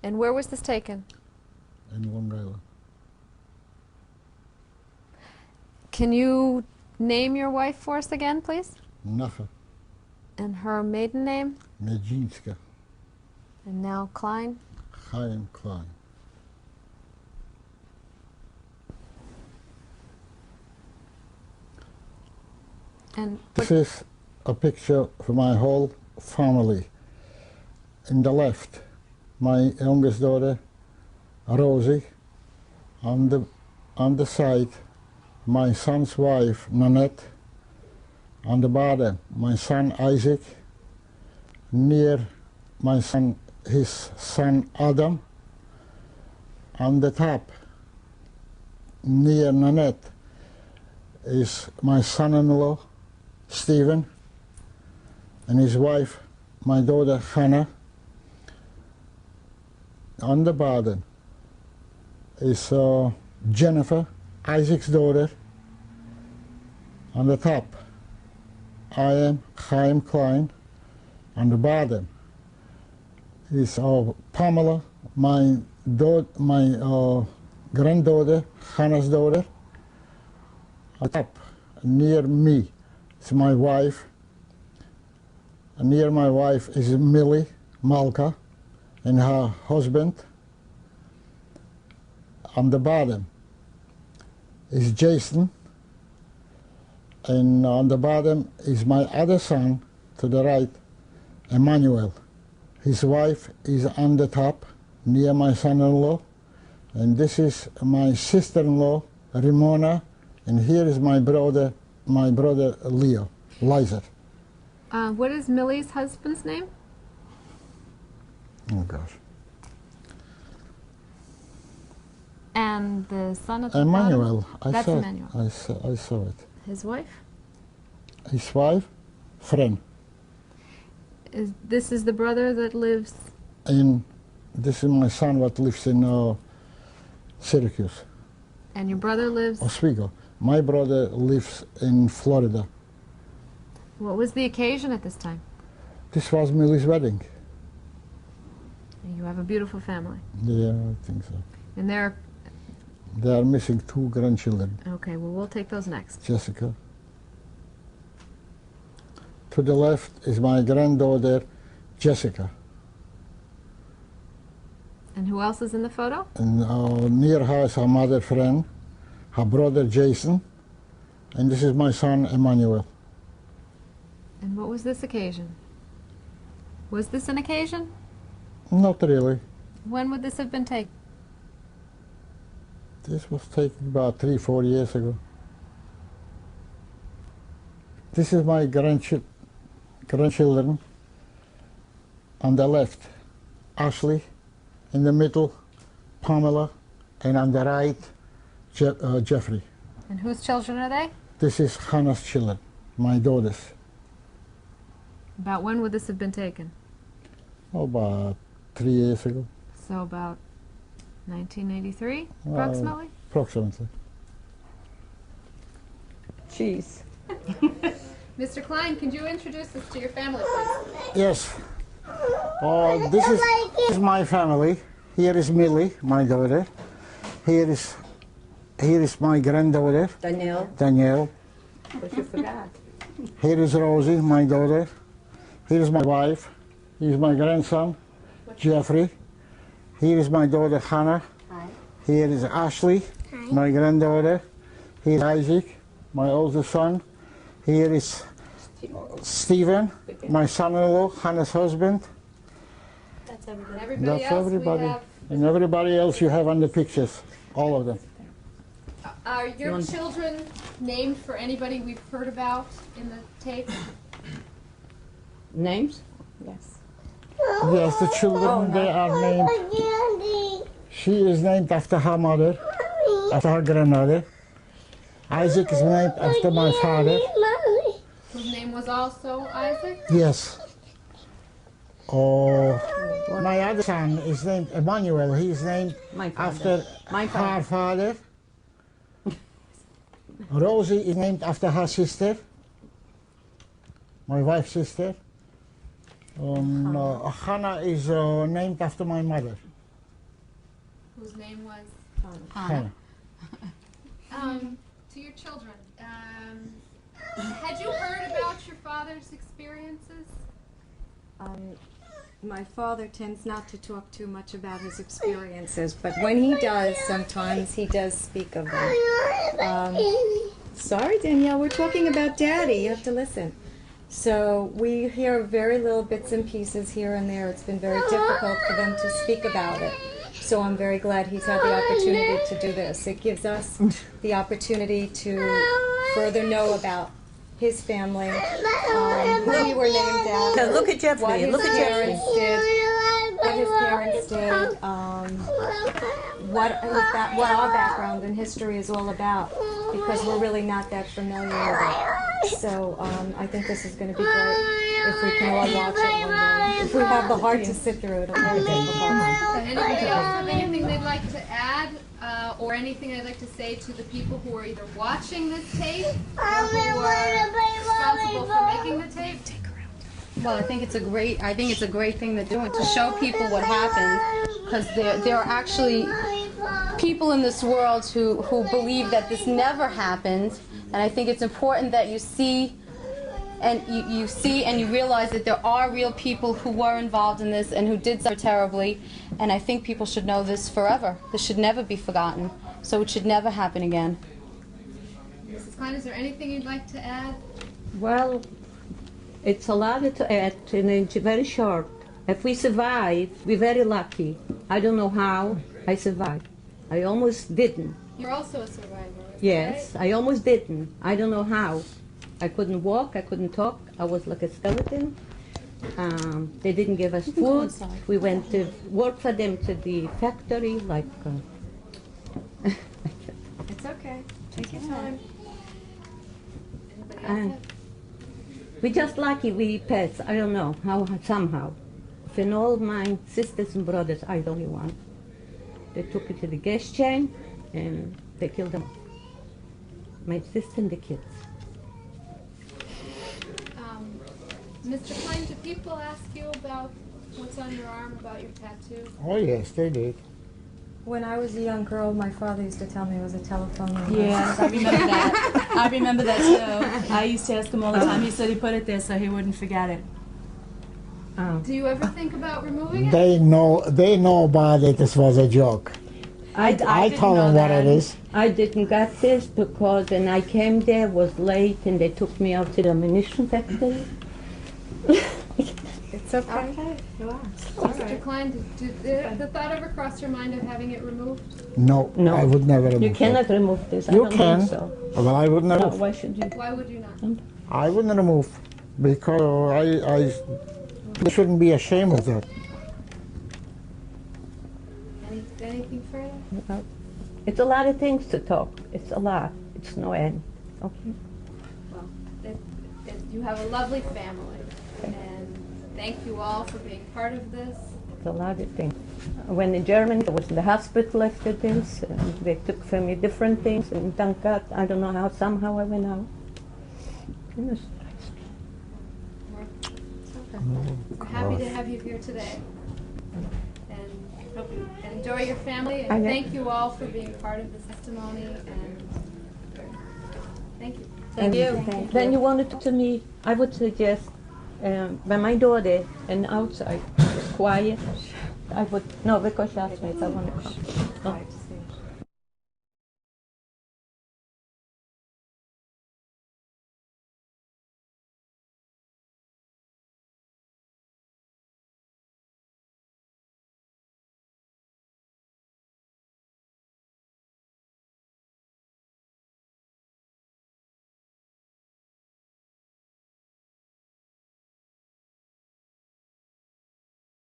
S1: And where was this taken?
S2: In Long Island.
S1: Can you name your wife for us again, please?
S2: Nacha.
S1: And her maiden name?
S2: Medzinska.
S1: And now Klein?
S2: Chaim Klein.
S1: And
S2: This is a picture of my whole family. In the left, my youngest daughter, Rosie. On the side, my son's wife, Nanette. On the bottom, my son, Isaac. Near my son, his son, Adam. On the top, near Nanette, is my son-in-law, Stephen, and his wife, my daughter, Hannah. On the bottom is Jennifer, Isaac's daughter. On the top, I am Chaim Klein. On the bottom is Pamela, my granddaughter, Hannah's daughter. On top, near me, is my wife. And near my wife is Millie, Malka, and her husband. On the bottom is Jason, and on the bottom is my other son, to the right, Emmanuel. His wife is on the top, near my son-in-law, and this is my sister-in-law, Ramona, and here is my brother Leo, Liza.
S1: what is Millie's husband's name?
S2: Oh gosh.
S1: And the son at the
S2: Emmanuel.
S1: bottom? That's Emmanuel.
S2: I saw it.
S1: His wife?
S2: His wife, friend.
S1: This is the brother that lives...
S2: This is my son what lives in Syracuse.
S1: And your brother lives...
S2: Oswego. My brother lives in Florida.
S1: What was the occasion at this time?
S2: This was Millie's wedding.
S1: You have a beautiful family.
S2: Yeah, I think so.
S1: And they're...
S2: They are missing 2 grandchildren.
S1: Okay, well, we'll take those next.
S2: Jessica. To the left is my granddaughter, Jessica.
S1: And who else is in the photo?
S2: And near her is her mother, friend, her brother, Jason, and this is my son, Emmanuel.
S1: And what was this occasion? Was this an occasion?
S2: Not really.
S1: When would this have been taken?
S2: This was taken about 3-4 years ago. This is my grandchildren. On the left, Ashley. In the middle, Pamela. And on the right, Jeffrey.
S1: And whose children are they?
S2: This is Hannah's children, my daughters.
S1: About when would this have been taken?
S2: Oh, about 3 years ago.
S1: So about 1983, approximately?
S2: Approximately.
S3: Cheese.
S1: Mr. Klein, can you introduce us to your family, please?
S2: Yes. This is my family. Here is Millie, my daughter. Here is my granddaughter, Danielle.
S3: But you forgot.
S2: Here is Rosie, my daughter. Here is my wife. Here is my grandson, Jeffrey. Here is my daughter, Hannah.
S3: Hi.
S2: Here is Ashley, my granddaughter. Here is Isaac, my oldest son. Here is Stephen, my son-in-law, Hannah's husband.
S3: That's everybody.
S1: Everybody
S2: That's
S1: else
S2: everybody.
S1: we have...
S2: And everybody else you have on the pictures, all of them.
S1: Are your children named for anybody we've heard about in the tape?
S3: Names? Yes.
S2: Yes, the children, they are named. She is named after her mother, after her grandmother. Isaac is named after my father.
S1: Whose name was also Isaac?
S2: Yes. My other son is named Emmanuel. He is named after her father. Rosie is named after her sister, my wife's sister. Hannah is named after my mother.
S1: Whose name was?
S2: Hannah.
S1: To your children, had you heard about your father's experiences?
S4: My father tends not to talk too much about his experiences, but when he does, sometimes he does speak of them. Sorry, Danielle, we're talking about Daddy. You have to listen. So we hear very little bits and pieces here and there. It's been very difficult for them to speak about it. So I'm very glad he's had the opportunity to do this. It gives us the opportunity to further know about his family, who we were named after,
S3: Now look at Jeffrey.
S4: what his
S3: Look at Jeffrey.
S4: parents did, what our background and history is all about, because we're really not that familiar with it. So I think this is going to be great if we can all watch it one day. If we have the heart to sit through it, it'll be difficult.
S1: Anybody else have anything they'd like to add, or anything I'd like to say to the people who are either watching this tape or who are responsible for making the tape?
S5: Well, I think it's a great thing they're doing to show people what happened, because there are actually people in this world who believe that this never happened, and I think it's important that you see and you realize that there are real people who were involved in this and who did suffer terribly, and I think people should know this forever. This should never be forgotten, so it should never happen again.
S1: Mrs. Klein, is there anything you'd like to add?
S3: Well, it's a lot to add, and it's very short. If we survive, we're very lucky. I don't know how I survived. I almost didn't.
S1: You're also a survivor,
S3: Yes,
S1: right?
S3: I almost didn't. I don't know how. I couldn't walk, I couldn't talk. I was like a skeleton. They didn't give us food. We went to work for them to the factory, like...
S4: It's okay. Take your time.
S1: Anybody else
S3: And
S1: have?
S3: we just lucky we passed. I don't know how, somehow. And all my sisters and brothers, I the only one. They took it to the gas chain and they killed them. My sister and the kids.
S1: Mr. Klein, do people ask you about what's on your arm, about your tattoo?
S2: Oh yes, they did.
S4: When I was a young girl, my father used to tell me it was a telephone number.
S6: Yes, I remember that. I remember that too. I used to ask him all the time. He said he put it there so he wouldn't forget it.
S1: Do you ever think about removing it?
S2: They know about it. This was a joke. I
S6: didn't
S2: told
S6: know
S2: them what
S6: that.
S2: it is.
S3: I didn't get this because when I came there was late and they took me out to the ammunition factory.
S4: It's okay.
S1: Mr. Klein, did the thought ever cross your mind of having it removed?
S2: No,
S3: No.
S2: I would never remove
S3: You
S2: it.
S3: cannot remove this. I
S2: You
S3: don't
S2: can.
S3: think so.
S2: Well, I would not.
S3: No, why should you?
S1: Why would you not?
S2: I wouldn't remove because I shouldn't be ashamed of that.
S1: Anything further?
S3: It's a lot of things to talk. It's a lot. It's no end. Okay.
S1: Well, you have a lovely family, and thank you all for being part of this.
S3: It's a lot of things. When in Germany, I was in the hospital after this, and they took from me different things, and thank God, I don't know how, somehow I went out. And it's-
S1: We're happy to have you here today, and hope you enjoy your family, and
S3: I know.
S1: thank you all for being part of this testimony, and thank you.
S3: and When you want to talk to me, I would suggest, when my daughter and outside was quiet, I would, no, because she asked me if I want to come. Oh.